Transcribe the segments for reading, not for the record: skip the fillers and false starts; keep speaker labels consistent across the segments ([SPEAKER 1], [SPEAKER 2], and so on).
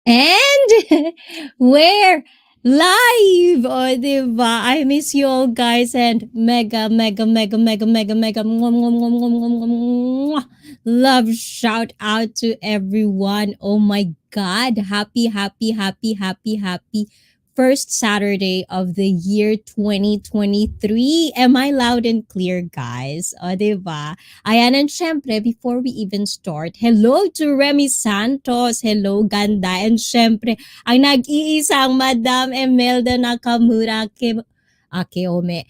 [SPEAKER 1] And we're live! O, diba? I miss you all, guys. And mega, mega, mega, mega, mega, mega, mwah, mwah, mwah, mwah, mwah, mwah, mwah. Love shout out to everyone. Oh my God. Happy, happy, happy, happy, happy first Saturday of the year 2023. Am I loud and clear, guys? O, diba? Ayan, and syempre, before we even start, hello to Remy Santos. Hello, ganda. And syempre, ang nag-iisang Madam Emelda Nakamura Akeome.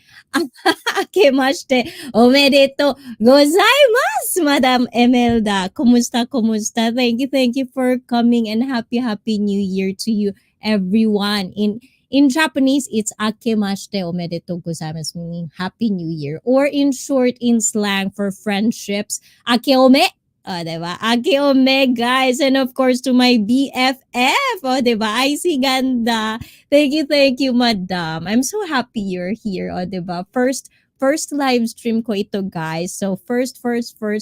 [SPEAKER 1] Akemashite. Omedeto gozaimasu, Madam Emelda. Kumusta, kumusta? Thank you for coming and happy new year to you, everyone. In Japanese, it's akemashite omedetou gozaimasu, meaning Happy New Year. Or in short, in slang for friendships, akeome. Oh, diba? Akeome, guys. And of course, to my BFF. Oh, diba? Ay, si ganda. Thank you, madam. I'm so happy you're here. Oh, diba? First live stream ko ito, guys. So, first,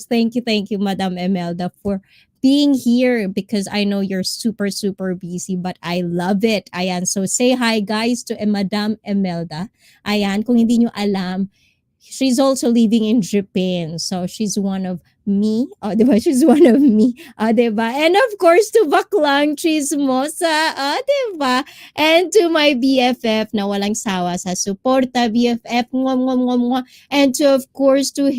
[SPEAKER 1] thank you, Madam Emelda, for being here because I know you're super busy, but I love it. Ayan, so say hi guys to Madam Emelda. Ayan, kung hindi nyo alam, she's also living in Japan. So she's one of me. Oh, diba? She's one of me. Oh, diba? And of course, to Baklang Chismosa. Oh, diba? And to my BFF na walang sawa sa suporta, BFF. Mwah, mwah, mwah, mwah. And to, of course, to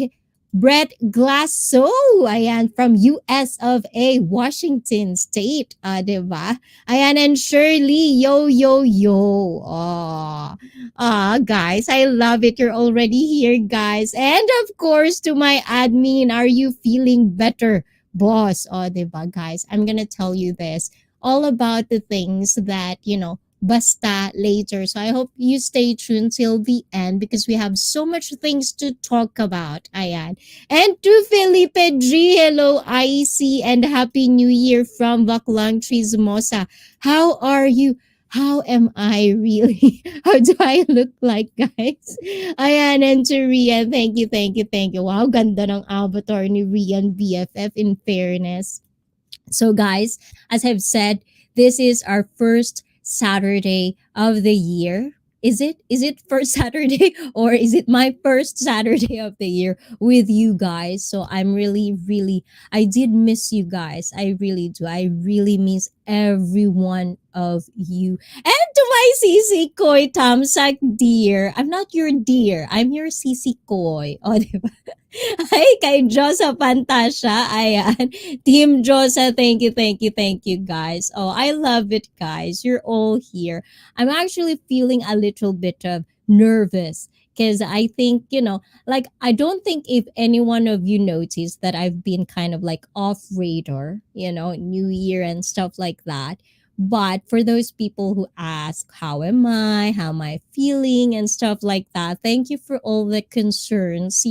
[SPEAKER 1] Brett Glasso, ayan, from US of A, Washington State, diba? Ayan, and Shirley, yo. Guys, I love it. You're already here, guys. And of course, to my admin, are you feeling better, boss? Oh, diba, guys? I'm gonna tell you this, all about the things that, basta later. So I hope you stay tuned till the end because we have so much things to talk about. Ayan. And to Felipe G, hello IC and Happy New Year from Baklang Chismosa. How are you? How am I really? How do I look like, guys? Ayan, and to Rian, thank you. Wow, ganda ng avatar ni Rian BFF, in fairness. So guys, as I've said, this is our first Saturday of the year. is it first Saturday or is it my first Saturday of the year with you guys? So I'm really I did miss you guys. I really do. I really miss every one of you. And to my Sisi Koy Tamsak dear. I'm not your dear. I'm your Sisi Koy. O, diba? Hi kay Josa Pantasya. Ayan. Team Josa, thank you, guys. Oh, I love it, guys. You're all here. I'm actually feeling a little bit of nervous because I think, like, I don't think if any one of you noticed that I've been kind of like off radar, New Year and stuff like that. But for those people who ask, how am I feeling, and stuff like that, thank you for all the concerns.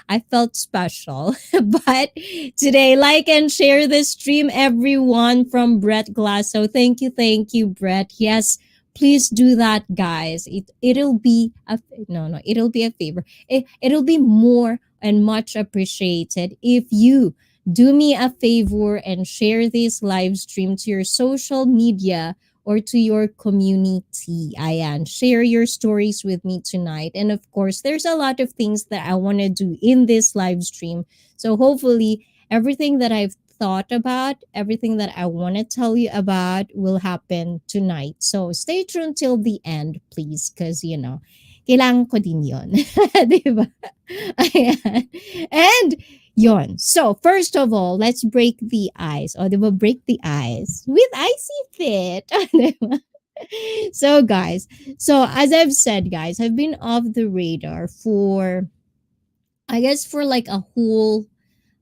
[SPEAKER 1] I felt special. But today, like and share this stream, everyone, from Brett Glass. So thank you, Brett. Yes, please do that, guys. It'll be a no, it'll be a favor. It'll be more and much appreciated if you do me a favor and share this live stream to your social media or to your community. Ayan, share your stories with me tonight. And of course, there's a lot of things that I want to do in this live stream. So hopefully, everything that I've thought about, everything that I want to tell you about will happen tonight. So stay tuned till the end, please, because, kailangan ko din yun. Diba? Ayan. And yon. So, first of all, let's break the ice. O, di ba? Break the ice with Icy Fit. Di ba? So, guys, as I've said, guys, I've been off the radar for, I guess, for like a whole,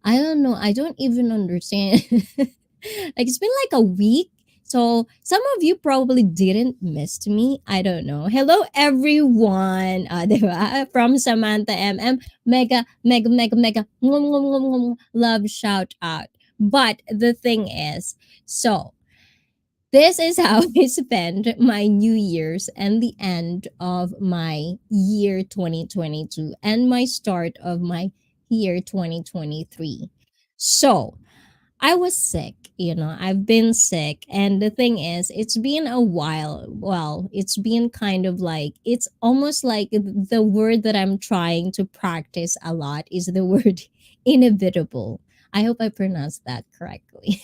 [SPEAKER 1] I don't know, I don't even understand. Like, it's been like a week. So some of you probably didn't miss me. I don't know. Hello everyone. Diba? From Samantha MM. Mega mwah, mwah, mwah, mwah, mwah, love shout out. But the thing is, so this is how I spend my New Year's and the end of my year 2022 and my start of my year 2023. So I was sick, I've been sick. And the thing is, it's been a while. Well, it's been kind of like, it's almost like the word that I'm trying to practice a lot is the word inevitable. I hope I pronounced that correctly.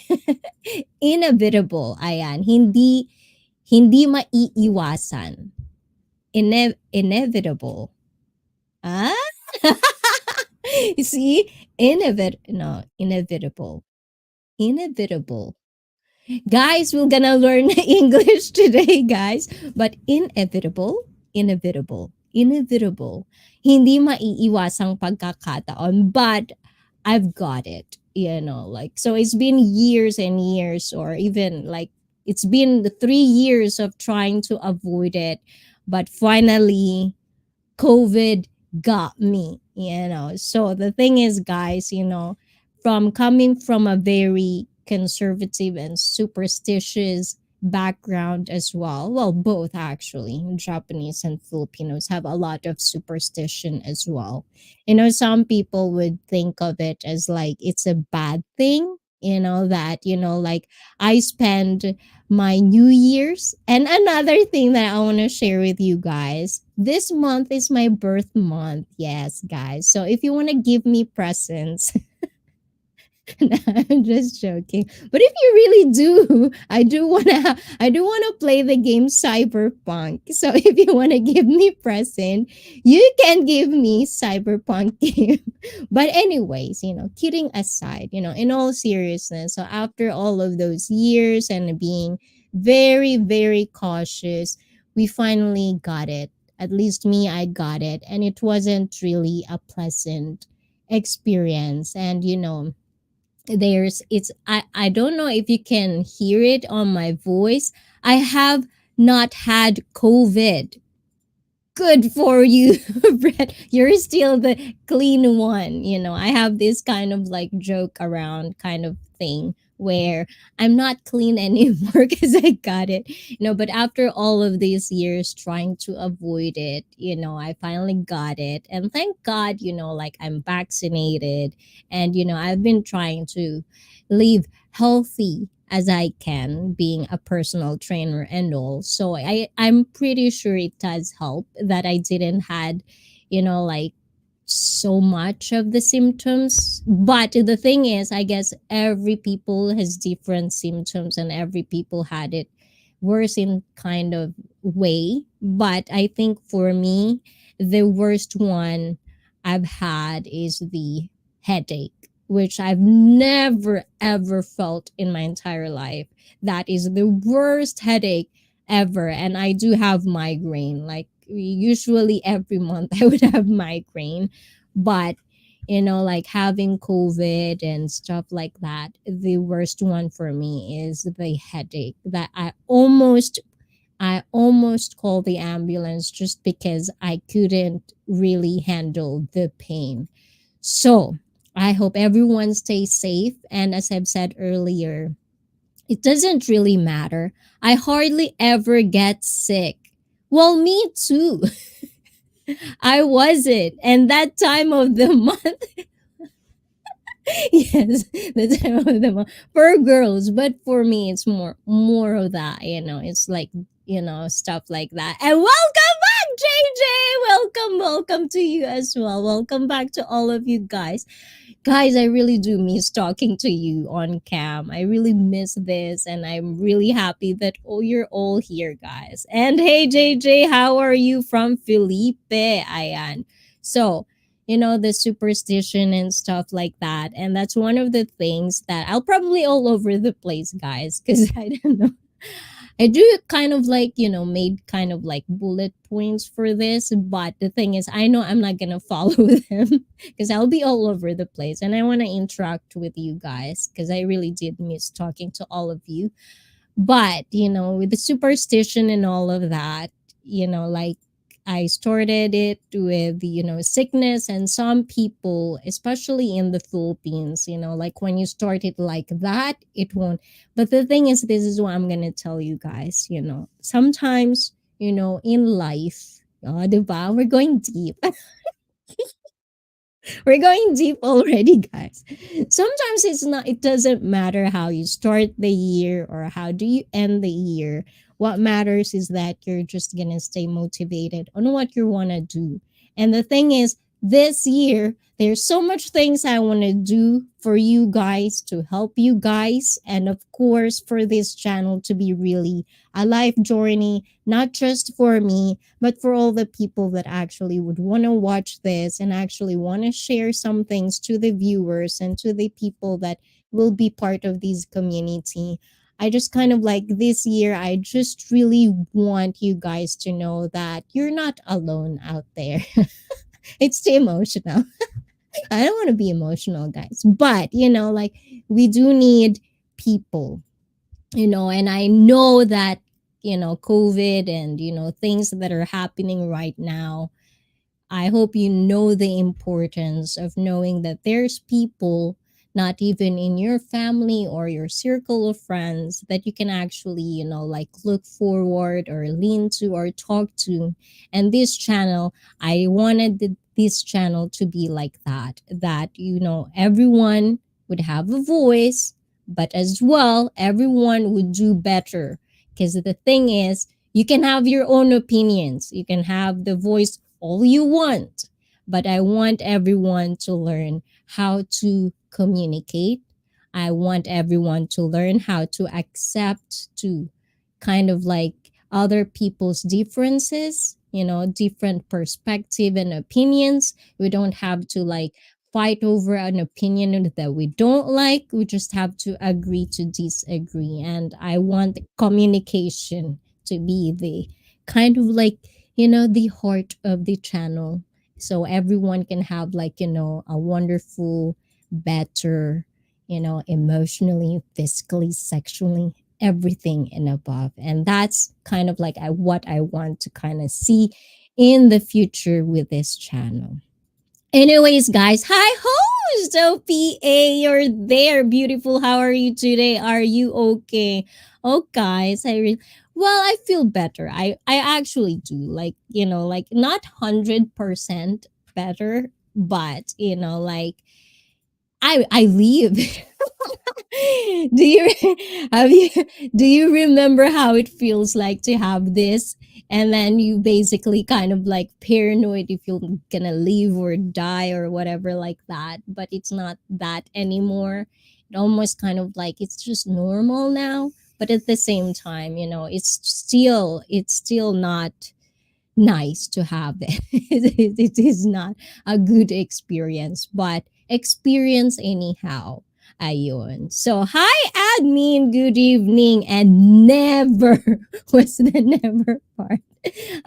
[SPEAKER 1] Inevitable. Ayan. Hindi maiiwasan. Inevitable. Ah? You see? No, inevitable. Inevitable. Guys, we're gonna learn English today, guys. But inevitable. Hindi maiiwasang pagkakataon, but I've got it. Like, so it's been years and years, or even like it's been the 3 years of trying to avoid it, but finally COVID got me. So the thing is, guys, from coming from a very conservative and superstitious background as well. Well, both actually. Japanese and Filipinos have a lot of superstition as well. Some people would think of it as like it's a bad thing, that, like I spend my New Year's. And another thing that I want to share with you guys, this month is my birth month. Yes, guys. So if you want to give me presents, no, I'm just joking. But if you really do, I do wanna play the game Cyberpunk. So if you wanna give me present, you can give me Cyberpunk game. But anyways, kidding aside, in all seriousness, so after all of those years and being very, very cautious, we finally got it. At least me, I got it. And it wasn't really a pleasant experience. And I don't know if you can hear it on my voice. I have not had COVID. Good for you, Brett. You're still the clean one. I have this kind of like joke around kind of thing where I'm not clean anymore because I got it. But after all of these years trying to avoid it, I finally got it. And thank God, like I'm vaccinated and, I've been trying to live healthy as I can, being a personal trainer and all. So I'm pretty sure it does help that I didn't had, like so much of the symptoms. But the thing is, I guess every people has different symptoms and every people had it worse in kind of way. But I think for me, the worst one I've had is the headache, which I've never ever felt in my entire life. That is the worst headache ever. And I do have migraine. Like usually every month I would have migraine. But like having COVID and stuff like that, the worst one for me is the headache that I almost called the ambulance just because I couldn't really handle the pain. So I hope everyone stays safe. And as I've said earlier, it doesn't really matter. I hardly ever get sick. Well, me too. I wasn't. And that time of the month, yes, the time of the month for girls, but for me, it's more of that. It's like stuff like that. And welcome back, JJ. Welcome to you as well. Welcome back to all of you guys. Guys, I really do miss talking to you on cam. I really miss this, and I'm really happy that you're all here, guys. And hey, JJ, how are you from Felipe? Ayan. So, the superstition and stuff like that. And that's one of the things that I'll probably all over the place, guys, because I don't know. I do kind of like, made kind of like bullet points for this, but the thing is, I know I'm not gonna follow them because I'll be all over the place and I want to interact with you guys because I really did miss talking to all of you. But, with the superstition and all of that, like I started it with, sickness, and some people, especially in the Philippines, like when you start it like that, it won't. But the thing is, this is what I'm going to tell you guys, sometimes, in life, diba? We're going deep. We're going deep already, guys. Sometimes it doesn't matter how you start the year or how do you end the year. What matters is that you're just going to stay motivated on what you want to do. And the thing is, this year, there's so much things I want to do for you guys to help you guys. And of course, for this channel to be really a life journey, not just for me, but for all the people that actually would want to watch this and actually want to share some things to the viewers and to the people that will be part of this community. I just kind of like this year, I just really want you guys to know that you're not alone out there. It's too emotional. I don't want to be emotional, guys, but like we do need people, and I know that, COVID and, things that are happening right now. I hope you know the importance of knowing that there's people, not even in your family or your circle of friends, that you can actually, like look forward or lean to or talk to. And this channel, I wanted this channel to be like that, everyone would have a voice, but as well, everyone would do better. Because the thing is, you can have your own opinions, you can have the voice all you want, but I want everyone to learn how to communicate. I want everyone to learn how to accept, to kind of like other people's differences, different perspective and opinions. We don't have to like fight over an opinion that we don't like. We just have to agree to disagree. And I want communication to be the kind of like, the heart of the channel. So everyone can have like, a wonderful, better, emotionally, physically, sexually, everything and above. And that's kind of like what I want to kind of see in the future with this channel. Anyways, guys, hi host OPA, you're there, beautiful. How are you today? Are you okay? Oh, guys, well, I feel better. I actually do, like, like not 100% better, but like I live. Do you have you do you remember how it feels like to have this, and then you basically kind of like paranoid if you're gonna leave or die or whatever like that, but it's not that anymore. It almost kind of like it's just normal now, but at the same time, it's still not nice to have it. It is not a good experience, but experience anyhow. Ayun. So, hi, admin. Good evening. And never was the never part.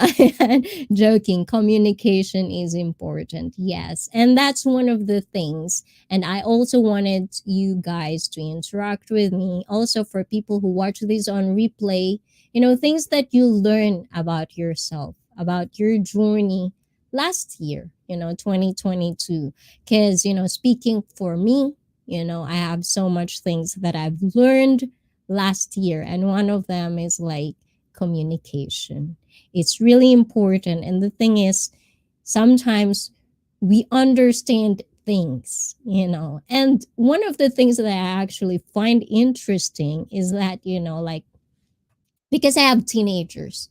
[SPEAKER 1] Ayan, joking. Communication is important. Yes. And that's one of the things. And I also wanted you guys to interact with me. Also, for people who watch this on replay, things that you learn about yourself, about your journey last year, 2022. Because, speaking for me, I have so much things that I've learned last year. And one of them is like communication. It's really important. And the thing is, sometimes we understand things, And one of the things that I actually find interesting is that, like, because I have teenagers,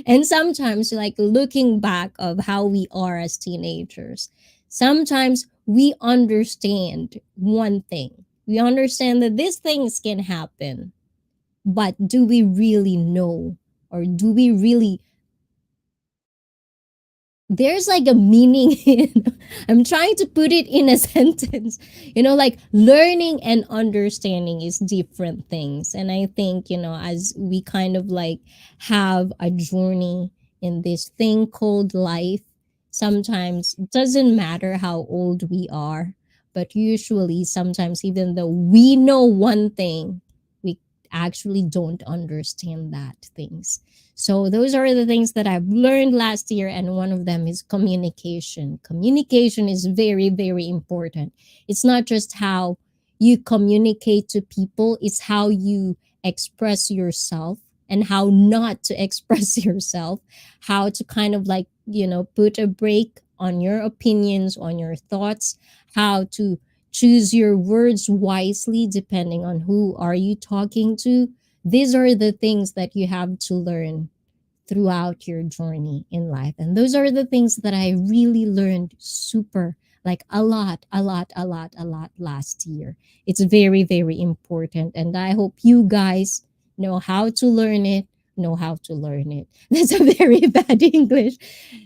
[SPEAKER 1] and sometimes, like, looking back of how we are as teenagers, sometimes we understand one thing. We understand that these things can happen, but do we really know, or do we really, there's like a meaning in, I'm trying to put it in a sentence, like learning and understanding is different things. And I think, as we kind of like have a journey in this thing called life, sometimes it doesn't matter how old we are, but usually sometimes even though we know one thing, we actually don't understand that things. So those are the things that I've learned last year, and one of them is communication. Communication is very, very important. It's not just how you communicate to people, it's how you express yourself and how not to express yourself, how to kind of like, put a break on your opinions, on your thoughts, how to choose your words wisely depending on who are you talking to. These are the things that you have to learn throughout your journey in life. And those are the things that I really learned super, like a lot last year. It's very, very important. And I hope you guys know how to learn it, know how to learn it. That's a very bad English.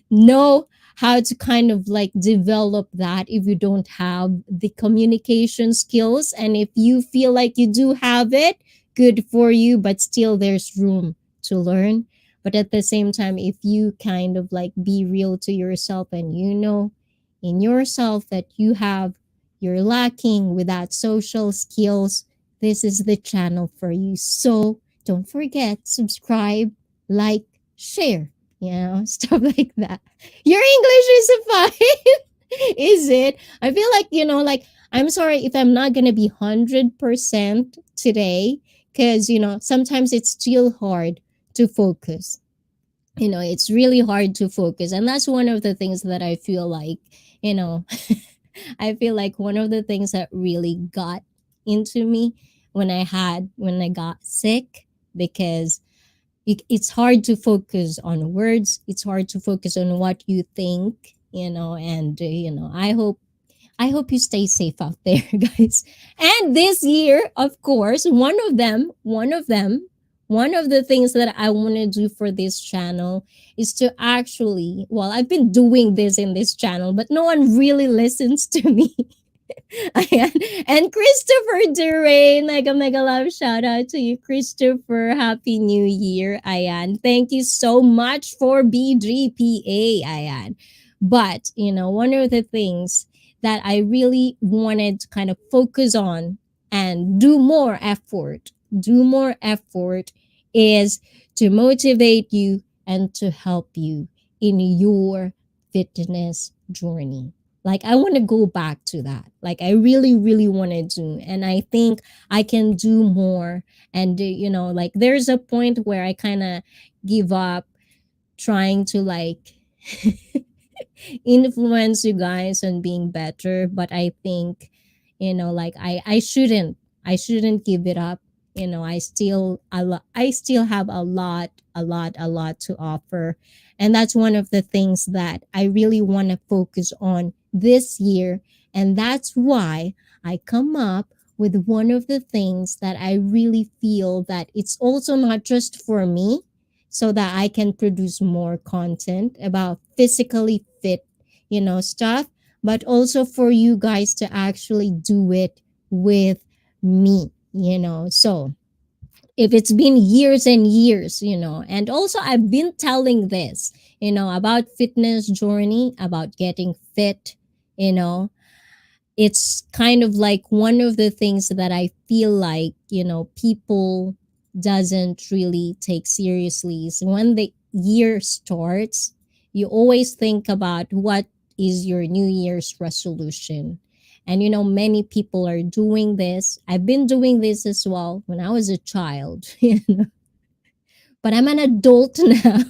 [SPEAKER 1] Know how to kind of like develop that if you don't have the communication skills. And if you feel like you do have it, good for you, but still there's room to learn. But at the same time, if you kind of like be real to yourself and you know in yourself that you're lacking with that social skills, this is the channel for you. So don't forget, subscribe, like, share, stuff like that. Your English is fine. Is it? I feel like, like, I'm sorry if I'm not going to be 100% today, because, sometimes it's still hard to focus. It's really hard to focus. And that's one of the things that I feel like, you know, I feel like one of the things that really got into me when I got sick, because it's hard to focus on words. It's hard to focus on what you think, and, I hope you stay safe out there, guys. And this year, of course, one of the things that I want to do for this channel is to actually, well, I've been doing this in this channel, but no one really listens to me. Ayan. And Christopher Durain, mega mega love shout out to you, Christopher. Happy New Year. Ayan. Thank you so much for BGPA. Ayan. But, one of the things that I really wanted to kind of focus on and do more effort is to motivate you and to help you in your fitness journey. Like, I want to go back to that. Like, I really, really want to do. And I think I can do more. And, like, there's a point where I kind of give up trying to, like, influence you guys on being better. But I think, Like I shouldn't give it up. I still have a lot to offer. And that's one of the things that I really want to focus on this year. And that's why I come up with one of the things that I really feel that it's also not just for me, so that I can produce more content about physically fit, stuff, but also for you guys to actually do it with me. So if it's been years and years, and also I've been telling this, about fitness journey, about getting fit, you know, it's kind of like one of the things that I feel like, people doesn't really take seriously is when the year starts, you always think about what is your New Year's resolution. And many people are doing this. I've been doing this as well when I was a child, but I'm an adult now.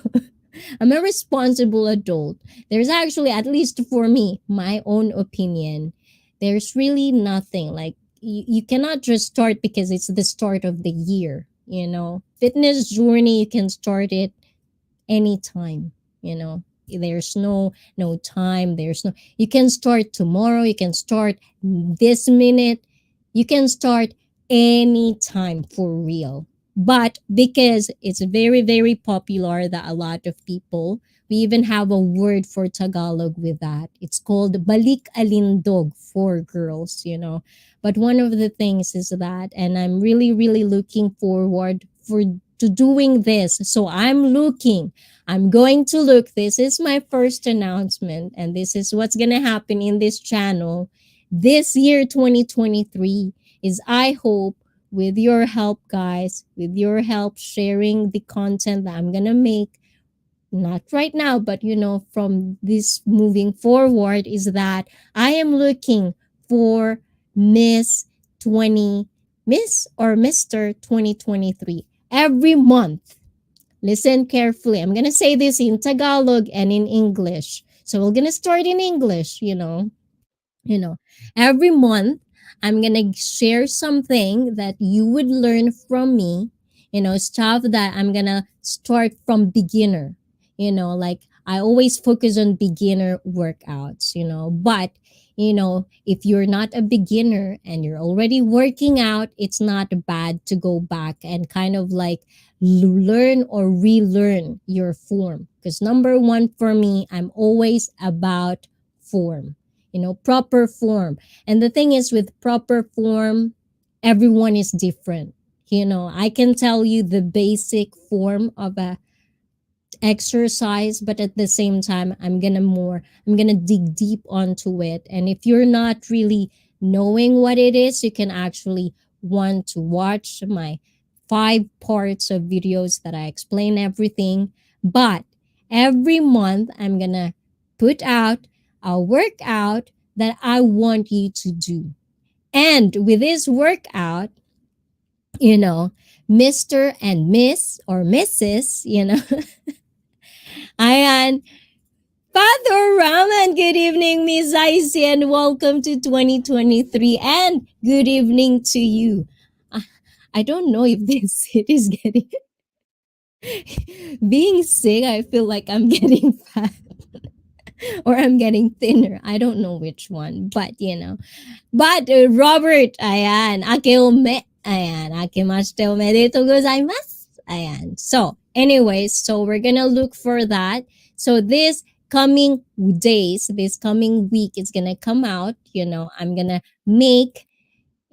[SPEAKER 1] I'm a responsible adult. There's actually, at least for me, my own opinion, there's really nothing like you cannot just start because it's the start of the year. Fitness journey, you can start it anytime. There's no time. There's no, you can start tomorrow, you can start this minute, you can start anytime, for real. But because it's very very popular, that a lot of people, we even have a word for Tagalog with that. It's called balik alindog for girls. But one of the things is that, and I'm really really looking forward for to doing this. So I'm going to look. This is my first announcement, and this is what's going to happen in this channel this year, 2023, is I hope, with your help, guys, with your help sharing the content that I'm going to make, not right now, but from this moving forward, is that I am looking for Miss 20, Miss or Mr. 2023 every month. Listen carefully. I'm going to say this in Tagalog and in English. So we're going to start in English, you know every month I'm going to share something that you would learn from me, stuff that I'm going to start from beginner. Like I always focus on beginner workouts, but if you're not a beginner and you're already working out, it's not bad to go back and kind of like learn or relearn your form, because number one for me, I'm always about form, proper form. And the thing is, with proper form, everyone is different. I can tell you the basic form of a exercise, but at the same time, I'm gonna dig deep onto it. And if you're not really knowing what it is, you can actually want to watch my 5 parts of videos that I explain everything. But every month I'm gonna put out a workout that I want you to do. And with this workout, you know Mr. and Miss or Mrs., Ayan. Father Raman, good evening, Miss Icy, and welcome to 2023. And good evening to you. I, I don't know if this it is getting being sick. I feel like I'm getting fat or I'm getting thinner. I don't know which one, but But Robert, ayan, akimashite omedetou gozaimasu. Ayan. So, anyways, so we're gonna look for that. So this coming days, this coming week, it's gonna come out. I'm gonna make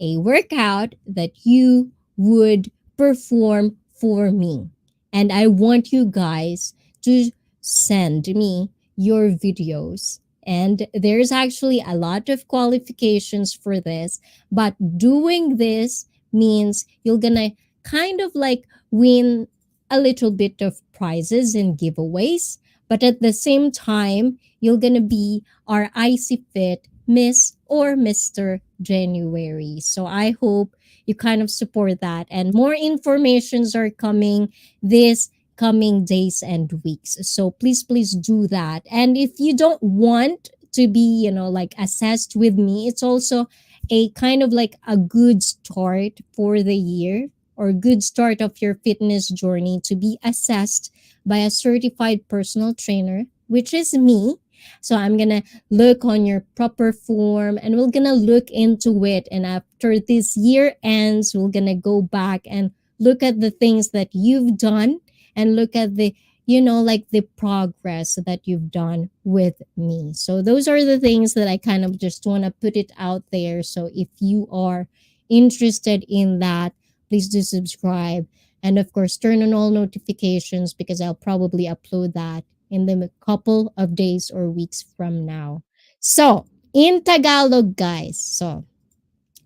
[SPEAKER 1] a workout that you would perform for me. And I want you guys to send me your videos. And there's actually a lot of qualifications for this, but doing this means you're gonna kind of like win a little bit of prizes and giveaways, but at the same time, you're gonna be our Icy Fit Miss or Mr. January. So I hope you kind of support that. And more informations are coming this coming days and weeks. So please, please do that. And if you don't want to be, like assessed with me, it's also a kind of like a good start for the year or good start of your fitness journey to be assessed by a certified personal trainer, which is me. So I'm gonna look on your proper form and we're gonna look into it. And after this year ends, we're gonna go back and look at the things that you've done and look at the like the progress that you've done with me. So those are the things that I kind of just want to put it out there. So if you are interested in that, please do subscribe. And of course, turn on all notifications because I'll probably upload that in the couple of days or weeks from now. So, in Tagalog, guys. So,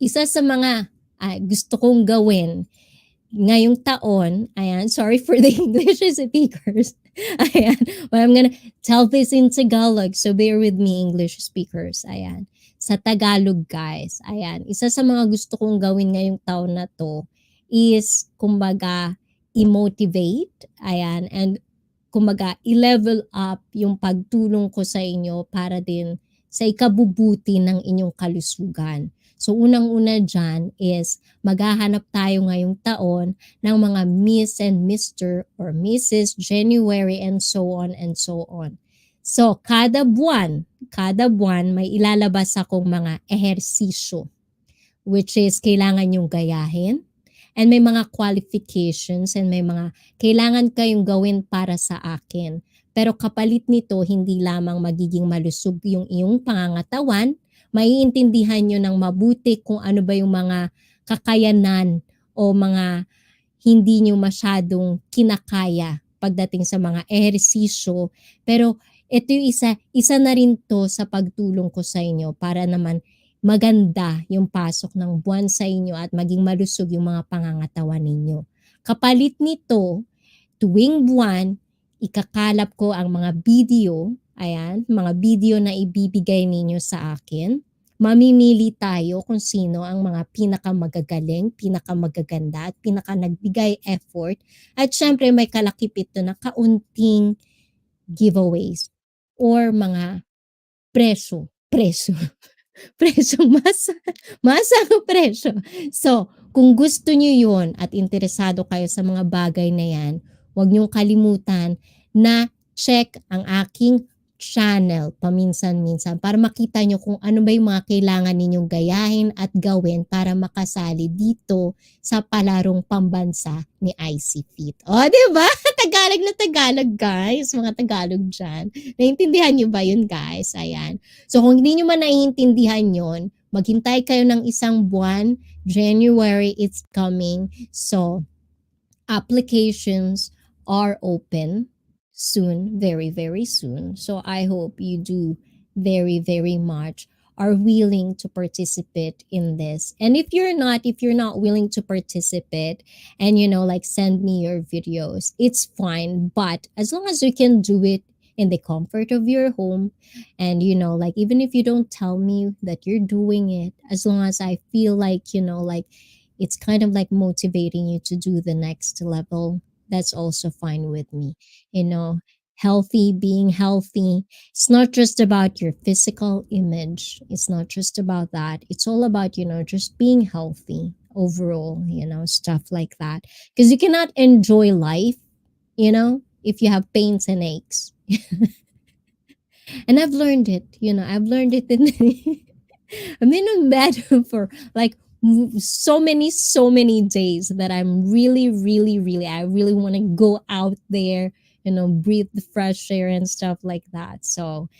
[SPEAKER 1] isa sa mga gusto kong gawin ngayong taon, ayan, sorry for the English speakers. Ayan, but I'm gonna tell this in Tagalog, so bear with me, English speakers. Ayan, sa Tagalog, guys. Ayan, isa sa mga gusto kong gawin ngayong taon na to is, kumbaga, i-motivate, ayan, and kumbaga, i-level up yung pagtulong ko sa inyo para din sa ikabubuti ng inyong kalusugan. So, unang-una dyan is maghahanap tayo ngayong taon ng mga Miss and Mr. or Mrs. January and so on and so on. So, kada buwan may ilalabas akong mga ehersisyo which is kailangan yung gayahin and may mga qualifications and may mga kailangan kayong gawin para sa akin. Pero kapalit nito, hindi lamang magiging malusog yung iyong pangangatawan, maiintindihan nyo ng mabuti kung ano ba yung mga kakayanan o mga hindi nyo masyadong kinakaya pagdating sa mga ehersisyo. Pero ito yung isa na rin to sa pagtulong ko sa inyo para naman maganda yung pasok ng buwan sa inyo at maging malusog yung mga pangangatawan ninyo. Kapalit nito, tuwing buwan, ikakalap ko ang mga video, ayan, mga video na ibibigay ninyo sa akin. Mamimili tayo kung sino ang mga pinakamagagaling, pinakamagaganda, at pinakanagbigay effort. At syempre may kalakip ito na kaunting giveaways or mga presyo. Presyo, masa ang presyo. So, kung gusto nyo yun at interesado kayo sa mga bagay na yan, huwag nyong kalimutan na check ang aking channel paminsan-minsan para makita nyo kung ano ba yung mga kailangan ninyong gayahin at gawin para makasali dito sa palarong pambansa ni IC Fit. O, diba? Tagalog na Tagalog, guys. Mga Tagalog dyan. Naintindihan nyo ba yun, guys? Ayan. So, kung hindi nyo man naiintindihan yun, maghintay kayo ng isang buwan. January, it's coming. So, applications are open soon, very, very soon. So I hope you do very, very much are willing to participate in this. And if you're not willing to participate and like send me your videos, it's fine. But as long as you can do it in the comfort of your home and like even if you don't tell me that you're doing it, as long as I feel like like it's kind of like motivating you to do the next level, that's also fine with me. Being healthy, it's not just about your physical image. It's not just about that. It's all about, just being healthy overall, stuff like that. Because you cannot enjoy life, if you have pains and aches. And I've learned it, I've learned it I've been in bed for like so many days that I'm really I really want to go out there, breathe the fresh air and stuff like that. So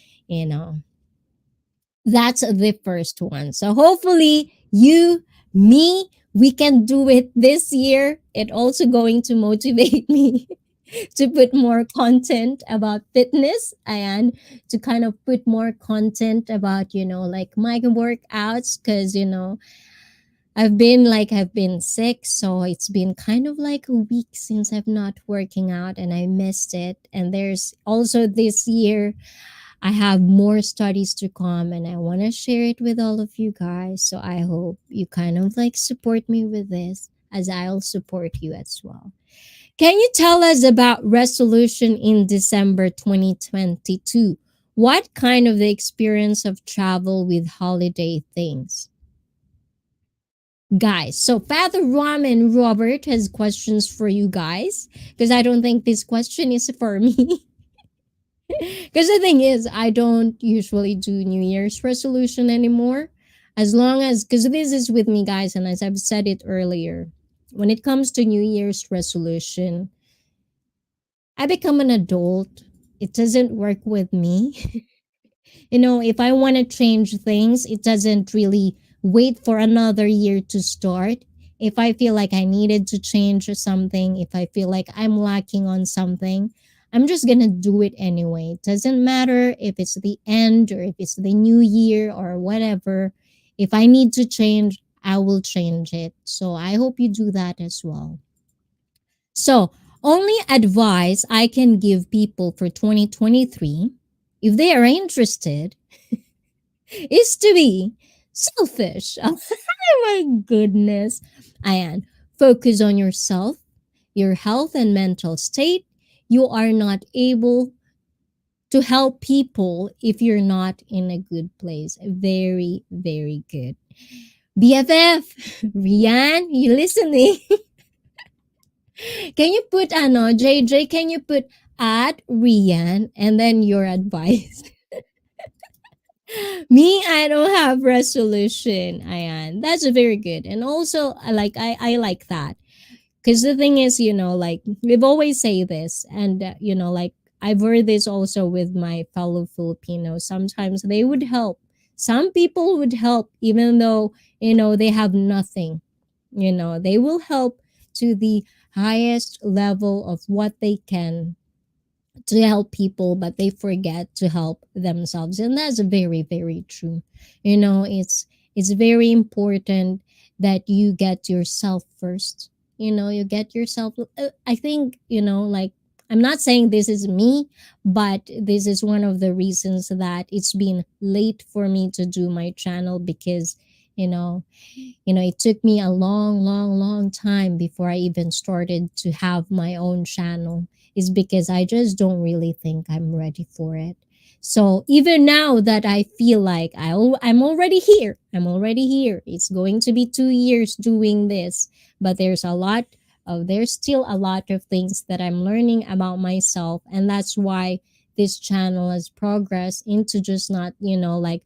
[SPEAKER 1] that's the first one. So hopefully we can do it this year. It also going to motivate me to put more content about fitness and to kind of put more content about like my workouts because I've been sick, so it's been kind of like a week since I've not working out and I missed it. And there's also this year I have more studies to come and I want to share it with all of you guys. So I hope you kind of like support me with this as I'll support you as well. Can you tell us about resolution in December 2022? What kind of the experience of travel with holiday things? guys. So Father Ram and Robert has questions for you guys because I don't think this question is for me. Because the thing is, I don't usually do New Year's resolution anymore. As long as, because this is with me, guys, and as I've said it earlier, when it comes to New Year's resolution, I become an adult. It doesn't work with me. If I want to change things, it doesn't really wait for another year to start. If I feel like I needed to change something, if I feel like I'm lacking on something, I'm just going to do it anyway. It doesn't matter if it's the end or if it's the new year or whatever. If I need to change, I will change it. So I hope you do that as well. So, only advice I can give people for 2023, if they are interested, is to be selfish. Oh my goodness. And focus on yourself, your health and mental state. You are not able to help people if you're not in a good place. Very, very good. BFF, Rian, you listening? Can you put JJ, can you put at Rian and then your advice? Me, I don't have resolution. Ayan. That's very good. And also I like that. Because the thing is, like we've always say this, and like I've heard this also with my fellow Filipinos. Sometimes they would help. Some people would help even though, they have nothing. They will help to the highest level of what they can to help people, but they forget to help themselves, and that's very, very true. It's very important that you get yourself first. You get yourself. I think, like, I'm not saying this is me, but this is one of the reasons that it's been late for me to do my channel, because you know it took me a long, long, long time before I even started to have my own channel, is because I just don't really think I'm ready for it. So even now that I feel like I'm already here, It's going to be 2 years doing this, but there's still a lot of things that I'm learning about myself, and that's why this channel has progressed into just not, like,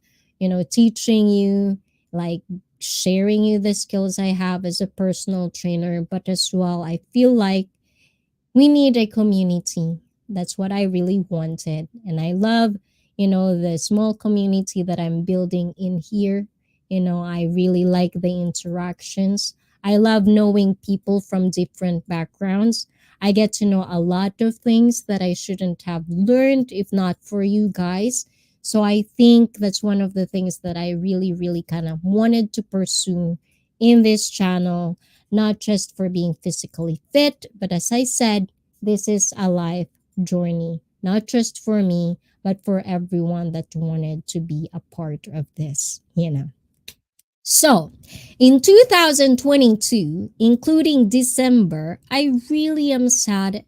[SPEAKER 1] teaching you, like sharing you the skills I have as a personal trainer, but as well, I feel like we need a community. That's what I really wanted. And I love, the small community that I'm building in here. I really like the interactions. I love knowing people from different backgrounds. I get to know a lot of things that I shouldn't have learned if not for you guys. So I think that's one of the things that I really, really kind of wanted to pursue in this channel, not just for being physically fit, but as I said, this is a life journey, not just for me, but for everyone that wanted to be a part of this. So, in 2022, including December, I really am sad,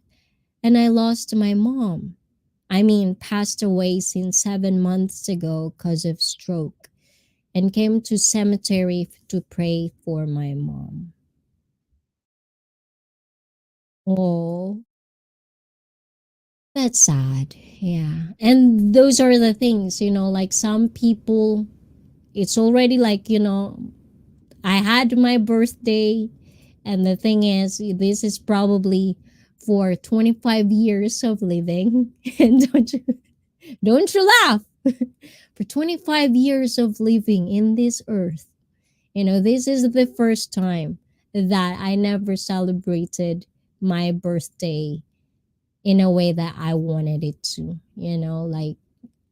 [SPEAKER 1] and I lost my mom. I mean, passed away since 7 months ago because of stroke, and came to cemetery to pray for my mom. Oh, that's sad. Yeah. And those are the things, like some people, it's already like, I had my birthday, and the thing is, this is probably for 25 years of living. And don't you laugh. For 25 years of living in this earth, this is the first time that I never celebrated my birthday in a way that I wanted it to. Like,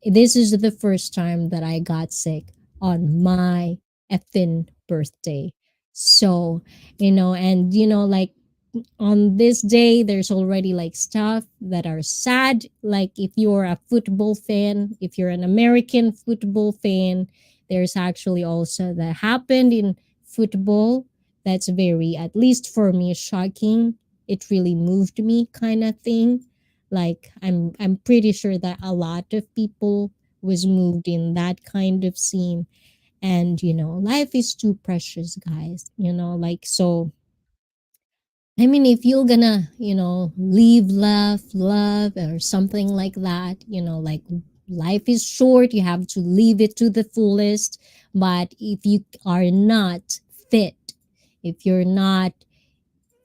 [SPEAKER 1] this is the first time that I got sick on my effing birthday. So, and like on this day, there's already like stuff that are sad. Like, if you're a football fan, if you're an American football fan, there's actually also that happened in football that's very, at least for me, shocking. It really moved me, kind of thing. Like, I'm pretty sure that a lot of people was moved in that kind of scene. And life is too precious, guys. So I mean, if you're gonna, live, love, or something like that, like life is short, you have to live it to the fullest. But if you are not fit, if you're not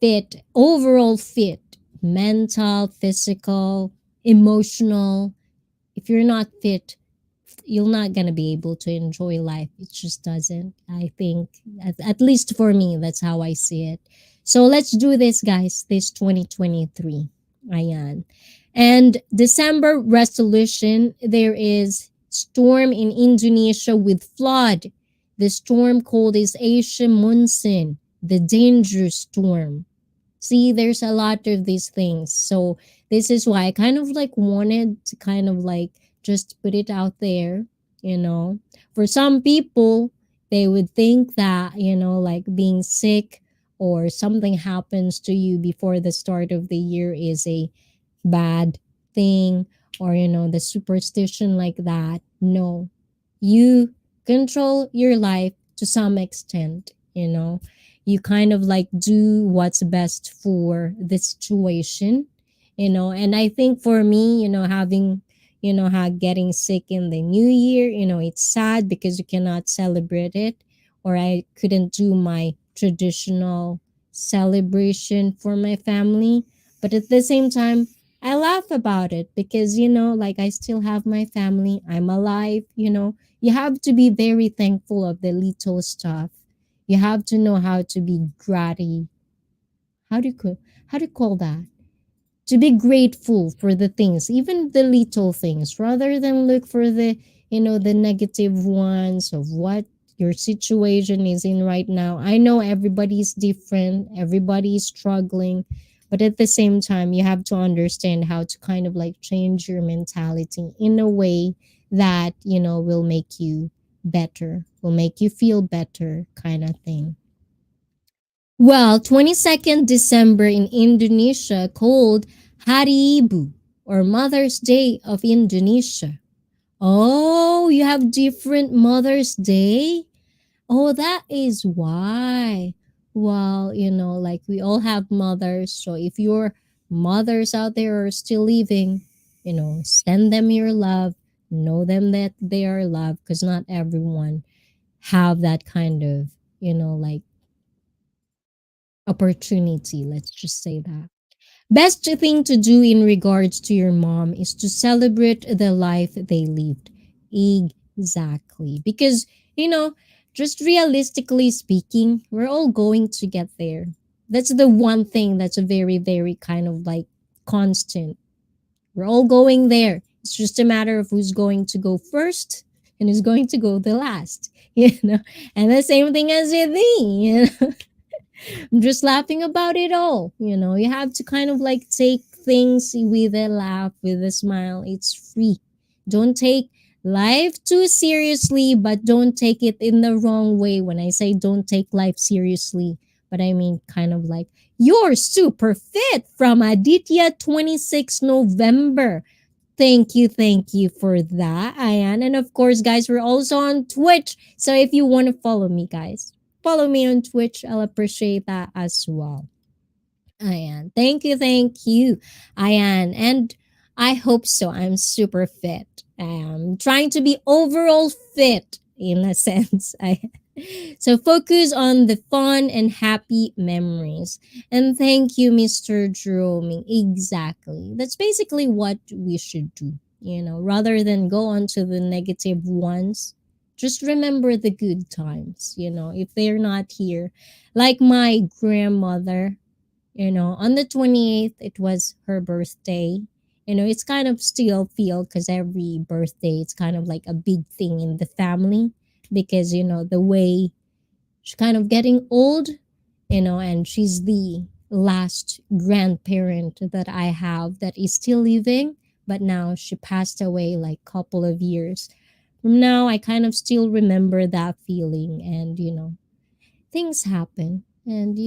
[SPEAKER 1] fit, overall fit, mental, physical, emotional, if you're not fit, you're not gonna be able to enjoy life. It just doesn't. I think, at least for me, that's how I see it. So let's do this, guys. This 2023, ayan. And December resolution. There is storm in Indonesia with flood. The storm called is Asia Monsoon, the danger storm. See, there's a lot of these things. So this is why I kind of like wanted to kind of like just put it out there, you know. For some people, they would think that, like being sick or something happens to you before the start of the year is a bad thing, or the superstition like that. No, you control your life to some extent. You kind of like do what's best for the situation. And I think for me, having how getting sick in the new year, it's sad because you cannot celebrate it, or I couldn't do my traditional celebration for my family. But at the same time, I laugh about it because, like I still have my family. I'm alive. You have to be very thankful of the little stuff. You have to know how to be gratty. How do you call that? To be grateful for the things, even the little things, rather than look for the negative ones of what your situation is in right now. I know everybody's different, everybody's struggling, but at the same time, you have to understand how to kind of like change your mentality in a way that, will make you better, will make you feel better, kind of thing. Well, 22nd December in Indonesia called Hari Ibu, or Mother's Day of Indonesia. Oh, you have different Mother's Day? Oh, that is why. Well, like we all have mothers. So if your mothers out there are still living, send them your love. Know them that they are loved, because not everyone have that kind of, like opportunity. Let's just say that. Best thing to do in regards to your mom is to celebrate the life they lived. Exactly. Because, you know, just realistically speaking, we're all going to get there. That's the one thing that's a very, very kind of like constant. We're all going there. It's just a matter of who's going to go first and who's going to go the last. And the same thing as with me. I'm just laughing about it all. You have to kind of like take things with a laugh, with a smile. It's free. Don't take life too seriously, but don't take it in the wrong way. When I say don't take life seriously, but I mean kind of like you're super fit from Aditya 26 November. Thank you for that, Ayan. And of course, guys, we're also on Twitch. So if you want to follow me, guys, follow me on Twitch. I'll appreciate that as well. Ayan. Thank you, Ayan. And I hope so. I'm super fit. I'm trying to be overall fit in a sense. So focus on the fun and happy memories. And thank you, Mr. Jerome. Exactly. That's basically what we should do, rather than go on to the negative ones. Just remember the good times, if they're not here. Like my grandmother, on the 28th, it was her birthday. It's kind of still feel because every birthday, it's kind of like a big thing in the family because, the way she's kind of getting old, and she's the last grandparent that I have that is still living, but now she passed away like couple of years from now. I kind of still remember that feeling, and things happen, and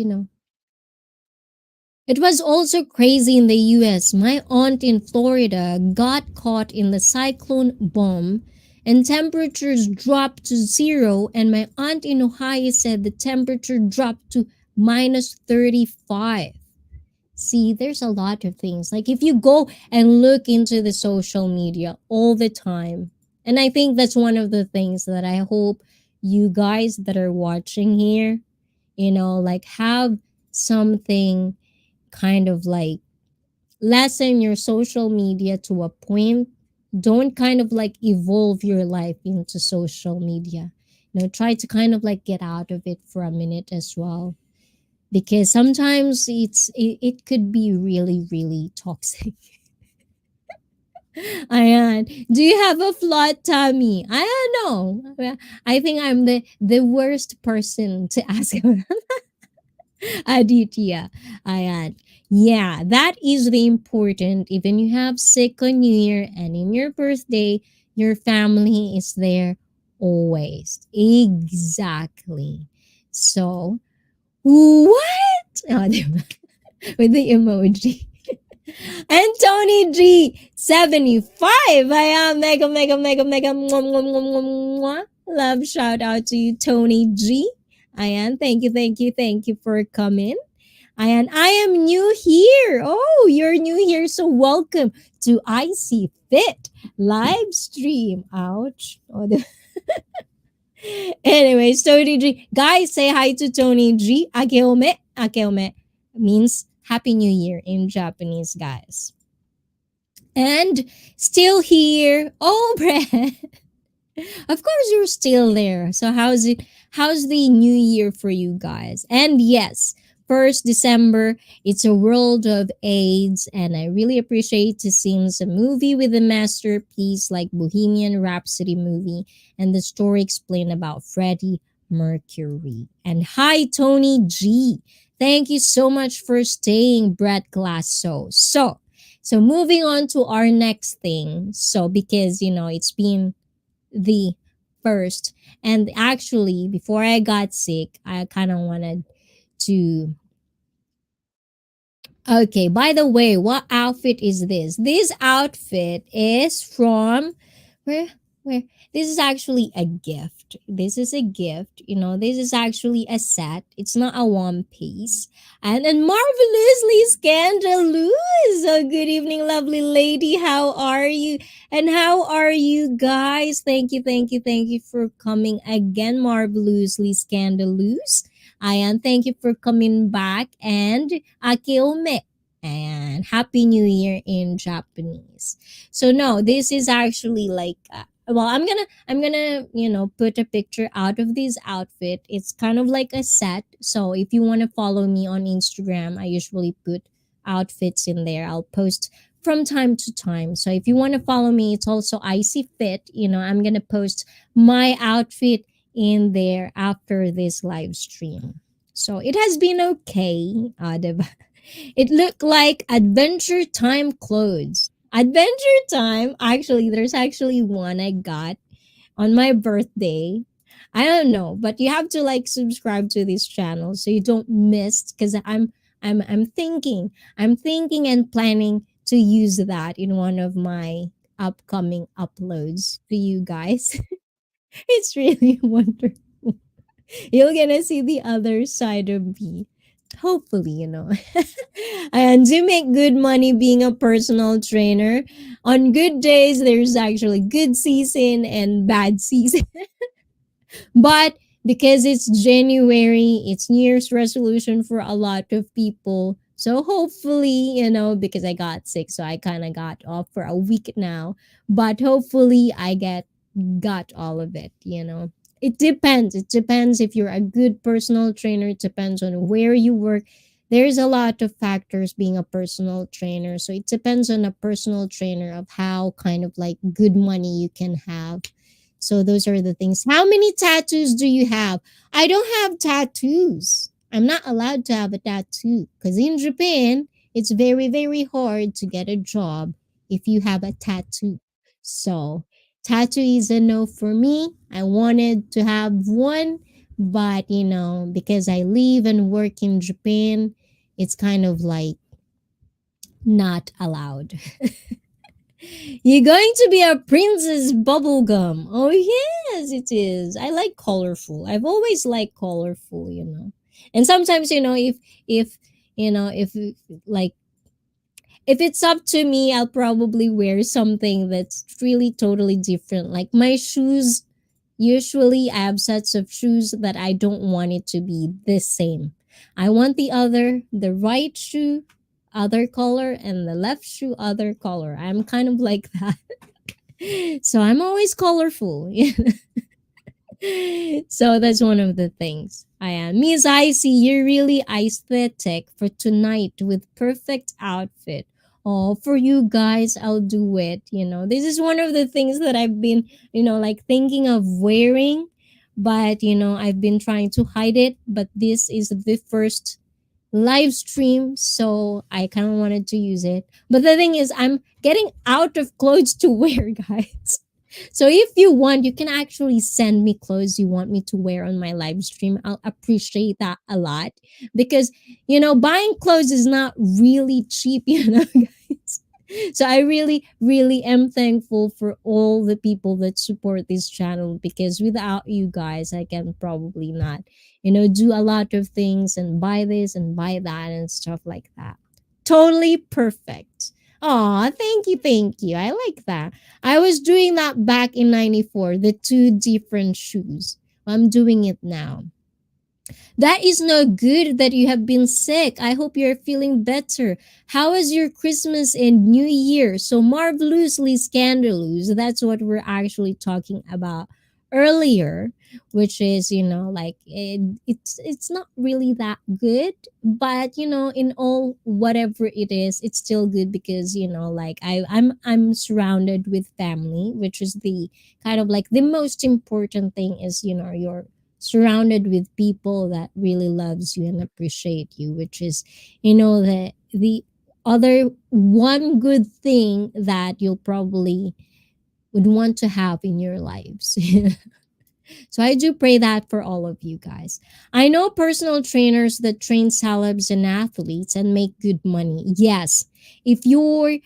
[SPEAKER 1] it was also crazy in the US. My aunt in Florida got caught in the cyclone bomb, and temperatures dropped to zero. And my aunt in Ohio said the temperature dropped to minus 35. See, there's a lot of things. Like if you go and look into the social media all the time, and I think that's one of the things that I hope you guys that are watching here, like have something kind of like lessen your social media to a point. Don't kind of like evolve your life into social media. Try to kind of like get out of it for a minute as well, because sometimes it could be really really toxic. Ayan. Do you have a flat tummy? I don't know. I think I'm the worst person to ask. Aditya. Ayan. Yeah, that is the important. Even you have sick on New Year and in your birthday, your family is there always. Exactly. So, what? Oh, diba? With the emoji. And Tony G, 75. I am mega, mega, mega, mega. Mwah, mwah, mwah, mwah, mwah. Love shout out to you, Tony G. Ayan, thank you, thank you, thank you for coming. Ayan, I am new here. Oh, you're new here. So welcome to IC Fit live stream. Ouch. Oh, anyways, Tony G. Guys, say hi to Tony G. Akeome. Akeome means Happy New Year in Japanese, guys. And still here. Oh, Brad. Of course you're still there. So how's it? How's the new year for you guys? And yes, 1st December, it's a world of AIDS, and I really appreciate to seeing a movie with a masterpiece like Bohemian Rhapsody movie and the story explained about Freddie Mercury. And hi Tony G. Thank you so much for staying, Brett Glasso. So moving on to our next thing. So because it's been the first. And actually, before I got sick, I kind of wanted to. Okay, by the way, what outfit is this? This outfit is from where? Where? This is actually a gift. This is a gift. This is actually a set. It's not a one piece. And then marvelously scandalous. So good evening, lovely lady. How are you? And how are you guys? Thank you, thank you, thank you for coming again, marvelously scandalous. Ayan, thank you for coming back. And Akeome. And Happy New Year in Japanese. So no, this is actually like well, I'm gonna put a picture out of this outfit. It's kind of like a set. So if you want to follow me on Instagram, I usually put outfits in there. I'll post from time to time. So if you want to follow me, it's also Icy Fit. I'm gonna post my outfit in there after this live stream. So it has been okay. Diba? It looked like Adventure Time clothes. Adventure Time. Actually, there's actually one I got on my birthday. I don't know, but you have to like subscribe to this channel so you don't miss, because I'm thinking and planning to use that in one of my upcoming uploads to you guys. It's really wonderful. You're gonna see the other side of me. Hopefully. And you make good money being a personal trainer. On good days, there's actually good season and bad season. But because it's January, it's New Year's resolution for a lot of people. So hopefully, because I got sick, so I kind of got off for a week now. But hopefully, I got all of it. It depends. It depends if you're a good personal trainer. It depends on where you work. There's a lot of factors being a personal trainer. So it depends on a personal trainer of how kind of like good money you can have. So those are the things. How many tattoos do you have? I don't have tattoos. I'm not allowed to have a tattoo because in Japan, it's very, very hard to get a job if you have a tattoo. So tattoo is a no for me. I wanted to have one, but because I live and work in Japan, it's kind of like not allowed. You're going to be a princess bubblegum. Oh yes, it is. I like colorful. I've always liked colorful, And sometimes, if if like if it's up to me, I'll probably wear something that's really totally different. Like my shoes, usually I have sets of shoes that I don't want it to be the same. I want the right shoe, other color, and the left shoe, other color. I'm kind of like that. So I'm always colorful. So that's one of the things I am. Miss Icy, you're really aesthetic for tonight with perfect outfit. Oh, for you guys, I'll do it. This is one of the things that I've been, like thinking of wearing, but I've been trying to hide it. But this is the first live stream, so I kind of wanted to use it. But the thing is, I'm getting out of clothes to wear, guys. So if you want, you can actually send me clothes you want me to wear on my live stream. I'll appreciate that a lot because buying clothes is not really cheap, guys. So I really, really am thankful for all the people that support this channel because without you guys, I can probably not, do a lot of things and buy this and buy that and stuff like that. Totally perfect. Aw, thank you, thank you. I like that. I was doing that back in 94, the two different shoes. I'm doing it now. That is no good that you have been sick. I hope you're feeling better. How was your Christmas and New Year? So marvelously scandalous. That's what we're actually talking about earlier, which is, like it's not really that good, but in all whatever it is, it's still good because like I'm surrounded with family, which is the kind of like the most important thing is you're surrounded with people that really loves you and appreciate you, which is the other one good thing that you'll probably would want to have in your lives. So I do pray that for all of you guys. I know personal trainers that train celebs and athletes and make good money. Yes. If you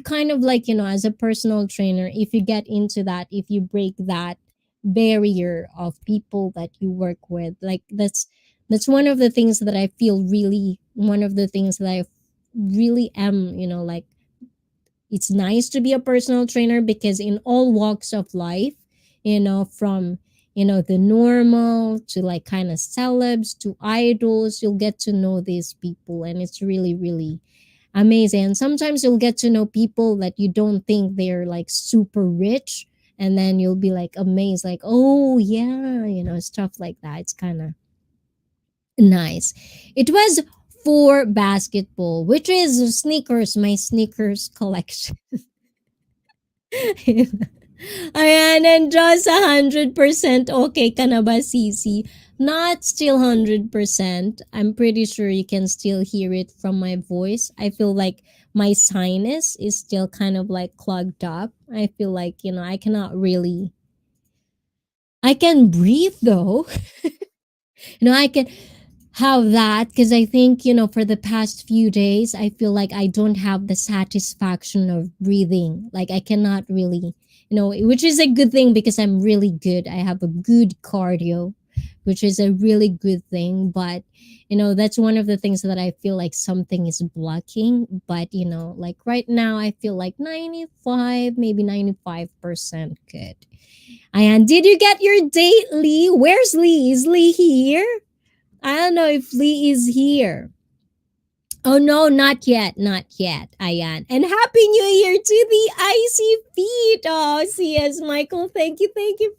[SPEAKER 1] kind of like, as a personal trainer, if you get into that, if you break that barrier of people that you work with, like that's one of the things that I feel really one of the things that I really am, like it's nice to be a personal trainer because in all walks of life, from the normal to like kind of celebs to idols, you'll get to know these people and it's really really amazing. And sometimes you'll get to know people that you don't think they're like super rich, and then you'll be like amazed, like, oh yeah, stuff like that. It's kind of nice. It was for basketball, which is sneakers, my sneakers collection. Ayan, and just 100% okay ka na ba, Sisi? Not still 100%. I'm pretty sure you can still hear it from my voice. I feel like my sinus is still kind of like clogged up. I feel like, I cannot really. I can breathe though. I can have that because I think, for the past few days, I feel like I don't have the satisfaction of breathing. Like I cannot really, which is a good thing because I'm really good. I have a good cardio, which is a really good thing. But, that's one of the things that I feel like something is blocking. But, like right now, I feel like 95, maybe 95% good. And did you get your date, Lee? Where's Lee? Is Lee here? I don't know if Lee is here. Oh no, not yet, not yet, Ayan. And Happy New Year to the Icy Feet. Oh, CS Michael, thank you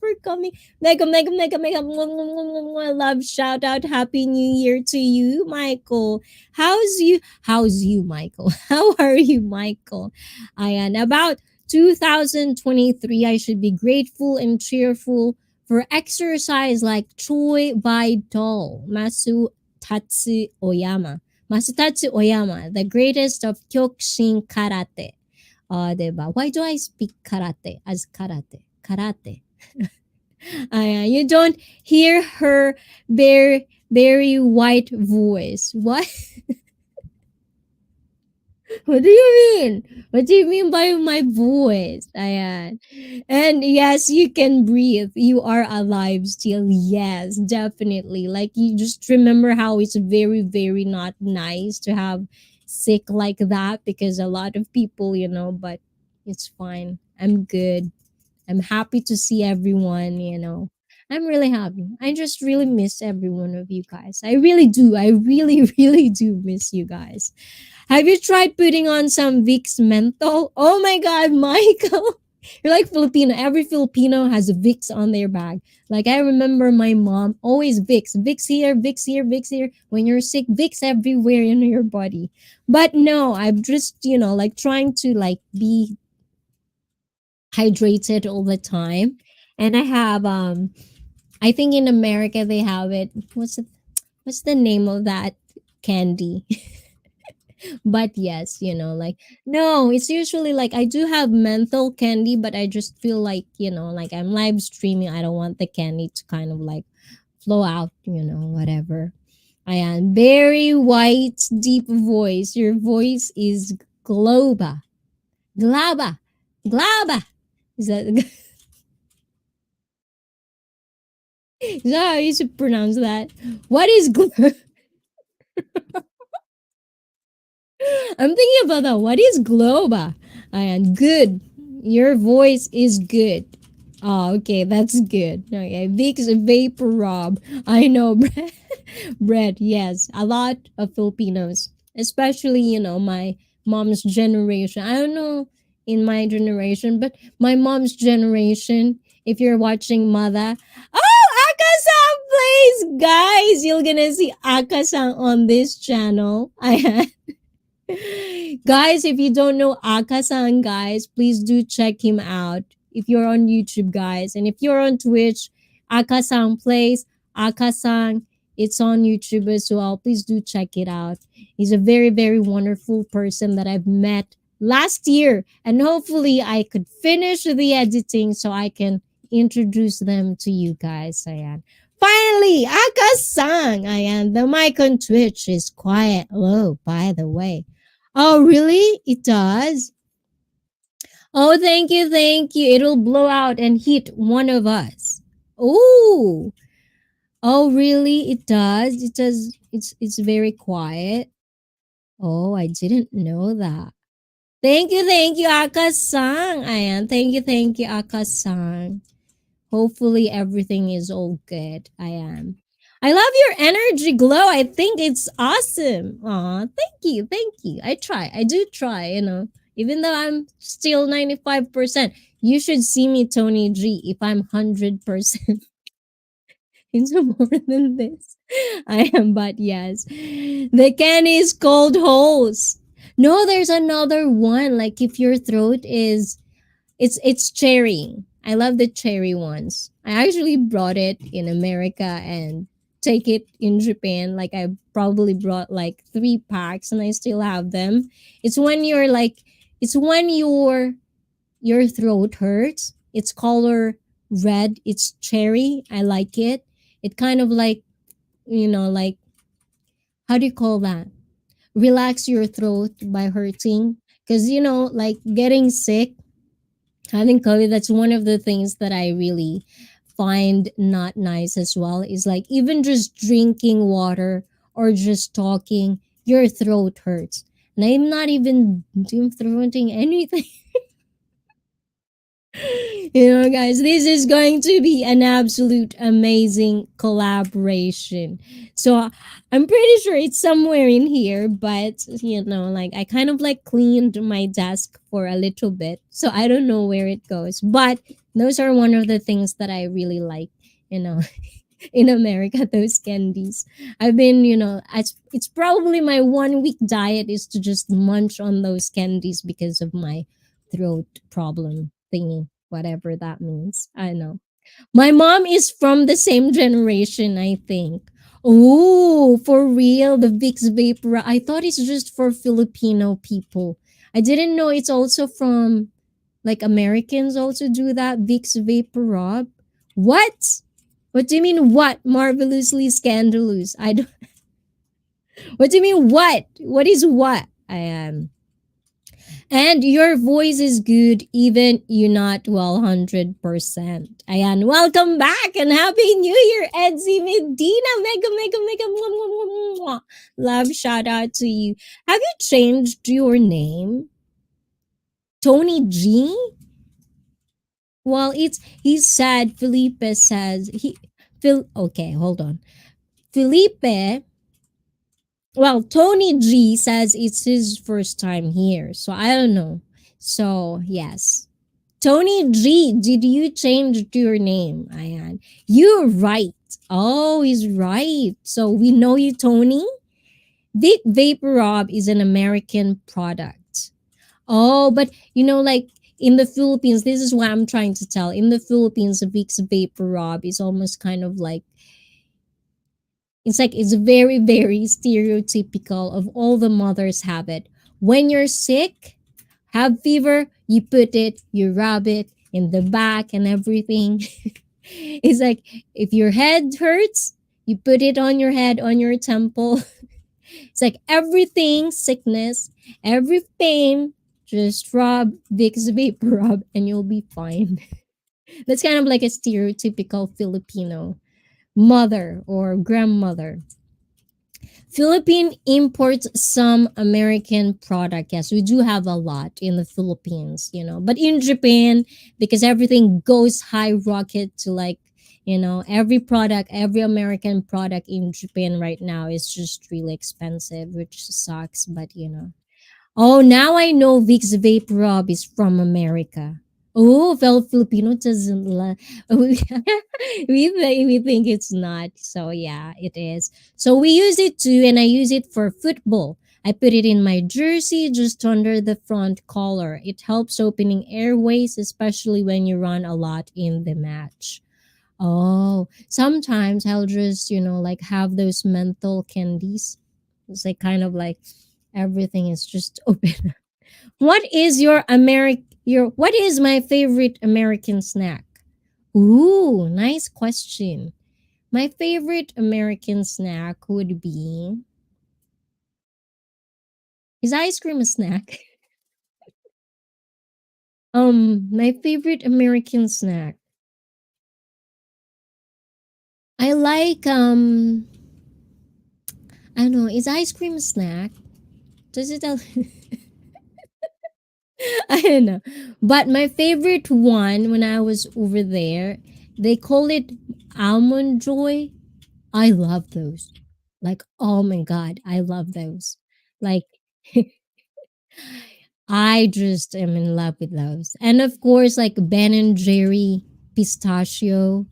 [SPEAKER 1] for coming. Mega, mega, mega, mega, love shout out. Happy New Year to you, Michael. How's you, Michael? How are you, Michael? Ayan, about 2023, I should be grateful and cheerful for exercise like Choi by Doll, Masu Tatsu Oyama. Masatatsu Oyama, the greatest of Kyokushin karate. Diba? Why do I speak karate as karate? Karate. You don't hear her very, very white voice. What? What do you mean? What do you mean by my voice? Ayan. And yes, you can breathe. You are alive still. Yes, definitely. Like you just remember how it's very, very not nice to have sick like that because a lot of people, but it's fine. I'm good. I'm happy to see everyone. I'm really happy. I just really miss every one of you guys. I really do. I really, really do miss you guys. Have you tried putting on some Vicks menthol? Oh my god, Michael. You're like Filipino. Every Filipino has a Vicks on their bag. Like I remember my mom always Vicks. Vicks here, Vicks here, Vicks here. When you're sick, Vicks everywhere in your body. But no, I'm just, like trying to like be hydrated all the time. And I have I think in America they have it. What's the name of that candy? But yes, like no, it's usually like I do have menthol candy, but I just feel like, like I'm live streaming. I don't want the candy to kind of like flow out, whatever. I am very white, deep voice. Your voice is globa. Glaba. Glaba. Is that, is that how you should pronounce that? What is I'm thinking about that. What is Globa? And good. Your voice is good. Oh, okay, that's good. Okay, Vic's Vapor Rob. I know, bread. Yes, a lot of Filipinos, especially my mom's generation. I don't know in my generation, but my mom's generation. If you're watching Mother, oh, Akasang, please, guys, you're gonna see Akasang on this channel. I Guys, if you don't know Akasan, guys, please do check him out. If you're on YouTube, guys, and if you're on Twitch, Akasan plays Akasan. It's on YouTube as well. Please do check it out. He's a very, very wonderful person that I've met last year, and hopefully, I could finish the editing so I can introduce them to you guys. Ayan. Finally, Akasan. Ayan. The mic on Twitch is quiet low, by the way. Oh, really? It does? Oh, thank you, thank you. It'll blow out and hit one of us. Oh, oh, really? It does. It does. It's very quiet. Oh, I didn't know that. Thank you, Akasang. Ayan, thank you, Akasang. Hopefully everything is all good. I am. I love your energy glow. I think it's awesome. Aw, thank you. Thank you. I try. I do try. Even though I'm still 95%. You should see me, Tony G, if I'm 100% into more than this. I am, but yes. The candy is cold holes. No, there's another one. Like if your throat is it's cherry. I love the cherry ones. I actually brought it in America and take it in Japan. Like I probably brought like 3 packs and I still have them. It's when you're like it's when your throat hurts. It's color red. It's cherry. I like it. It kind of like like how do you call that? Relax your throat by hurting. Because like getting sick having COVID, that's one of the things that I really find not nice as well. Is like even just drinking water or just talking, your throat hurts. And I'm not even doom throating anything. Guys, this is going to be an absolute amazing collaboration. So I'm pretty sure it's somewhere in here, but like I kind of like cleaned my desk for a little bit, so I don't know where it goes. But those are one of the things that I really like, you know, in America, those candies. I've been, it's probably my 1 week diet is to just munch on those candies because of my throat problem thingy, whatever that means. I know. My mom is from the same generation, I think. Oh, for real, the Vicks Vapor. I thought it's just for Filipino people. I didn't know it's also from like Americans also do that Vicks Vapor Rub. What? What do you mean what? Marvelously scandalous. I don't What do you mean what? What is what? I am. And your voice is good even you're not well 100%. Ayan, welcome back and Happy New Year, Edsy Medina. Mega, mega, mega, mwah, mwah, mwah, mwah, mwah. Love shout out to you. Have you changed your name? Tony G? Well, it's he said Felipe says okay, hold on. Felipe, well, Tony G says it's his first time here, so I don't know. So yes, Tony G, did you change your name, Ayan? You're right. Oh, he's right. So we know you, Tony. Vic Vapor Rub is an American product. Oh, but like in the Philippines, this is what I'm trying to tell. In the Philippines, Vicks Vapor Rub is almost kind of like it's very, very stereotypical of all the mothers have it. When you're sick, have fever, you put it, you rub it in the back and everything. It's like if your head hurts, you put it on your head, on your temple. It's like everything, sickness, every pain, just rub Vicks Vapor Rub and you'll be fine. That's kind of like a stereotypical Filipino mother or grandmother. Philippine imports some American product. Yes, we do have a lot in the Philippines. But in Japan, because everything goes high rocket to every product, every American product in Japan right now is just really expensive, which sucks. But. Oh, now I know Vicks Vape Rub is from America. Oh, well, Filipino doesn't we think it's not. So yeah, it is. So we use it too, and I use it for football. I put it in my jersey just under the front collar. It helps opening airways, especially when you run a lot in the match. Oh, sometimes I'll just, like have those menthol candies. It's like kind of like everything is just open. What is my favorite American snack? Ooh, nice question. My favorite American snack would be, is ice cream a snack? My favorite American snack. I like I don't know, is ice cream a snack? Does it I don't know. But my favorite one when I was over there, they call it almond joy. I love those. Like, oh my god, I love those. Like I just am in love with those. And of course, like Ben and Jerry pistachio.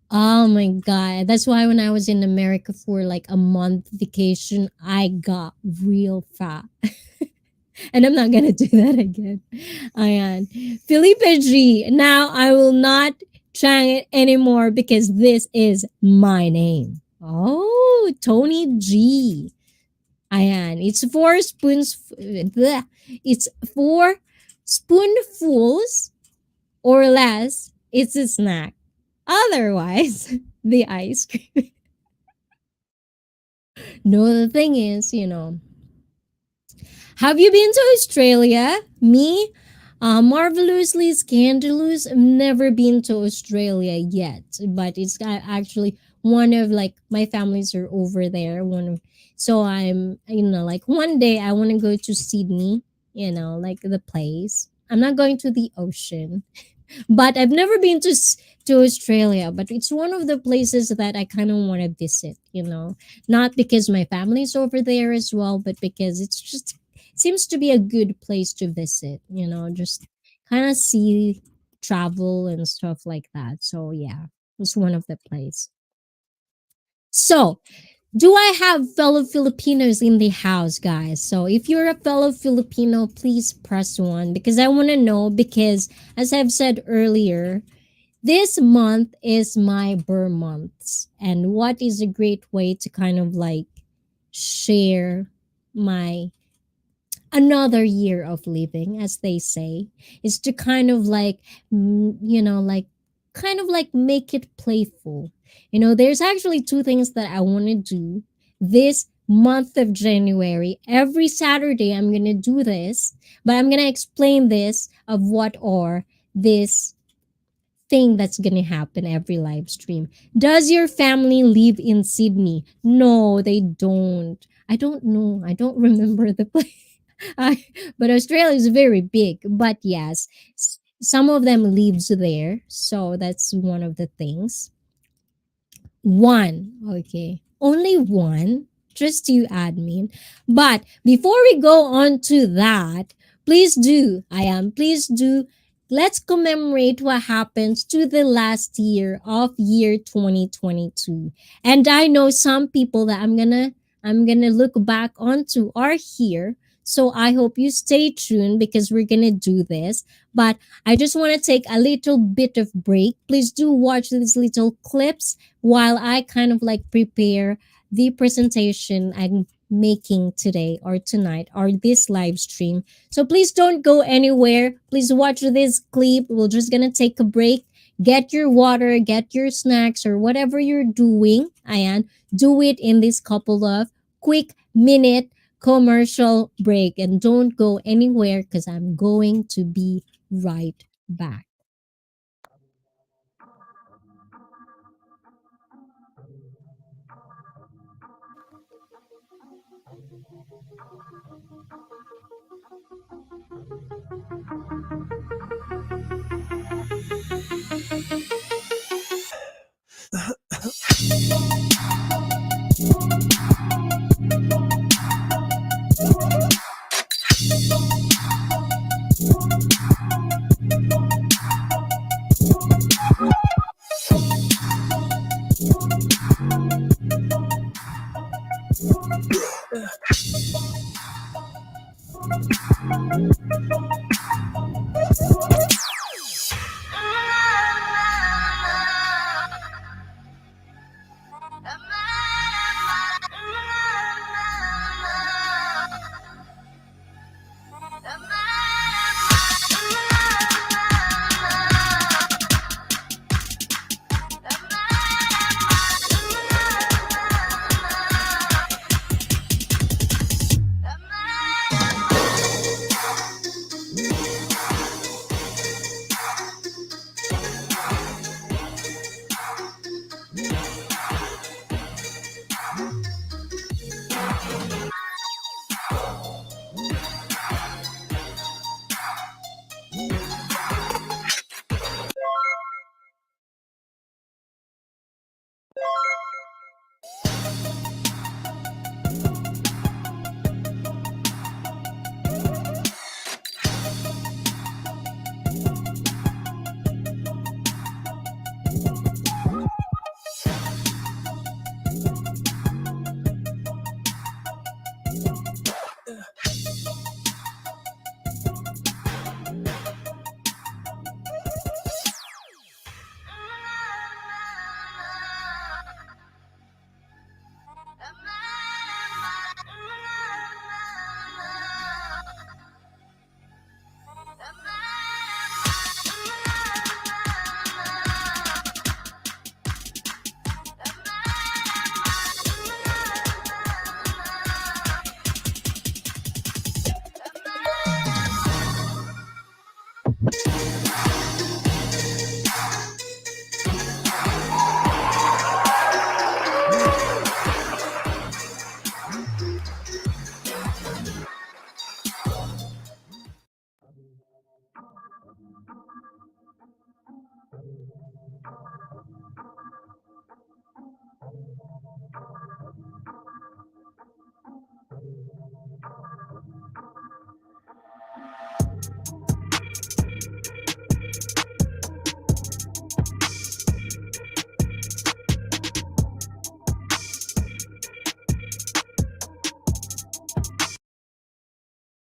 [SPEAKER 1] Oh my god. That's why when I was in America for like a month vacation, I got real fat. And I'm not gonna do that again. Ayan. Felipe G. Now I will not try it anymore because this is my name. Oh, Tony G. Ayan. It's four spoonfuls or less. It's a snack. Otherwise, the ice cream. No, the thing is, have you been to Australia? Me? Marvelously scandalous. I've never been to Australia yet, but it's actually one of like my families are over there. So I'm like one day I want to go to Sydney. Like the place. I'm not going to the ocean, but I've never been to Australia. But it's one of the places that I kind of want to visit. Not because my family's over there as well, but because it's just seems to be a good place to visit. Just kind of see travel and stuff like that. So yeah, it's one of the place. So do I have fellow Filipinos in the house, guys? So if you're a fellow Filipino, please press one because I want to know. Because as I've said earlier, this month is my Burr months, and what is a great way to kind of like share my another year of living, as they say, is to kind of like like kind of like make it playful. There's actually two things that I want to do this month of January. Every Saturday, I'm going to do this, but I'm going to explain this of what are this thing that's going to happen every live stream. Does your family live in Sydney? No, they don't. I don't know. I don't remember the place. But Australia is very big. But yes, some of them lives there. So that's one of the things. One. Okay. Only one. Just you, admin. But before we go on to that, please do, let's commemorate what happens to the last year of year 2022. And I know some people that I'm gonna look back onto are here. So I hope you stay tuned because we're gonna do this. But I just want to take a little bit of break. Please do watch these little clips while I kind of like prepare the presentation I'm making today or tonight or this live stream. So please don't go anywhere. Please watch this clip. We're just gonna take a break. Get your water, get your snacks, or whatever you're doing, and do it in this couple of quick minute commercial break. And don't go anywhere because I'm going to be right back.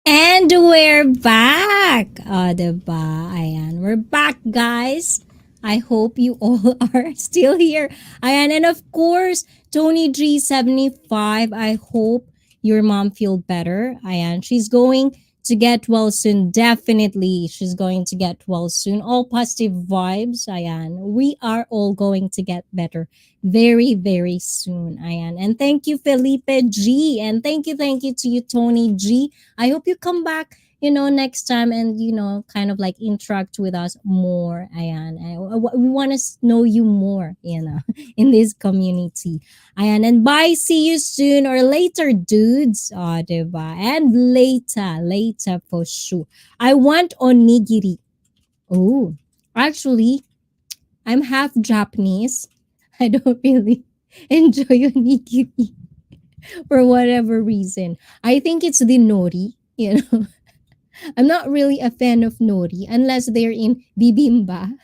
[SPEAKER 1] And we're back. Diba? Ayan. We're back, guys. I hope you all are still here. Ayan. And of course, Tony G75, I hope your mom feel better. Ayan. She's going to get well soon. Definitely, she's going to get well soon. All positive vibes, Ayan. We are all going to get better very, very soon, Ayan. And thank you, Felipe G. And thank you to you, Tony G. I hope you come back, next time and, kind of like interact with us more, Ayan. We want to know you more, in this community. Ayan, and bye. See you soon or later, dudes. Diba? And later for sure. I want onigiri. Oh, actually, I'm half Japanese. I don't really enjoy onigiri for whatever reason. I think it's the nori. I'm not really a fan of nori unless they're in bibimba.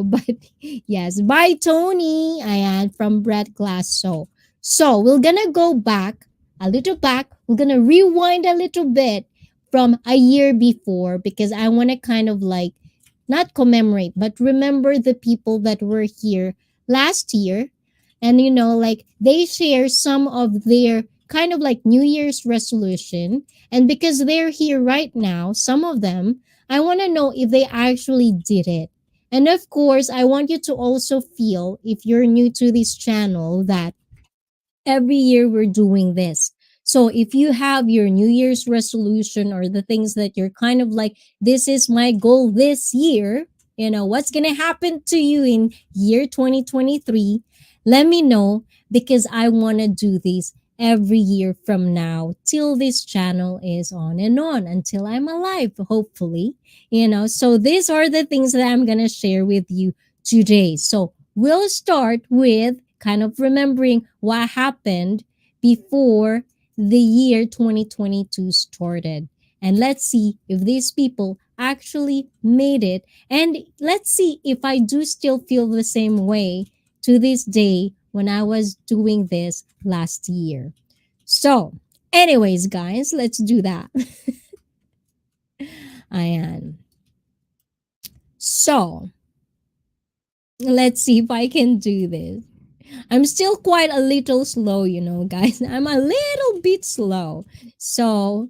[SPEAKER 1] But yes, bye Tony. I am from Bread Glass. So we're gonna go back a little back. We're gonna rewind a little bit from a year before because I want to kind of like not commemorate but remember the people that were here last year, and like they share some of their kind of like New Year's resolution. And because they're here right now, some of them, I want to know if they actually did it. And of course, I want you to also feel, if you're new to this channel, that every year we're doing this. So if you have your New Year's resolution or the things that you're kind of like, this is my goal this year, what's going to happen to you in year 2023, let me know because I want to do this every year from now till this channel is on and on until I'm alive, hopefully. So these are the things that I'm going to share with you today. So we'll start with kind of remembering what happened before the year 2022 started. And let's see if these people actually made it. And let's see if I do still feel the same way to this day when I was doing this last year. So, anyways, guys, let's do that. Ayan. So, let's see if I can do this. I'm still quite a little slow, guys. I'm a little bit slow. So,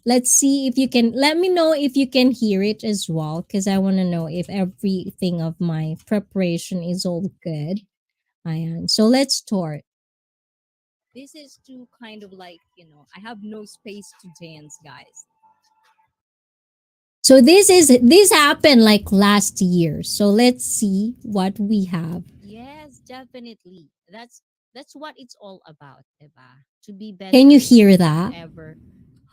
[SPEAKER 1] let's see if you can let me know if you can hear it as well because I want to know if everything of my preparation is all good. I am. So, let's start. This is to kind of like, I have no space to dance, guys. So this happened like last year. So let's see what we have. Yes, definitely. That's what it's all about, diba? To be better. Can you hear that? Whatever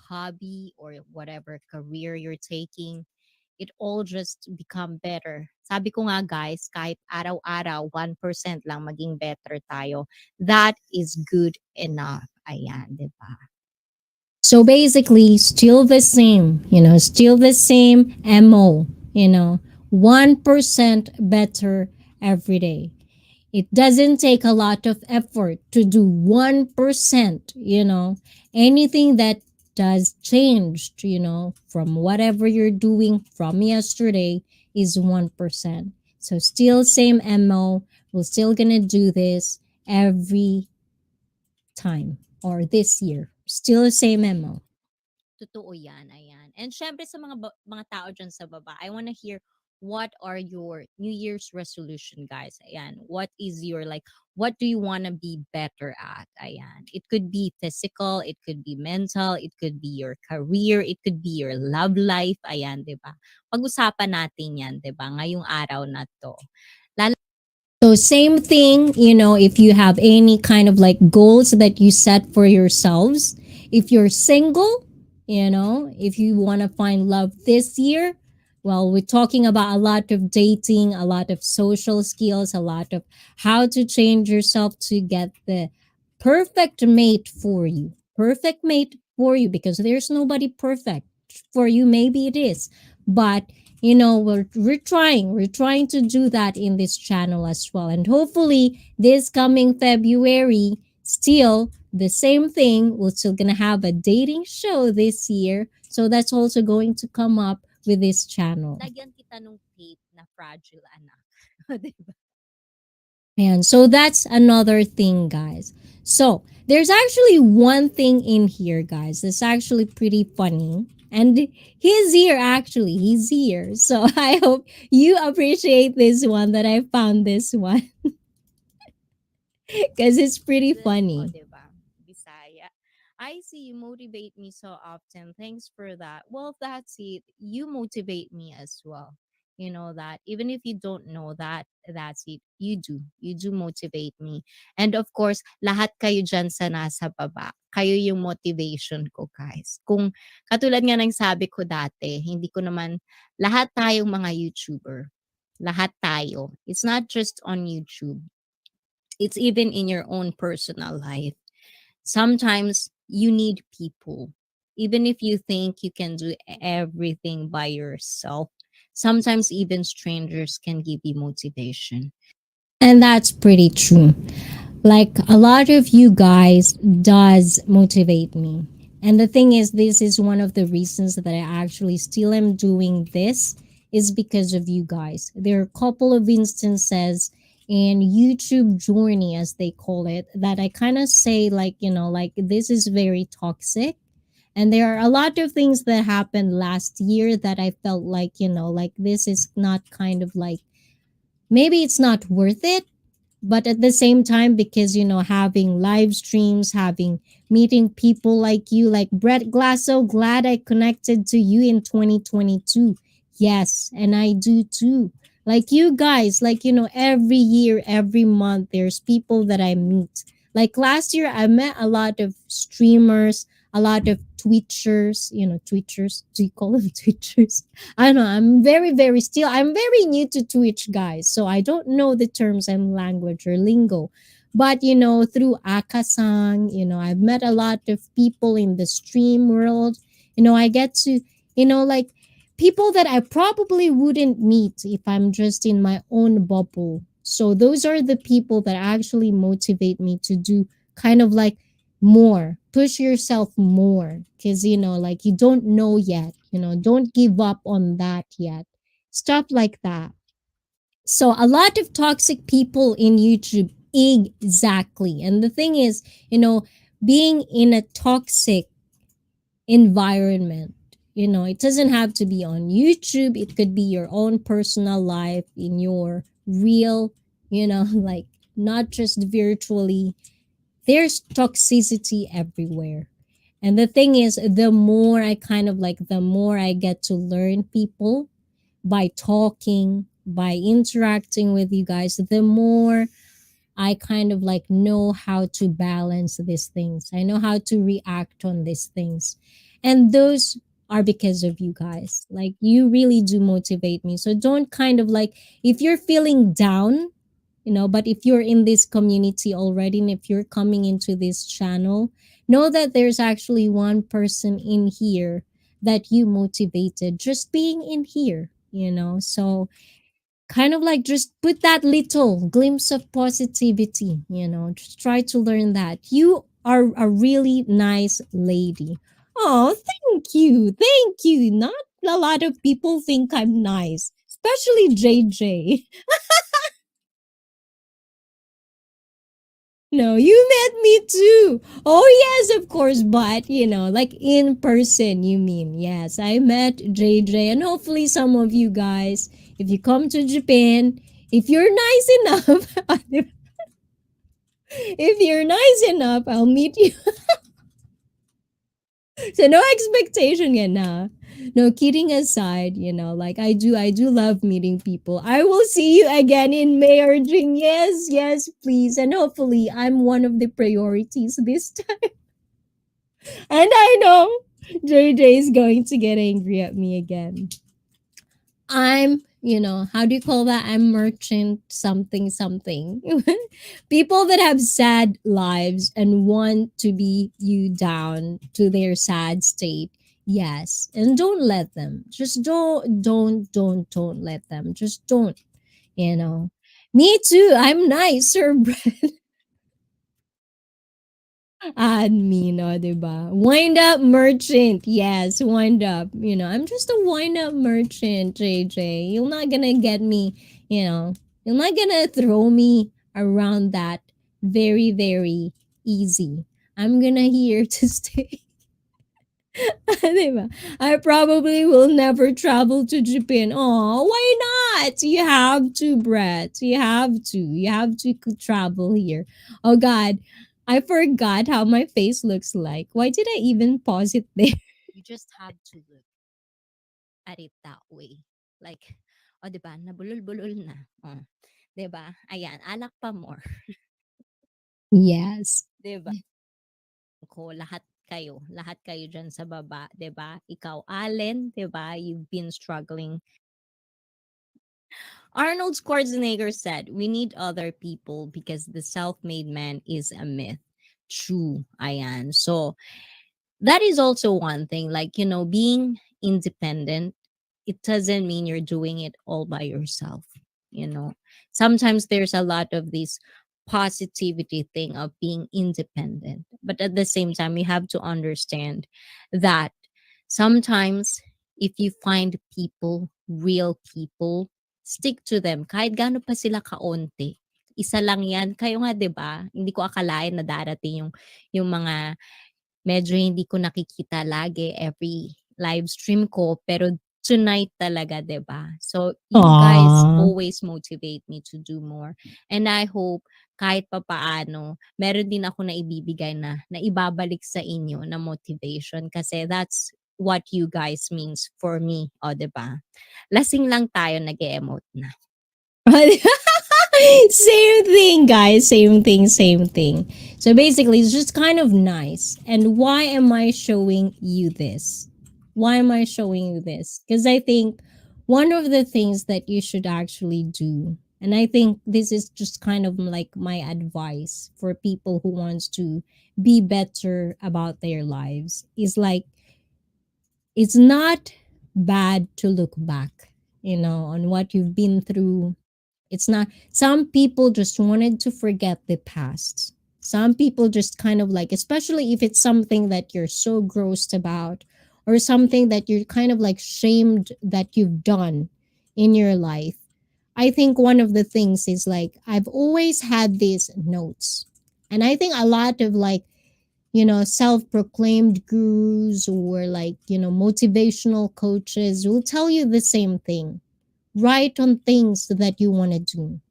[SPEAKER 1] hobby or whatever career you're taking, it all just become better. Sabi ko nga guys, kahit araw-araw 1% lang maging better tayo, that is good enough. Ayan, diba? So basically, still the same, still the same MO, 1% better every day. It doesn't take a lot of effort to do 1%, anything that does change, from whatever you're doing from yesterday is 1%. So still same MO, we're still gonna do this every time or this year. Still the same MO. Totoo yan, ayan. And syempre sa mga tao dyan sa baba, I wanna hear what are your New Year's resolution, guys? Ayan. What is your like, what do you wanna be better at? Ayan. It could be physical, it could be mental, it could be your career, it could be your love life. Ayan, di ba? Pag-usapan natin yan, di ba? Ngayong araw na to. So same thing, if you have any kind of like goals that you set for yourselves, if you're single, if you want to find love this year, well, we're talking about a lot of dating, a lot of social skills, a lot of how to change yourself to get the perfect mate for you. Perfect mate for you because there's nobody perfect for you. Maybe it is, but we're trying to do that in this channel as well, and hopefully this coming February, still the same thing, we're still gonna have a dating show this year, so that's also going to come up with this channel. Lagyan kita nung tape na fragile anak. Diba? And so that's another thing, guys. So there's actually one thing in here, guys, that's actually pretty funny. And he's here, actually. He's here. So I hope you appreciate this one, that I found this one, because it's pretty
[SPEAKER 2] O,
[SPEAKER 1] funny.
[SPEAKER 2] 'di ba? Bisaya. I see you motivate me so often. Thanks for that. Well, that's it. You motivate me as well. You know that even if you don't know that, that's it. You do. You do motivate me. And of course, lahat kayo dyan sa nasa baba. Kayo yung motivation ko, guys. Kung katulad nga ng sabi ko dati, hindi ko naman, lahat tayong mga YouTuber. Lahat tayo. It's not just on YouTube. It's even in your own personal life. Sometimes you need people. Even if you think you can do everything by yourself, sometimes even strangers can give you motivation.
[SPEAKER 1] And that's pretty true. Like, a lot of you guys does motivate me. And the thing is, this is one of the reasons that I actually still am doing this, is because of you guys. There are a couple of instances in YouTube journey, as they call it, that I kind of say, like, like, this is very toxic. And there are a lot of things that happened last year that I felt like, like, this is not kind of like, maybe it's not worth it. But at the same time, because having live streams, having meeting people like you, like Brett Glass, so glad I connected to you in 2022. Yes, and I do too. Like you guys, like, every year, every month, there's people that I meet. Like last year, I met a lot of streamers, a lot of twitchers. Twitchers, do you call them twitchers? I don't know. I'm very new to Twitch, guys. So I don't know the terms and language or lingo. But, through Akasang, I've met a lot of people in the stream world. I get to, like, people that I probably wouldn't meet if I'm just in my own bubble. So those are the people that actually motivate me to do kind of like more, push yourself more, because like, you don't know yet, don't give up on that yet, stuff like that. So a lot of toxic people in YouTube, exactly. And the thing is, being in a toxic environment, it doesn't have to be on YouTube, it could be your own personal life, in your real, like, not just virtually. There's toxicity everywhere. And the thing is, the more I get to learn people by talking, by interacting with you guys, the more I kind of like know how to balance these things. I know how to react on these things. And those are because of you guys. Like, you really do motivate me. So don't kind of like, if you're feeling down, but if you're in this community already, and if you're coming into this channel, know that there's actually one person in here that you motivated just being in here, so kind of like, just put that little glimpse of positivity, just try to learn that you are a really nice lady. Oh, thank you. Not a lot of people think I'm nice, especially JJ. No, you met me too. Oh, yes, of course. But, like in person, you mean. Yes, I met JJ. And hopefully, some of you guys, if you come to Japan, if you're nice enough, if you're nice enough, I'll meet you. So, no expectation yet, nah. No, kidding aside, like, I do love meeting people. I will see you again in May or June. Yes, yes, please. And hopefully, I'm one of the priorities this time. And I know JJ is going to get angry at me again. I'm, how do you call that? I'm merchant something something. People that have sad lives and want to be you down to their sad state. Yes. And don't let them. Just don't let them. Just don't, you know. Me too. I'm nicer. Admin, o, diba? Wind up merchant. Yes, wind up. I'm just a wind up merchant, JJ. You're not gonna get me, you're not gonna throw me around that very, very easy. I'm gonna here to stay. Diba? I probably will never travel to Japan. Oh, why not? You have to, Brett. You have to. You have to travel here. Oh God, I forgot how my face looks like. Why did I even pause it there?
[SPEAKER 2] You just have to look at it that way. Like, o, di ba? Nabulol-bulol na. O, di ba? Ayan, alak pa more.
[SPEAKER 1] Yes.
[SPEAKER 2] Di ba? Ko, lahat kayo dyan sa baba, 'di ba? Ikaw, Allen, 'di ba? You've been struggling. Arnold Schwarzenegger said, "We need other people because the self-made man is a myth." True, ayan. So, that is also one thing, like, being independent, it doesn't mean you're doing it all by yourself. you know Sometimes there's a lot of this positivity thing of being independent, but at the same time you have to understand that sometimes if you find people, real people, stick to them kahit gaano pa sila kaonti. Isa lang yan. Kayo nga, 'di ba? Hindi ko akalain na darating yung mga medyo hindi ko nakikita lagi every live stream ko, pero tonight talaga, 'di ba? So, you guys
[SPEAKER 1] Aww.
[SPEAKER 2] always motivate me to do more. And I hope kahit papaano, meron din ako na ibibigay na ibabalik sa inyo na motivation kasi that's what you guys means for me, o 'di ba? Lasing lang tayo nag-e-emote na.
[SPEAKER 1] Same thing, guys. Same thing, same thing. So basically, it's just kind of nice. And why am I showing you this? Why am I showing you this? Because I think one of the things that you should actually do, and I think this is just kind of like my advice for people who wants to be better about their lives, is like it's not bad to look back, on what you've been through. It's not, some people just wanted to forget the past. Some people just kind of like, especially if it's something that you're so grossed about or something that you're kind of like shamed that you've done in your life. I think one of the things is like, I've always had these notes. And I think a lot of like, self proclaimed gurus or like, motivational coaches will tell you the same thing. Write on things that you want to do.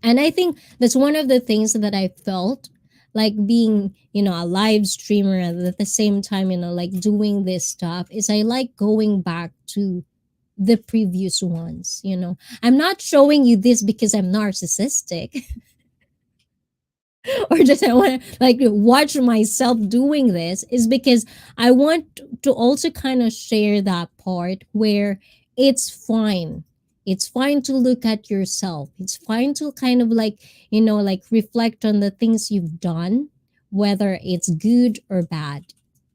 [SPEAKER 1] And I think that's one of the things that I felt like being, a live streamer and at the same time, like doing this stuff is I like going back to the previous ones. I'm not showing you this because I'm narcissistic. Or just I want to like watch myself doing this, is because I want to also kind of share that part where it's fine. It's fine to look at yourself. It's fine to kind of like, like reflect on the things you've done, whether it's good or bad.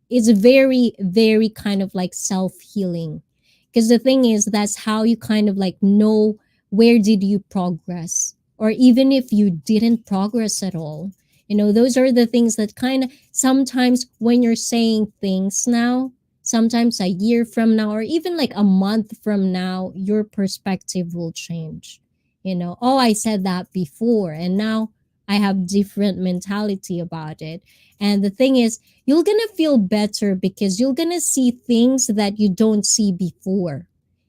[SPEAKER 1] It's very, very kind of like self healing. Because the thing is, that's how you kind of like know where did you progress, or even if you didn't progress at all. Those are the things that kind of sometimes when you're saying things now, sometimes a year from now, or even like a month from now, your perspective will change. Oh, I said that before, and now I have different mentality about it. And the thing is, you're gonna feel better because you're gonna see things that you don't see before.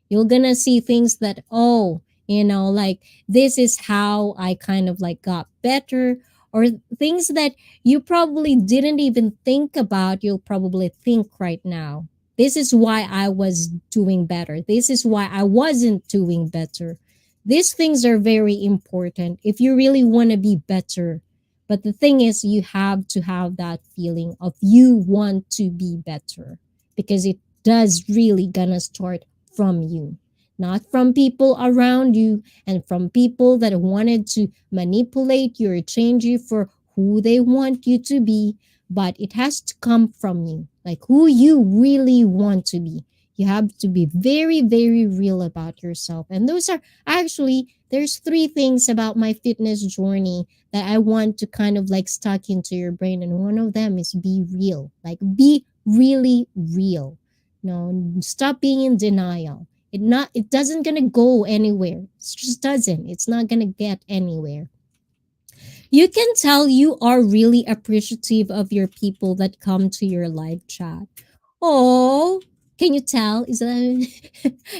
[SPEAKER 1] You're gonna see things that, oh, like this is how I kind of like got better, or things that you probably didn't even think about, you'll probably think right now. This is why I was doing better. This is why I wasn't doing better. These things are very important if you really want to be better. But the thing is, you have to have that feeling of you want to be better, because it does really gonna start from you, not from people around you and from people that wanted to manipulate you or change you for who they want you to be. But it has to come from you, like who you really want to be. You have to be very, very real about yourself. And those are actually, there's three things about my fitness journey that I want to kind of like stuck into your brain. And one of them is be real, like be really real. No, stop being in denial. It doesn't gonna go anywhere. It just doesn't. It's not gonna get anywhere. You can tell you are really appreciative of your people that come to your live chat. Oh, can you tell? Is that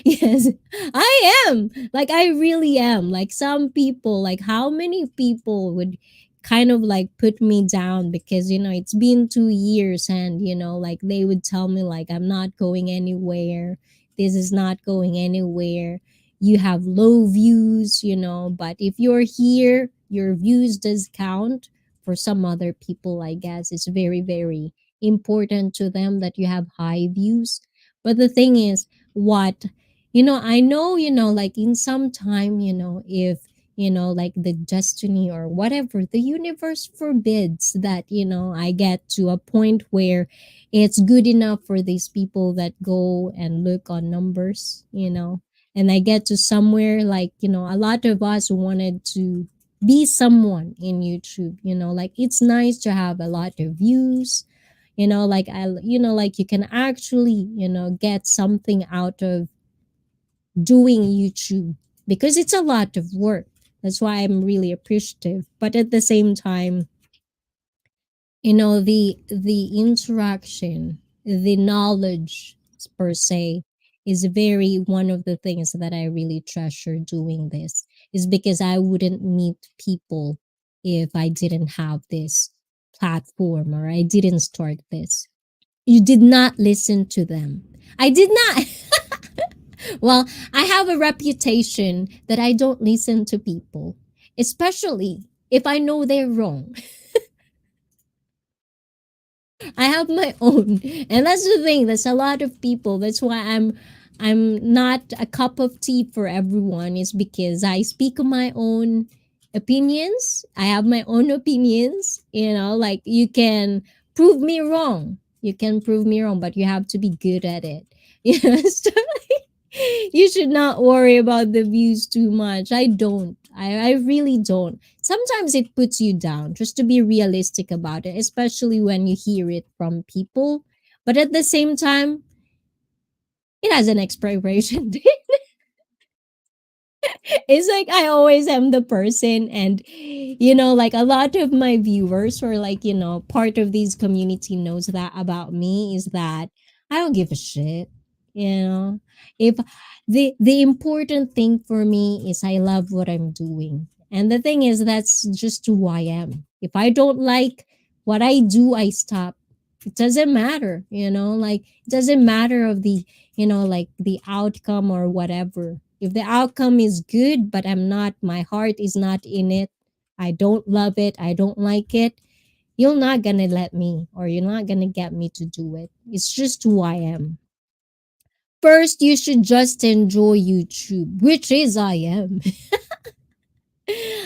[SPEAKER 1] yes? I am. Like I really am. Like some people, like how many people would kind of like put me down because it's been 2 years and like they would tell me like I'm not going anywhere. This is not going anywhere. You have low views, but if you're here, your views does count. For some other people, I guess it's very, very important to them that you have high views. But the thing is, what I know, like in some time, if like the destiny or whatever, the universe forbids that, I get to a point where it's good enough for these people that go and look on numbers, and I get to somewhere like, a lot of us wanted to be someone in YouTube, like it's nice to have a lot of views, like like you can actually, get something out of doing YouTube because it's a lot of work. That's why I'm really appreciative. But at the same time, the interaction, the knowledge per se is very one of the things that I really treasure doing this is because I wouldn't meet people if I didn't have this platform or I didn't start this. You did not listen to them. I did not. Well, I have a reputation that I don't listen to people, especially if I know they're wrong. I have my own. And that's the thing. That's a lot of people. That's why I'm not a cup of tea for everyone is because I speak my own opinions. I have my own opinions, like you can prove me wrong. You can prove me wrong, but you have to be good at it. So you should not worry about the views too much. I don't. I really don't. Sometimes it puts you down just to be realistic about it, especially when you hear it from people. But at the same time, it has an expiration date. It's like I always am the person, and like a lot of my viewers or like part of these community knows that about me is that I don't give a shit. If the important thing for me is I love what I'm doing, and the thing is that's just who I am. If I don't like what I do, I stop. It doesn't matter, like it doesn't matter of the like the outcome or whatever. If the outcome is good, but my heart is not in it, I don't love it, I don't like it, you're not gonna let me or you're not gonna get me to do it. It's just who I am. First, you should just enjoy YouTube, which is I am.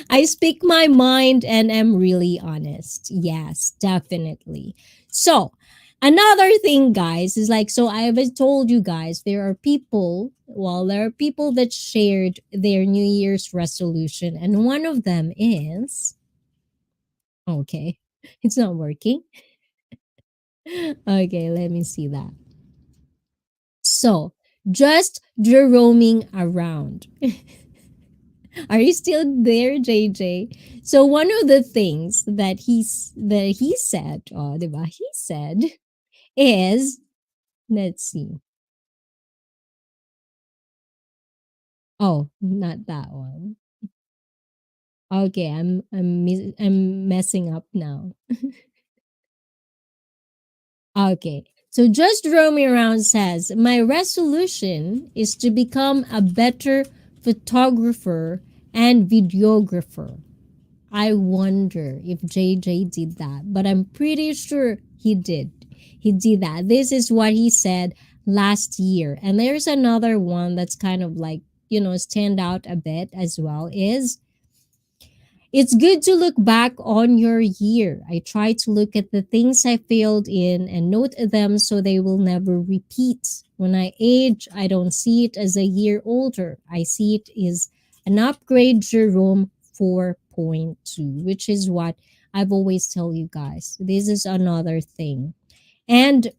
[SPEAKER 1] I speak my mind and am really honest. Yes, definitely. So, another thing, guys, is like, so I've told you guys, there are people that shared their New Year's resolution, and one of them is, okay, it's not working. Okay, let me see that. So, just roaming around. Are you still there, JJ? So one of the things that he said, diba? He said is, let's see. Oh, not that one. Okay, I'm messing up now. Okay. So just roaming around says, my resolution is to become a better photographer and videographer. I wonder if JJ did that, but I'm pretty sure he did. He did that. This is what he said last year. And there's another one that's kind of like, stand out a bit as well is it's good to look back on your year. I try to look at the things I failed in and note them so they will never repeat. When I age, I don't see it as a year older. I see it as an upgrade Jerome 4.2, which is what I've always tell you guys. This is another thing. And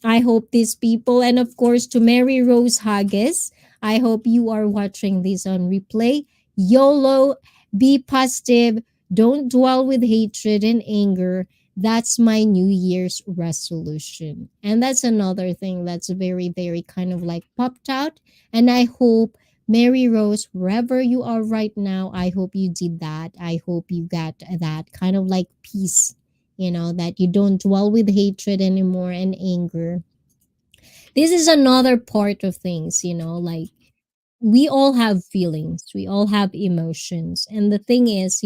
[SPEAKER 1] I hope these people, and of course to Mary Rose Haggis, I hope you are watching this on replay. YOLO, be positive, Don't dwell with hatred and anger. That's my New Year's resolution. And that's another thing that's very, very kind of like popped out. And I hope, Mary Rose, wherever you are right now, I hope you did that. I hope you got that kind of like peace, that you don't dwell with hatred anymore and anger. This is another part of things, like we all have feelings, we all have emotions. And the thing is,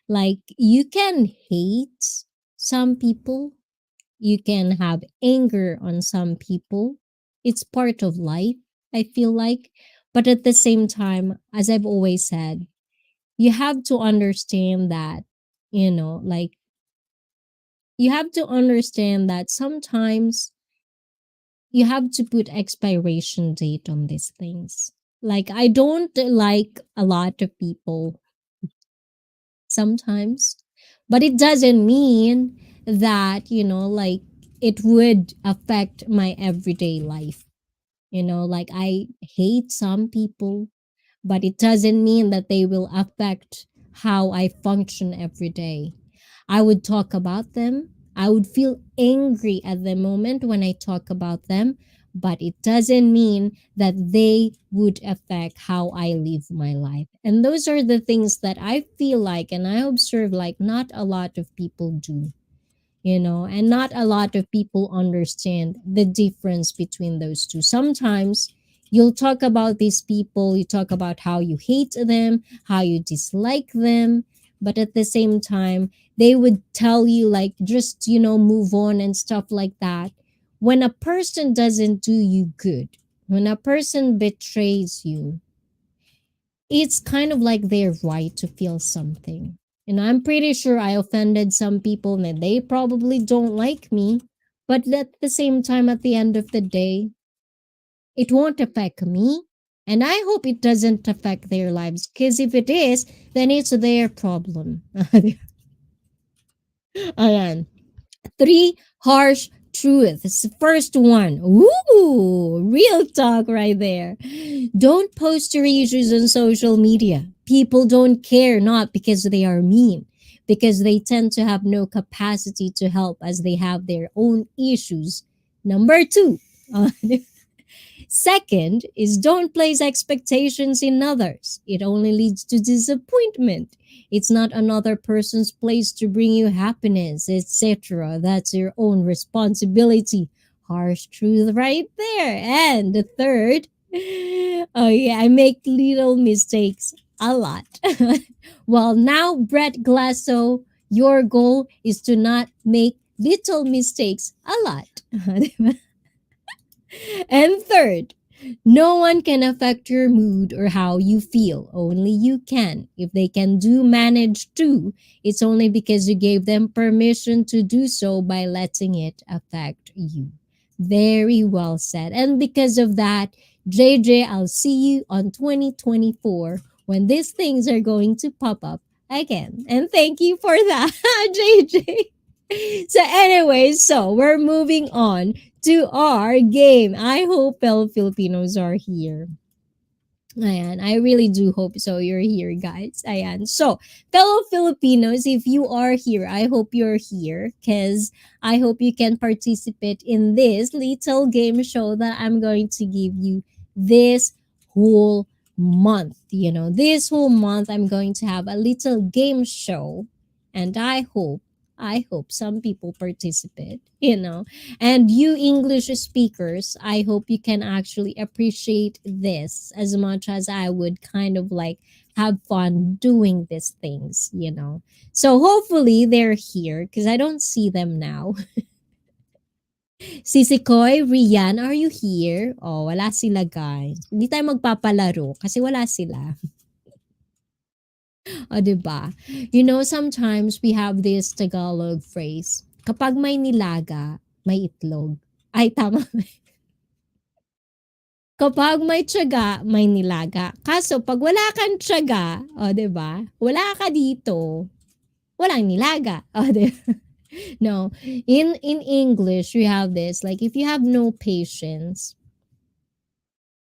[SPEAKER 1] like you can hate some people, you can have anger on some people. It's part of life, I feel like. But at the same time, as I've always said, you have to understand that, like you have to understand that sometimes you have to put expiration date on these things. Like I don't like a lot of people sometimes, but it doesn't mean that, like it would affect my everyday life. Like I hate some people, but it doesn't mean that they will affect how I function every day. I would talk about them. I would feel angry at the moment when I talk about them, but it doesn't mean that they would affect how I live my life. And those are the things that I feel like and I observe like not a lot of people do, and not a lot of people understand the difference between those two. Sometimes you'll talk about these people, you talk about how you hate them, how you dislike them, but at the same time, they would tell you, like, just, move on and stuff like that. When a person doesn't do you good, when a person betrays you, it's kind of like their right to feel something. And I'm pretty sure I offended some people and they probably don't like me. But at the same time, at the end of the day, it won't affect me. And I hope it doesn't affect their lives. Because if it is, then it's their problem. Ayan. Three harsh truths. First one. Ooh, real talk right there. Don't post your issues on social media. People don't care, not because they are mean, because they tend to have no capacity to help as they have their own issues. Number two. Second is don't place expectations in others. It only leads to disappointment. It's not another person's place to bring you happiness, etc. That's your own responsibility. Harsh truth right there. And the third, oh yeah, I make little mistakes a lot. Well, now, Brett Glasso, your goal is to not make little mistakes a lot. And third, no one can affect your mood or how you feel. Only you can. If they can manage to, it's only because you gave them permission to do so by letting it affect you. Very well said. And because of that, JJ, I'll see you on 2024 when these things are going to pop up again. And thank you for that, JJ. So, anyway, so we're moving on to our game. I hope fellow Filipinos are here. Ayan, I really do hope so. You're here, guys. Ayan. So, fellow Filipinos, if you are here, I hope you're here because I hope you can participate in this little game show that I'm going to give you this whole month. This whole month, I'm going to have a little game show, and I hope some people participate. And you English speakers, I hope you can actually appreciate this as much as I would kind of like have fun doing these things. So hopefully they're here because I don't see them now. Sisikoy, Rian, are you here? Oh, wala sila guys. Hindi tayo magpapalaro kasi wala sila. O, diba? Sometimes we have this Tagalog phrase. Kapag may nilaga, may itlog. Ay, tama. Kapag may tiyaga, may nilaga. Kaso, pag wala kang tiyaga, o, diba? Wala ka dito, walang nilaga. O, diba? No. In English, we have this. Like, if you have no patience,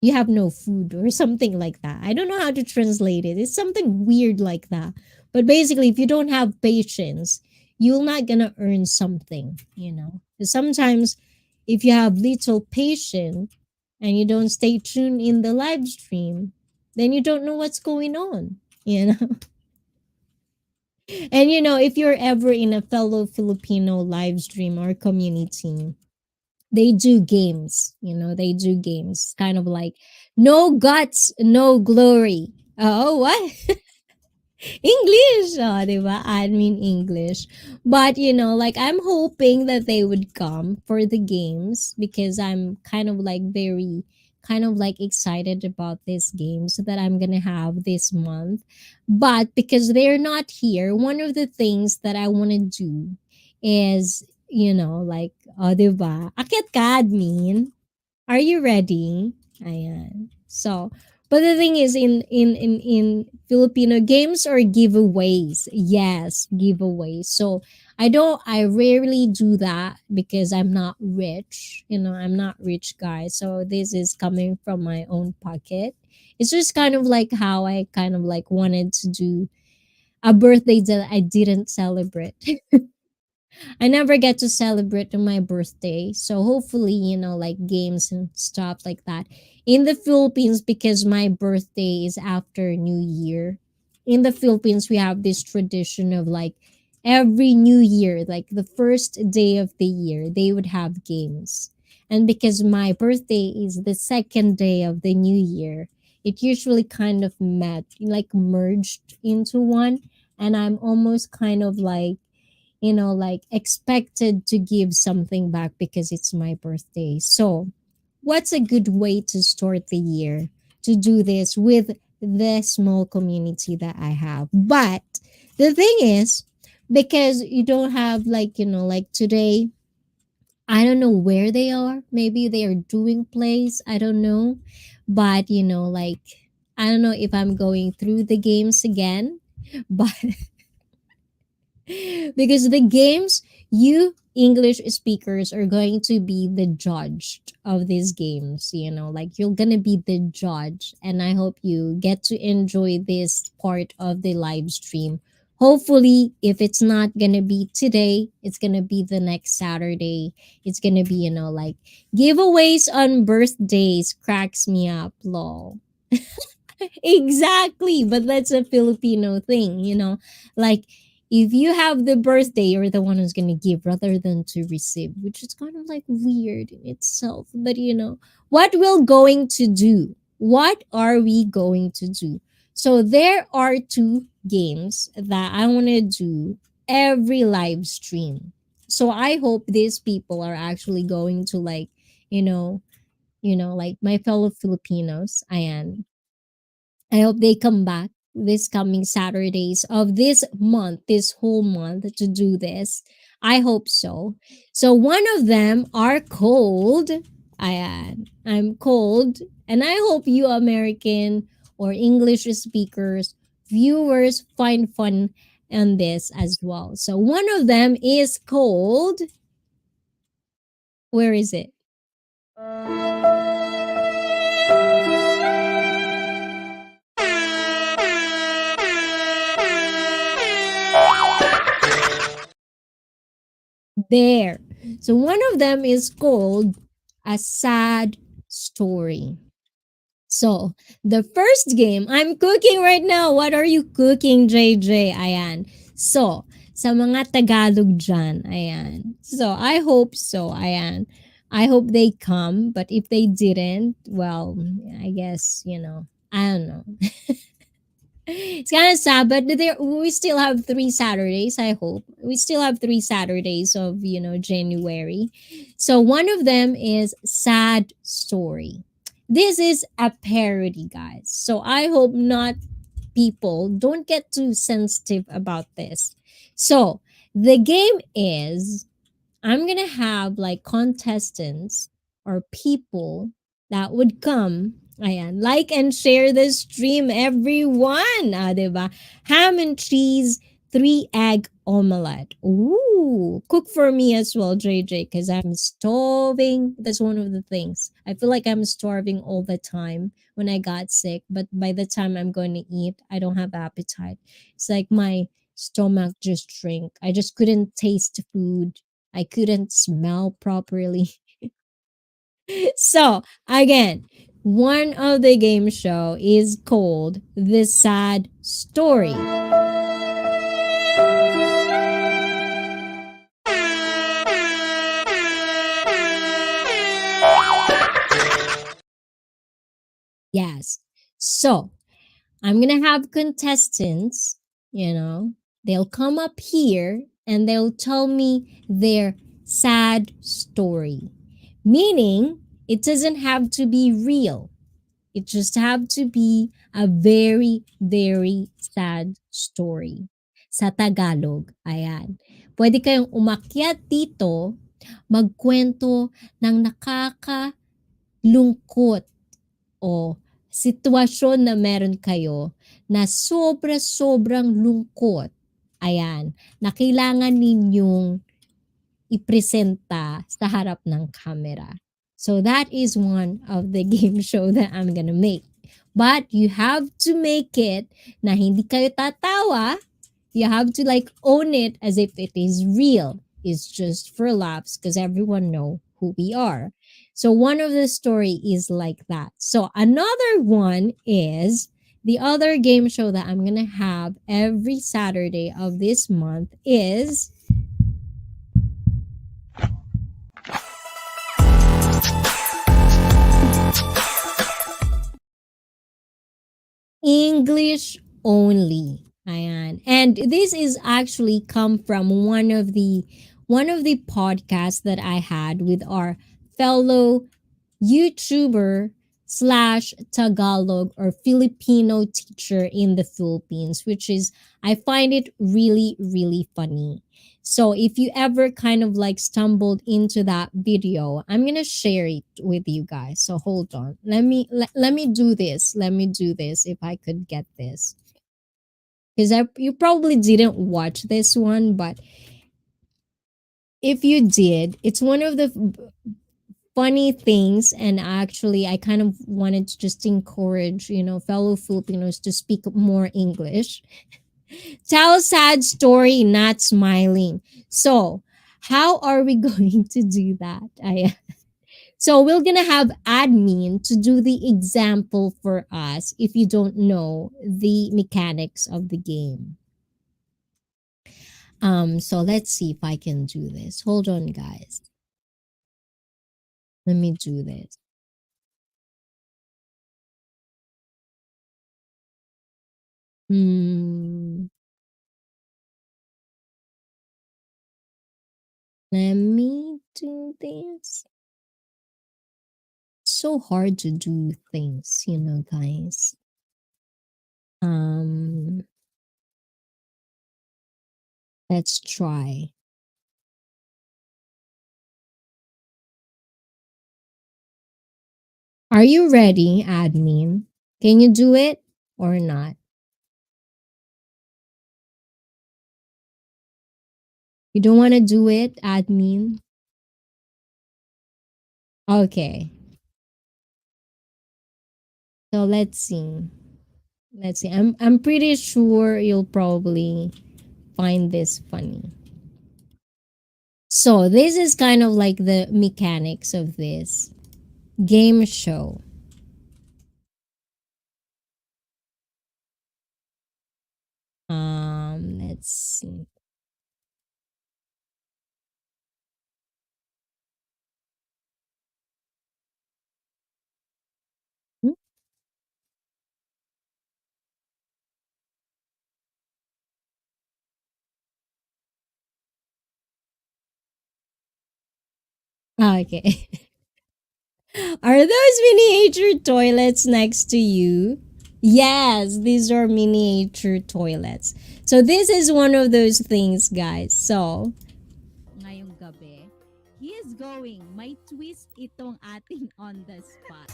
[SPEAKER 1] you have no food or something like that. I don't know how to translate it. It's something weird like that. But basically, if you don't have patience, you're not gonna earn something, you know. 'Cause sometimes if you have little patience and you don't stay tuned in the live stream, then you don't know what's going on, you know. And you know, if you're ever in a fellow Filipino live stream or community, they do games, you know, they do games kind of like no guts, no glory. Oh, what? English, oh, diba? Admin English. But, you know, like I'm hoping that they would come for the games because I'm kind of like very, kind of like excited about these games that I'm going to have this month. But because they're not here, one of the things that I want to do is, you know, like, oh, diba? Akit ka, admin? Are you ready? Ayan. So, but the thing is in Filipino games or giveaways. Yes, giveaways. So, I rarely do that because I'm not rich. You know, I'm not rich guy. So, this is coming from my own pocket. It's just kind of like how I kind of like wanted to do a birthday that I didn't celebrate. I never get to celebrate on my birthday. So hopefully, you know, like games and stuff like that. In the Philippines, because my birthday is after New Year, in the Philippines, we have this tradition of like every New Year, like the first day of the year, they would have games. And because my birthday is the second day of the new year, it usually kind of met, like merged into one. And I'm almost kind of like, you know, like expected to give something back because it's my birthday. So, what's a good way to start the year to do this with the small community that I have? But the thing is, because you don't have like, you know, like today, I don't know where they are. Maybe they are doing plays. I don't know. But, you know, like, I don't know if I'm going through the games again. But because the games, you English speakers are going to be the judge of these games, you know, like you're gonna be the judge, and I hope you get to enjoy this part of the live stream. Hopefully, if it's not gonna be today, it's gonna be the next Saturday. It's gonna be, you know, like giveaways on birthdays cracks me up, lol. Exactly, but that's a Filipino thing, you know. Like if you have the birthday, you're the one who's gonna give rather than to receive, which is kind of like weird in itself. But you know, what we're going to do? What are we going to do? So there are two games that I want to do every live stream. So I hope these people are actually going to like, you know, like my fellow Filipinos, Ayan, I hope they come back this coming Saturdays of this month, this whole month to do this. I hope so. So one of them are cold. I'm cold, and I hope you American or English speakers, viewers find fun in this as well. So one of them is called. Where is it? There. So one of them is called A Sad Story. So the first game, I'm cooking right now. What are you cooking, JJ? Ayan. So, sa mga Tagalog dyan, ayan. So, I hope so, ayan. I hope they come, but if they didn't, well, I guess, you know, I don't know. It's kind of sad, but we still have 3 Saturdays. I hope we still have 3 Saturdays of January. So one of them is Sad Story. This is a parody, guys. So I hope not people don't get too sensitive about this. So the game is I'm gonna have like contestants or people that would come. Ayan, like and share the stream, everyone. Diba? Ham and cheese, 3 egg omelette. Ooh, cook for me as well, JJ, because I'm starving. That's one of the things. I feel like I'm starving all the time when I got sick, but by the time I'm going to eat, I don't have appetite. It's like my stomach just shrink. I just couldn't taste food. I couldn't smell properly. So, again, one of the game show is called The Sad Story. Yes. So, I'm going to have contestants, they'll come up here and they'll tell me their sad story. Meaning, it doesn't have to be real. It just have to be a very, very sad story. Sa Tagalog, ayan. Pwede kayong umakyat dito, magkwento ng nakakalungkot o sitwasyon na meron kayo na sobra-sobrang lungkot. Ayan, na kailangan ninyong ipresenta sa harap ng camera. So that is one of the game show that I'm gonna make. But you have to make it na hindi kayo tatawa. You have to like own it as if it is real. It's just for laughs because everyone know who we are. So one of the story is like that. So another one is the other game show that I'm gonna have every Saturday of this month is English only. Ayan. And this is actually come from one of the podcasts that I had with our fellow YouTuber slash Tagalog or Filipino teacher in the Philippines, which is, I find it really, really funny. So if you ever kind of like stumbled into that video, I'm gonna share it with you guys. So hold on. Let me do this. Let me do this if I could get this. Because you probably didn't watch this one, but if you did, it's one of the funny things, and actually I kind of wanted to just encourage fellow Filipinos to speak more English. Tell a sad story, not smiling. So how are we going to do that? So we're gonna have admin to do the example for us if you don't know the mechanics of the game. So let's see if I can do this. Hold on, guys. Let me do this. Hmm. Let me do this. So hard to do things, guys. Um, let's try. Are you ready, admin? Can you do it or not? You don't want to do it, admin? Okay. So let's see. Let's see. I'm pretty sure you'll probably find this funny. So this is kind of like the mechanics of this game show. Let's see. Hmm? Okay. Are those miniature toilets next to you? Yes, these are miniature toilets. So this is one of those things, guys. So, ngayong gabi, he is going, may twist itong ating on the spot.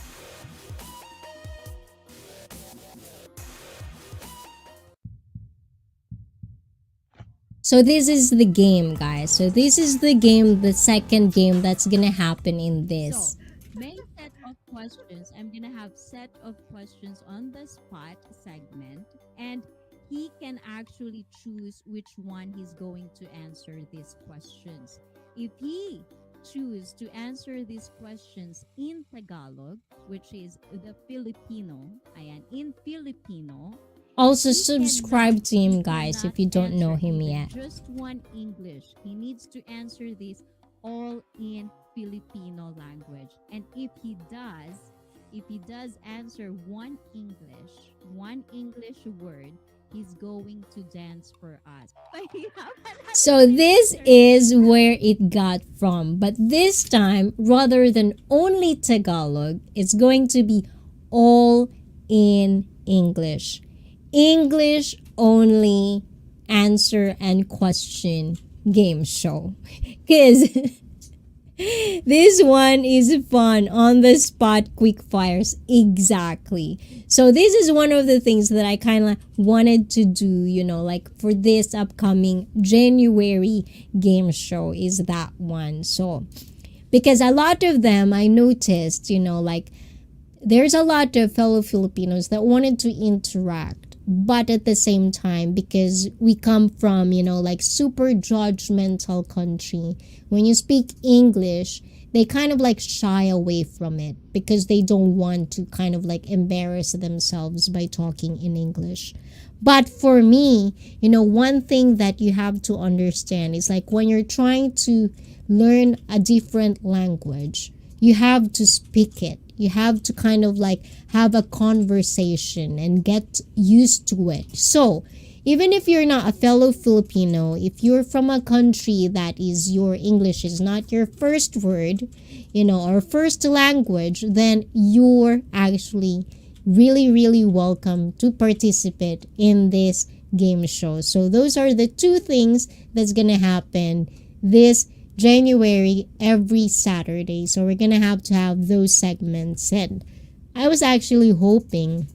[SPEAKER 1] So this is the game, guys. So this is the game, the second game that's gonna happen in
[SPEAKER 2] So,
[SPEAKER 1] this.
[SPEAKER 2] main set of questions. I'm gonna have set of questions on the spot segment, and he can actually choose which one he's going to answer these questions. If he choose to answer these questions in Tagalog, which is the Filipino, ayan, in Filipino,
[SPEAKER 1] Also
[SPEAKER 2] he
[SPEAKER 1] subscribe to him, guys,
[SPEAKER 2] cannot
[SPEAKER 1] if you don't know
[SPEAKER 2] answer
[SPEAKER 1] him
[SPEAKER 2] even
[SPEAKER 1] yet.
[SPEAKER 2] just one English. He needs to answer this all in Filipino language. And if he does answer one English word, he's going to dance for us.
[SPEAKER 1] So this is where it got from. But this time, rather than only Tagalog, it's going to be all in English. English only answer and question game show. Because this one is fun, on the spot quick fires. Exactly. So this is one of the things that I kind of wanted to do, like for this upcoming January game show is that one. So because a lot of them I noticed, like there's a lot of fellow Filipinos that wanted to interact, but at the same time, because we come from, like super judgmental country, when you speak English, they kind of like shy away from it because they don't want to kind of like embarrass themselves by talking in English. But for me, one thing that you have to understand is like when you're trying to learn a different language, you have to speak it. You have to kind of like have a conversation and get used to it. So, even if you're not a fellow Filipino, if you're from a country that is your English is not your first word, or first language, then you're actually really, really welcome to participate in this game show. So, those are the two things that's gonna happen this January every Saturday. So we're gonna have to have those segments. And I was actually hoping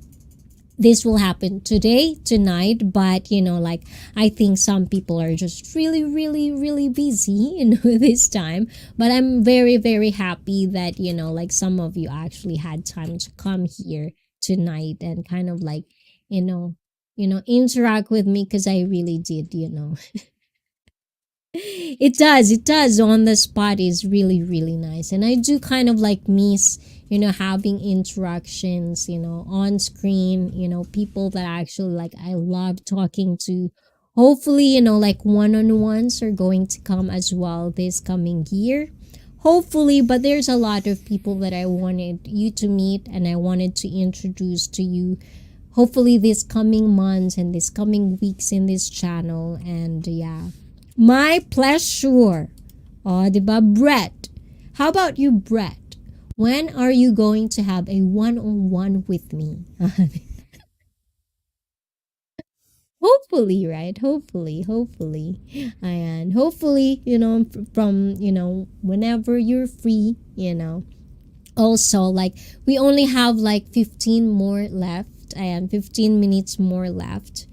[SPEAKER 1] this will happen today, tonight, but like I think some people are just really, really, really busy, this time. But I'm very, very happy that, like some of you actually had time to come here tonight and kind of like, interact with me because I really did. It does on the spot is really, really nice. And I do kind of like miss, having interactions, on screen, people that actually like I love talking to. Hopefully, like one-on-ones are going to come as well this coming year. Hopefully, but there's a lot of people that I wanted you to meet and I wanted to introduce to you. Hopefully this coming months and this coming weeks in this channel. And yeah, my pleasure. Oh, diba, Brett? How about you, Brett? When are you going to have a one-on-one with me? Hopefully, right? Hopefully. And hopefully, from, whenever you're free, Also, like, we only have like 15 more left and 15 minutes more left.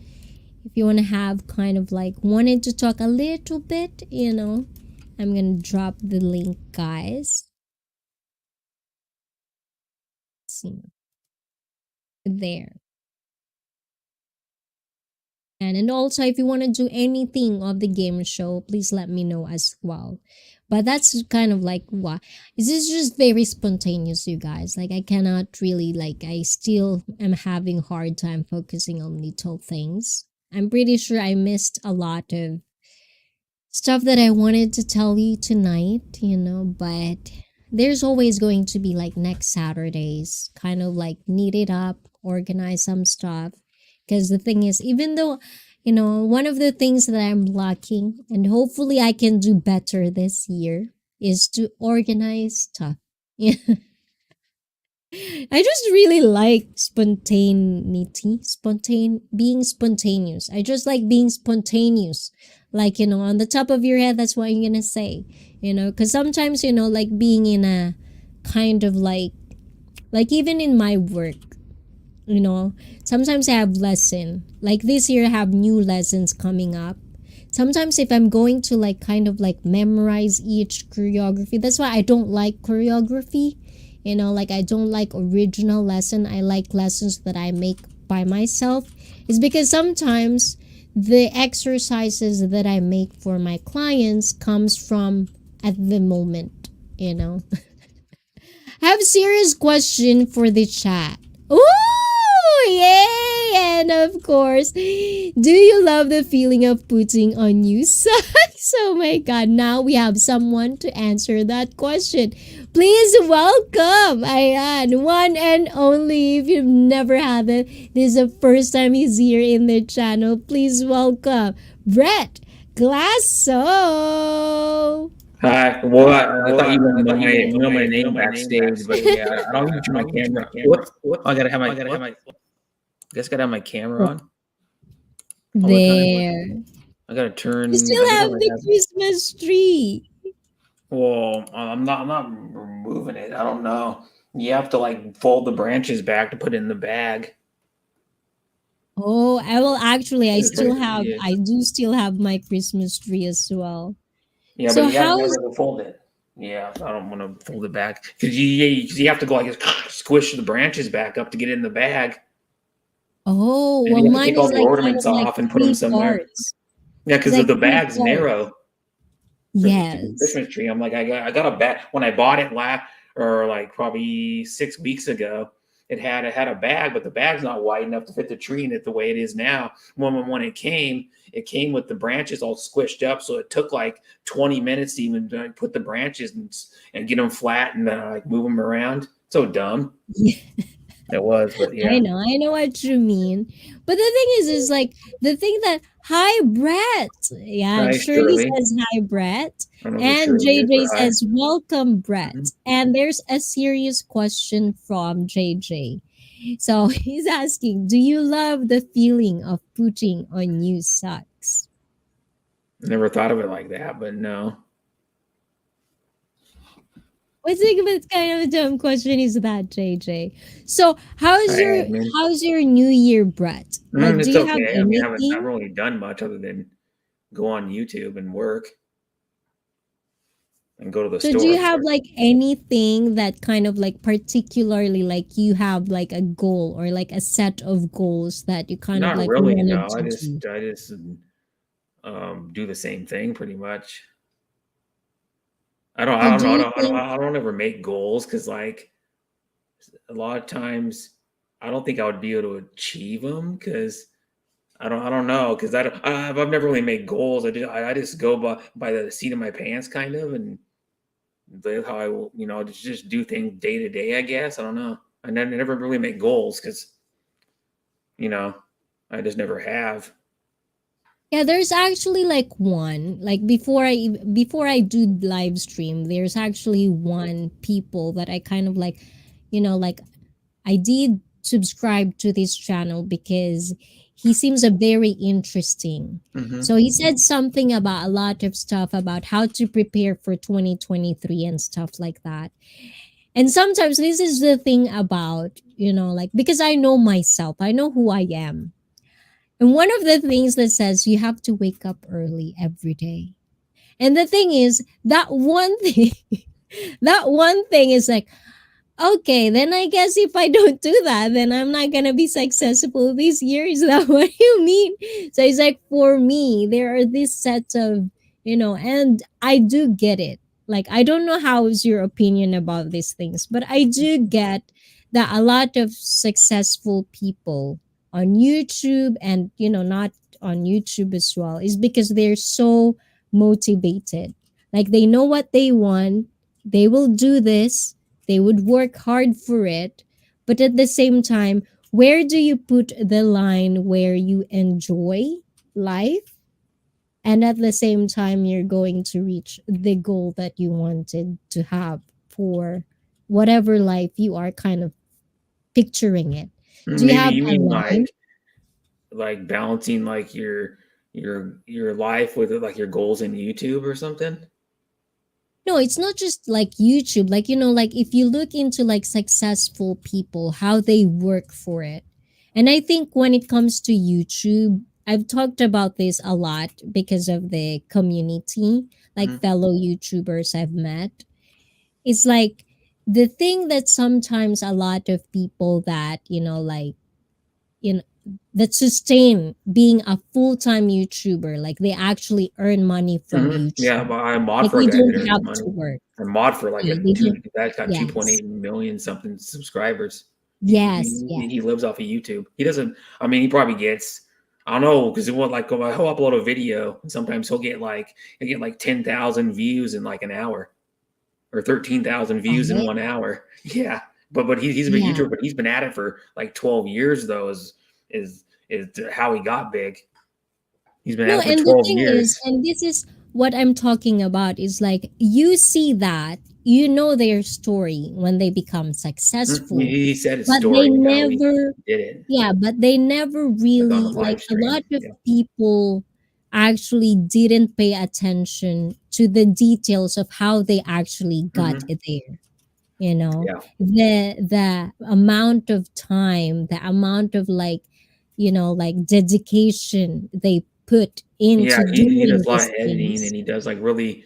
[SPEAKER 1] If you want to have kind of like wanted to talk a little bit, I'm gonna drop the link, guys. See there. And also, if you want to do anything of the game show, please let me know as well. But that's kind of like what this is just very spontaneous, you guys. Like I cannot really like I still am having hard time focusing on little things. I'm pretty sure I missed a lot of stuff that I wanted to tell you tonight, but there's always going to be like next Saturdays, kind of like neat it up, organize some stuff. Because the thing is, even though, one of the things that I'm lacking, and hopefully I can do better this year, is to organize stuff. I just really like spontaneity, being spontaneous. I just like being spontaneous. Like, on the top of your head, that's what I'm gonna say. Because sometimes, like being in a kind of like even in my work, sometimes I have lesson. Like this year, I have new lessons coming up. sometimes if I'm going to like kind of like memorize each choreography, that's why I don't like choreography. Like I don't like original lesson. I like lessons that I make by myself. It's because sometimes the exercises that I make for my clients comes from at the moment, you know. Have serious question for the chat. Ooh, yay! And of course, do you love the feeling of putting on new socks? Oh my god, now we have someone to answer that question. Please welcome Ayan, one and only. If you've never had it, this is the first time he's here in the channel. Please welcome Brett Glasso.
[SPEAKER 3] Hi. Well, I thought you know my name backstage, but yeah, I don't even turn my camera. What? I gotta have my. I guess gotta have my camera on all the time.
[SPEAKER 1] There.
[SPEAKER 3] I gotta turn.
[SPEAKER 1] You
[SPEAKER 3] I
[SPEAKER 1] still
[SPEAKER 3] guess
[SPEAKER 1] have the Christmas tree.
[SPEAKER 3] Well, I'm not. Removing it. I don't know. You have to like fold the branches back to put it in the bag.
[SPEAKER 1] Oh, I will actually. I still have.
[SPEAKER 3] Yeah.
[SPEAKER 1] I do still have my Christmas tree as well.
[SPEAKER 3] Yeah,
[SPEAKER 1] So
[SPEAKER 3] but you gotta
[SPEAKER 1] how is?
[SPEAKER 3] remember to fold it. Yeah, I don't want to fold it back because you have to go like squish the branches back up to get it in the bag.
[SPEAKER 1] Oh,
[SPEAKER 3] And
[SPEAKER 1] well,
[SPEAKER 3] you have to
[SPEAKER 1] mine
[SPEAKER 3] take all
[SPEAKER 1] is
[SPEAKER 3] the
[SPEAKER 1] like kind
[SPEAKER 3] ornaments
[SPEAKER 1] of like
[SPEAKER 3] off and put them
[SPEAKER 1] three
[SPEAKER 3] somewhere.
[SPEAKER 1] parts.
[SPEAKER 3] Yeah,
[SPEAKER 1] It's
[SPEAKER 3] because
[SPEAKER 1] like
[SPEAKER 3] the
[SPEAKER 1] three
[SPEAKER 3] bag's
[SPEAKER 1] parts.
[SPEAKER 3] narrow. For the
[SPEAKER 1] Yes.
[SPEAKER 3] Christmas tree. I'm like, I got a bag when I bought it or like probably 6 weeks ago. It had a bag, but the bag's not wide enough to fit the tree in it the way it is now. When it came with the branches all squished up, so it took like 20 minutes to even put the branches and get them flat and like move them around. So dumb.
[SPEAKER 1] Yeah.
[SPEAKER 3] It was, but yeah.
[SPEAKER 1] I know what you mean. But the thing is like the thing that hi Brett. Yeah,
[SPEAKER 3] Hi,
[SPEAKER 1] Shirley
[SPEAKER 3] Shirley.
[SPEAKER 1] says hi Brett.
[SPEAKER 3] I don't know who
[SPEAKER 1] And
[SPEAKER 3] Shirley is,
[SPEAKER 1] JJ
[SPEAKER 3] but hi.
[SPEAKER 1] says welcome Brett.
[SPEAKER 3] Mhm.
[SPEAKER 1] And there's a serious question from JJ. So he's asking, do you love the feeling of putting on new socks?
[SPEAKER 3] Never thought of it like that, but no.
[SPEAKER 1] I think it's kind of a dumb question is that, JJ. So how's your New Year, Brett? Like, do
[SPEAKER 3] It's
[SPEAKER 1] you have
[SPEAKER 3] okay. I mean, I haven't
[SPEAKER 1] anything?
[SPEAKER 3] really done much other than go on YouTube and work and go to the
[SPEAKER 1] So do
[SPEAKER 3] store.
[SPEAKER 1] you have like anything that kind of like particularly like you have like a goal or like a set of goals that you kind of
[SPEAKER 3] Not
[SPEAKER 1] like
[SPEAKER 3] really,
[SPEAKER 1] wanted
[SPEAKER 3] no.
[SPEAKER 1] to do?
[SPEAKER 3] I just do the same thing pretty much.
[SPEAKER 1] So do you think
[SPEAKER 3] I don't ever make goals because like a lot of times I don't think I would be able to achieve them because I don't know because I've never really made goals. I just go by the seat of my pants kind of and that's how I will just do things day to day. I guess I don't know. I never really make goals because you know I just never have.
[SPEAKER 1] yeah, there's actually like one like before I do live stream, there's actually one people that I kind of like, like I did subscribe to this channel because he seems a very interesting. So he said something about a lot of stuff about how to prepare for 2023 and stuff like that. And sometimes this is the thing about, like because I know myself, I know who I am. And one of the things that says you have to wake up early every day. And the thing is, that one thing, that one thing is like, okay, then I guess if I don't do that, then I'm not gonna be successful this year. Is that what you mean? So it's like for me, there are these sets of, and I do get it. Like I don't know how is your opinion about these things, but I do get that a lot of successful people on YouTube and not on YouTube as well is because they're so motivated. Like they know what they want, they will do this, they would work hard for it, but at the same time, where do you put the line where you enjoy life and at the same time you're going to reach the goal that you wanted to have for whatever life you are kind of picturing it? Do you
[SPEAKER 3] Maybe
[SPEAKER 1] have
[SPEAKER 3] you
[SPEAKER 1] a
[SPEAKER 3] mean
[SPEAKER 1] line?
[SPEAKER 3] like balancing like your life with like your goals in YouTube or something.
[SPEAKER 1] No, it's not just like YouTube. Like, like if you look into like successful people, how they work for it. And I think when it comes to YouTube, I've talked about this a lot because of the community, like
[SPEAKER 3] Mhm.
[SPEAKER 1] fellow YouTubers I've met. It's like the thing that sometimes a lot of people that, you know, that sustain being a full-time YouTuber, like they actually earn money from
[SPEAKER 3] Yeah,
[SPEAKER 1] YouTube.
[SPEAKER 3] but I mod
[SPEAKER 1] Like
[SPEAKER 3] for a
[SPEAKER 1] they
[SPEAKER 3] guy that
[SPEAKER 1] don't
[SPEAKER 3] earns
[SPEAKER 1] have
[SPEAKER 3] money.
[SPEAKER 1] to work.
[SPEAKER 3] I mod for like
[SPEAKER 1] Yeah,
[SPEAKER 3] a
[SPEAKER 1] they
[SPEAKER 3] two.
[SPEAKER 1] don't.
[SPEAKER 3] That's got
[SPEAKER 1] Yes.
[SPEAKER 3] 2.8 million something subscribers.
[SPEAKER 1] Yes, yes.
[SPEAKER 3] He lives off of YouTube. He doesn't. I mean, he probably gets. I don't know because it will like he'll upload a video and sometimes he'll get like 10,000 views in like an hour or 13,000 views in
[SPEAKER 1] Right?
[SPEAKER 3] 1 hour. Yeah, but he's a big
[SPEAKER 1] Yeah.
[SPEAKER 3] YouTuber, but he's been at it for like 12 years though. Is is how he got big. He's been at
[SPEAKER 1] No,
[SPEAKER 3] it for
[SPEAKER 1] and the
[SPEAKER 3] 12
[SPEAKER 1] thing is,
[SPEAKER 3] years.
[SPEAKER 1] and this is what I'm talking about, is like you see that, you know their story when they become successful,
[SPEAKER 3] He said his
[SPEAKER 1] but they
[SPEAKER 3] story how he
[SPEAKER 1] never,
[SPEAKER 3] did it,
[SPEAKER 1] yeah, but they never
[SPEAKER 3] like on a
[SPEAKER 1] really, like
[SPEAKER 3] live
[SPEAKER 1] a lot
[SPEAKER 3] stream.
[SPEAKER 1] of
[SPEAKER 3] Yeah.
[SPEAKER 1] people actually didn't pay attention to the details of how they actually got
[SPEAKER 3] Hmm.
[SPEAKER 1] there. You know,
[SPEAKER 3] Yeah.
[SPEAKER 1] the amount of time, the amount of like, like dedication they put
[SPEAKER 3] Yeah,
[SPEAKER 1] into
[SPEAKER 3] he does
[SPEAKER 1] doing
[SPEAKER 3] a lot of
[SPEAKER 1] these
[SPEAKER 3] editing and
[SPEAKER 1] things.
[SPEAKER 3] he does like really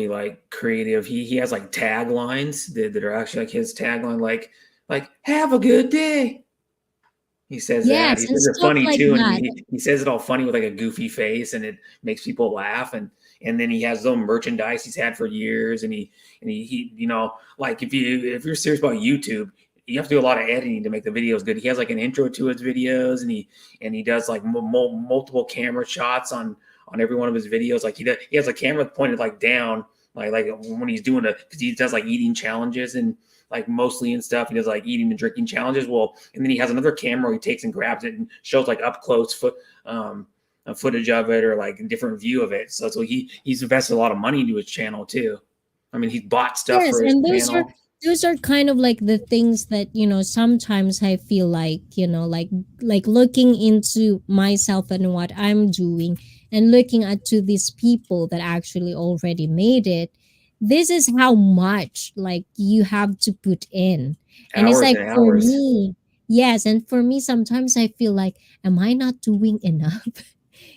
[SPEAKER 3] like creative. He has like taglines that are actually like his tagline, like have a good day. He says that. He
[SPEAKER 1] Yes, and
[SPEAKER 3] says it
[SPEAKER 1] stuff
[SPEAKER 3] funny
[SPEAKER 1] like
[SPEAKER 3] too, and
[SPEAKER 1] that.
[SPEAKER 3] he says it all funny with like a goofy face, and it makes people laugh. And then he has his own merchandise he's had for years, and he like if you're serious about YouTube, you have to do a lot of editing to make the videos good. He has like an intro to his videos, and he does like multiple camera shots on every one of his videos. Like he has a camera pointed like down, like when he's doing because he does like eating challenges and like mostly and stuff. He does like eating and drinking challenges. Well, and then he has another camera he takes and grabs it and shows like up close footage of it or like a different view of it. So he's invested a lot of money into his channel too. I mean, he's bought stuff
[SPEAKER 1] Yes,
[SPEAKER 3] for his
[SPEAKER 1] and
[SPEAKER 3] channel.
[SPEAKER 1] those are kind of like the things that, sometimes I feel like, like looking into myself and what I'm doing and looking at to these people that actually already made it. This is how much like you have to put in. And it's
[SPEAKER 3] Hours
[SPEAKER 1] like
[SPEAKER 3] and
[SPEAKER 1] for
[SPEAKER 3] hours.
[SPEAKER 1] me, yes, and for me sometimes I feel like, am I not doing enough?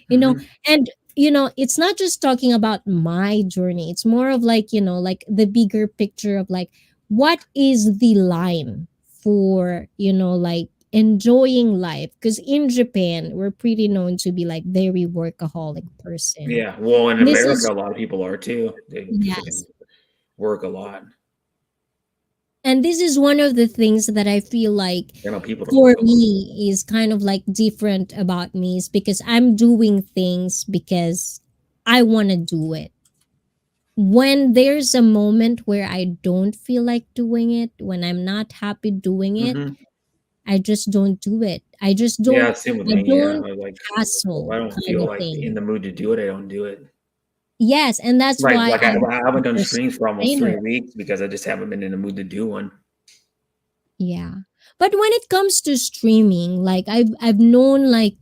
[SPEAKER 1] you know
[SPEAKER 3] Hmm.
[SPEAKER 1] and it's not just talking about my journey, it's more of like, like the bigger picture of like what is the line for, like enjoying life, because in Japan we're pretty known to be like very workaholic person.
[SPEAKER 3] Yeah. Well, in
[SPEAKER 1] And this
[SPEAKER 3] America,
[SPEAKER 1] is,
[SPEAKER 3] a lot of people are too. They freaking
[SPEAKER 1] yes,
[SPEAKER 3] work a lot.
[SPEAKER 1] and this is one of the things that I feel like
[SPEAKER 3] I know people that
[SPEAKER 1] for
[SPEAKER 3] work a lot.
[SPEAKER 1] me is kind of like different about me, is because I'm doing things because I want to do it. When there's a moment where I don't feel like doing it, when I'm not happy doing it,
[SPEAKER 3] Hmm.
[SPEAKER 1] I just don't do it. I just
[SPEAKER 3] Yeah,
[SPEAKER 1] don't,
[SPEAKER 3] same with
[SPEAKER 1] I
[SPEAKER 3] me. Yeah,
[SPEAKER 1] don't
[SPEAKER 3] I like if
[SPEAKER 1] hassle
[SPEAKER 3] I don't
[SPEAKER 1] kind
[SPEAKER 3] feel
[SPEAKER 1] of
[SPEAKER 3] like in
[SPEAKER 1] thing.
[SPEAKER 3] the mood to do it, I don't do it.
[SPEAKER 1] Yes, and that's
[SPEAKER 3] Right,
[SPEAKER 1] why
[SPEAKER 3] like
[SPEAKER 1] I'm
[SPEAKER 3] I haven't done
[SPEAKER 1] a
[SPEAKER 3] streams for almost
[SPEAKER 1] sustainer.
[SPEAKER 3] 3 weeks because I just haven't been in the mood to do one.
[SPEAKER 1] Yeah. But when it comes to streaming, like I've known like,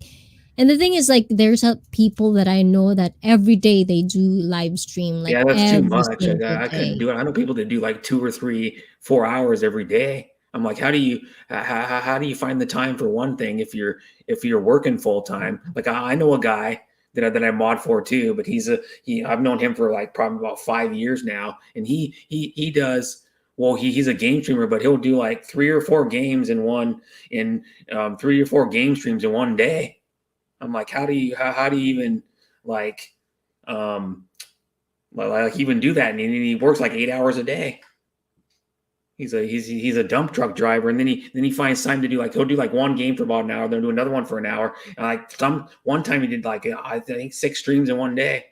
[SPEAKER 1] and the thing is like there's people that I know that every day they do live stream, like
[SPEAKER 3] Yeah, that's too
[SPEAKER 1] every
[SPEAKER 3] much.
[SPEAKER 1] single
[SPEAKER 3] I couldn't
[SPEAKER 1] day.
[SPEAKER 3] do it. I know people that do like 2 or 3, 4 hours every day. I'm like, how do you find the time for one thing if you're working full time? Like I know a guy that I mod for too, but he I've known him for like probably about 5 years now, and he does well. He's a game streamer, but he'll do like 3 or 4 games in 3 or 4 game streams in one day. I'm like, how do you even like um like even do that? And he works like 8 hours a day. He's a dump truck driver, and then he finds time to do like he'll do like one game for about an hour, then do another one for an hour. And like one time he did like I think 6 streams in one day.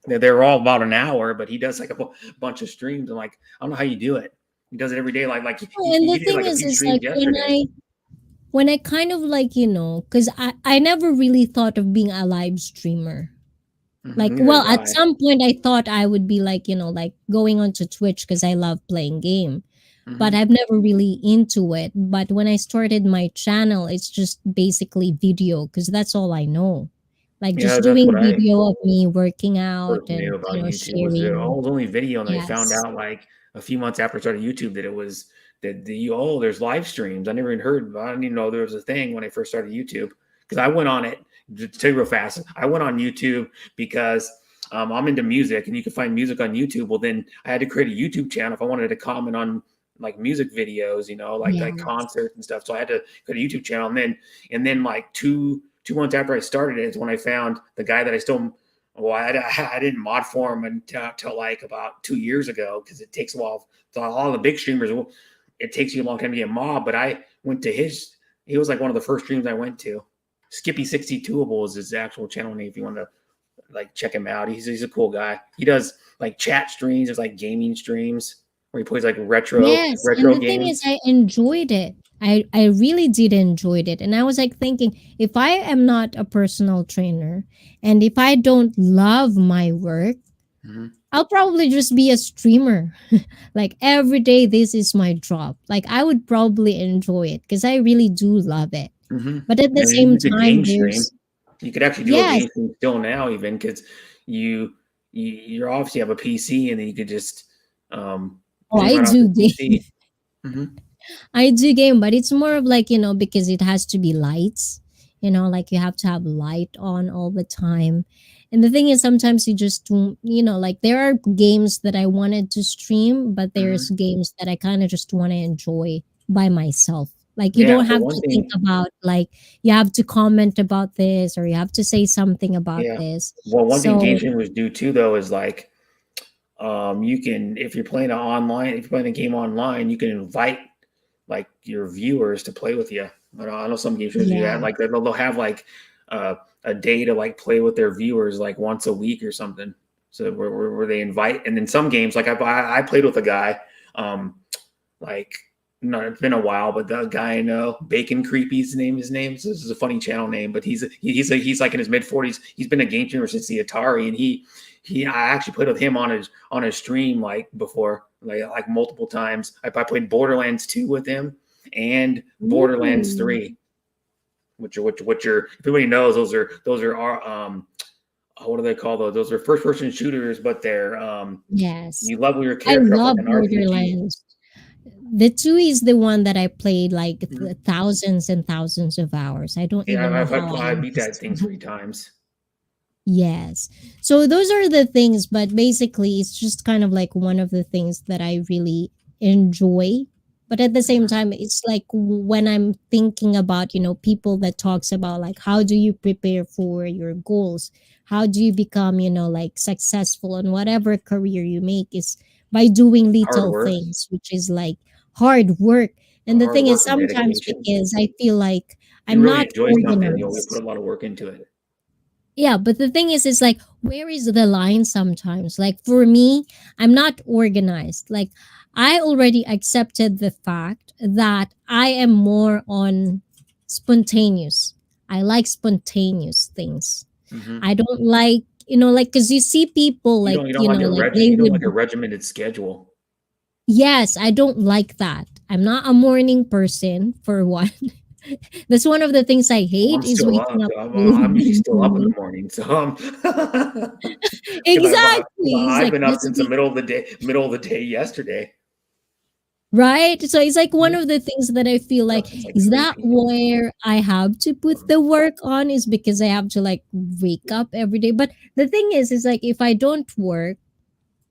[SPEAKER 3] They're all about an hour, but he does like a bunch of streams. I'm like, I don't know how you do it. He does it every day. Like
[SPEAKER 1] And the
[SPEAKER 3] he did
[SPEAKER 1] thing
[SPEAKER 3] like a few
[SPEAKER 1] is like
[SPEAKER 3] streams yesterday.
[SPEAKER 1] when I kind of like, because I never really thought of being a live streamer. Like,
[SPEAKER 3] Neither
[SPEAKER 1] well,
[SPEAKER 3] did
[SPEAKER 1] at
[SPEAKER 3] I.
[SPEAKER 1] some point I thought I would be like, like going onto Twitch because I love playing game, but
[SPEAKER 3] Hmm.
[SPEAKER 1] I've never really into it. But when I started my channel, it's just basically video because that's all I know. Like
[SPEAKER 3] Yeah,
[SPEAKER 1] just
[SPEAKER 3] that's what
[SPEAKER 1] doing
[SPEAKER 3] I
[SPEAKER 1] video of me working out
[SPEAKER 3] first knew
[SPEAKER 1] and,
[SPEAKER 3] about YouTube was
[SPEAKER 1] sharing.
[SPEAKER 3] was only video, and I found
[SPEAKER 1] Yes.
[SPEAKER 3] out like a few months after I started YouTube that it was that there's live streams. I never even heard. I didn't even know there was a thing when I first started YouTube because I went on it to tell you real fast, I went on YouTube because I'm into music, and you can find music on YouTube. Well, then I had to create a YouTube channel if I wanted to comment on like music videos, like
[SPEAKER 1] Yes.
[SPEAKER 3] concerts and stuff. So I had to create a YouTube channel, and then like two months after I started it is when I found the guy that I still. Well, I didn't mod for him until like about 2 years ago, because it takes a while. So all the big streamers, it takes you a long time to get mod. But I went to his. He was like one of the first streams I went to. Skippy62able is his actual channel name if you want to like check him out. He's a cool guy. He does like chat streams, there's like gaming streams where he plays like
[SPEAKER 1] Yes, and
[SPEAKER 3] retro
[SPEAKER 1] the thing is
[SPEAKER 3] games.
[SPEAKER 1] I enjoyed it. I really did enjoy it. And I was like thinking, if I am not a personal trainer and if I don't love my work,
[SPEAKER 3] Mm-hmm.
[SPEAKER 1] I'll probably just be a streamer. Like every day this is my job. Like I would probably enjoy it because I really do love it.
[SPEAKER 3] Mm-hmm.
[SPEAKER 1] But at the
[SPEAKER 3] And
[SPEAKER 1] same
[SPEAKER 3] you could
[SPEAKER 1] time
[SPEAKER 3] game stream.
[SPEAKER 1] there's
[SPEAKER 3] You could actually do a
[SPEAKER 1] yes,
[SPEAKER 3] game stream still now, even because you obviously have a PC, and then you could just
[SPEAKER 1] oh
[SPEAKER 3] stream
[SPEAKER 1] I
[SPEAKER 3] right off
[SPEAKER 1] do
[SPEAKER 3] the
[SPEAKER 1] game.
[SPEAKER 3] PC. Mm-hmm.
[SPEAKER 1] I do game, but it's more of like, because it has to be lights, like you have to have light on all the time. And the thing is, sometimes you just don't, like there are games that I wanted to stream, but there's
[SPEAKER 3] Mm-hmm.
[SPEAKER 1] games that I kind of just want to enjoy by myself. Like you
[SPEAKER 3] Yeah,
[SPEAKER 1] don't
[SPEAKER 3] but
[SPEAKER 1] have
[SPEAKER 3] one
[SPEAKER 1] to think
[SPEAKER 3] thing,
[SPEAKER 1] about like you have to comment about this or you have to say something about
[SPEAKER 3] yeah,
[SPEAKER 1] this.
[SPEAKER 3] well, one thing game
[SPEAKER 1] So
[SPEAKER 3] streamers do too, though, is like you can, if you're playing if you're playing a game online, you can invite like your viewers to play with you. I know some game streamers do that.
[SPEAKER 1] yeah.
[SPEAKER 3] Like they'll have like a day to like play with their viewers like once a week or something. So where they invite, and then some games like I played with a guy, like no, it's been a while, but the guy I know, Bacon Creepy's name. His name. So this is a funny channel name, but he's like in his mid-40s. He's been a game streamer since the Atari, and I actually played with him on his stream like before, like multiple times. I played Borderlands 2 with him and Borderlands
[SPEAKER 1] Ooh,
[SPEAKER 3] 3, which are, if anybody knows, those are our what do they call those? Those are first person shooters, but they're
[SPEAKER 1] yes.
[SPEAKER 3] you level your
[SPEAKER 1] I
[SPEAKER 3] character up like
[SPEAKER 1] love
[SPEAKER 3] an RPG.
[SPEAKER 1] Borderlands. The two is the one that I played like
[SPEAKER 3] Mhm.
[SPEAKER 1] thousands and thousands of hours. I don't
[SPEAKER 3] Yeah,
[SPEAKER 1] even know how I
[SPEAKER 3] I beat that
[SPEAKER 1] last.
[SPEAKER 3] thing 3 times.
[SPEAKER 1] Yes. So those are the things, but basically it's just kind of like one of the things that I really enjoy. But at the same
[SPEAKER 3] Mhm.
[SPEAKER 1] time, it's like when I'm thinking about, people that talks about like how do you prepare for your goals? How do you become, like successful in whatever career you make is by doing
[SPEAKER 3] Hard
[SPEAKER 1] little
[SPEAKER 3] work,
[SPEAKER 1] things, which is like hard work. And the
[SPEAKER 3] hard
[SPEAKER 1] thing is
[SPEAKER 3] work and
[SPEAKER 1] sometimes
[SPEAKER 3] dedication.
[SPEAKER 1] because I feel like
[SPEAKER 3] If you
[SPEAKER 1] I'm
[SPEAKER 3] really
[SPEAKER 1] not
[SPEAKER 3] enjoy something, you'll put
[SPEAKER 1] organized.
[SPEAKER 3] a lot of work into it.
[SPEAKER 1] Yeah, but the thing is like where is the line sometimes? Like for me, I'm not organized. Like I already accepted the fact that I am more on spontaneous. I like spontaneous things.
[SPEAKER 3] Hmm.
[SPEAKER 1] I don't like, like cuz you see people like,
[SPEAKER 3] You don't like a
[SPEAKER 1] like they
[SPEAKER 3] you don't like a
[SPEAKER 1] would
[SPEAKER 3] regimented schedule.
[SPEAKER 1] yes, I don't like that. I'm not a morning person for one. That's one of the things I
[SPEAKER 3] Well,
[SPEAKER 1] hate
[SPEAKER 3] I'm
[SPEAKER 1] is
[SPEAKER 3] still
[SPEAKER 1] waking
[SPEAKER 3] up.
[SPEAKER 1] up early
[SPEAKER 3] I'm
[SPEAKER 1] in
[SPEAKER 3] usually
[SPEAKER 1] the
[SPEAKER 3] still up in the
[SPEAKER 1] morning.
[SPEAKER 3] morning, so because
[SPEAKER 1] Exactly. It's
[SPEAKER 3] I've
[SPEAKER 1] like
[SPEAKER 3] been up
[SPEAKER 1] that's
[SPEAKER 3] since the middle of the day yesterday.
[SPEAKER 1] right. So it's like one
[SPEAKER 3] Mhm.
[SPEAKER 1] of the things that I feel
[SPEAKER 3] Been up
[SPEAKER 1] like
[SPEAKER 3] since like
[SPEAKER 1] is
[SPEAKER 3] 3
[SPEAKER 1] that
[SPEAKER 3] p.m.
[SPEAKER 1] where I have to put the work on is because I have to like wake up every day. But the thing is like if I don't work,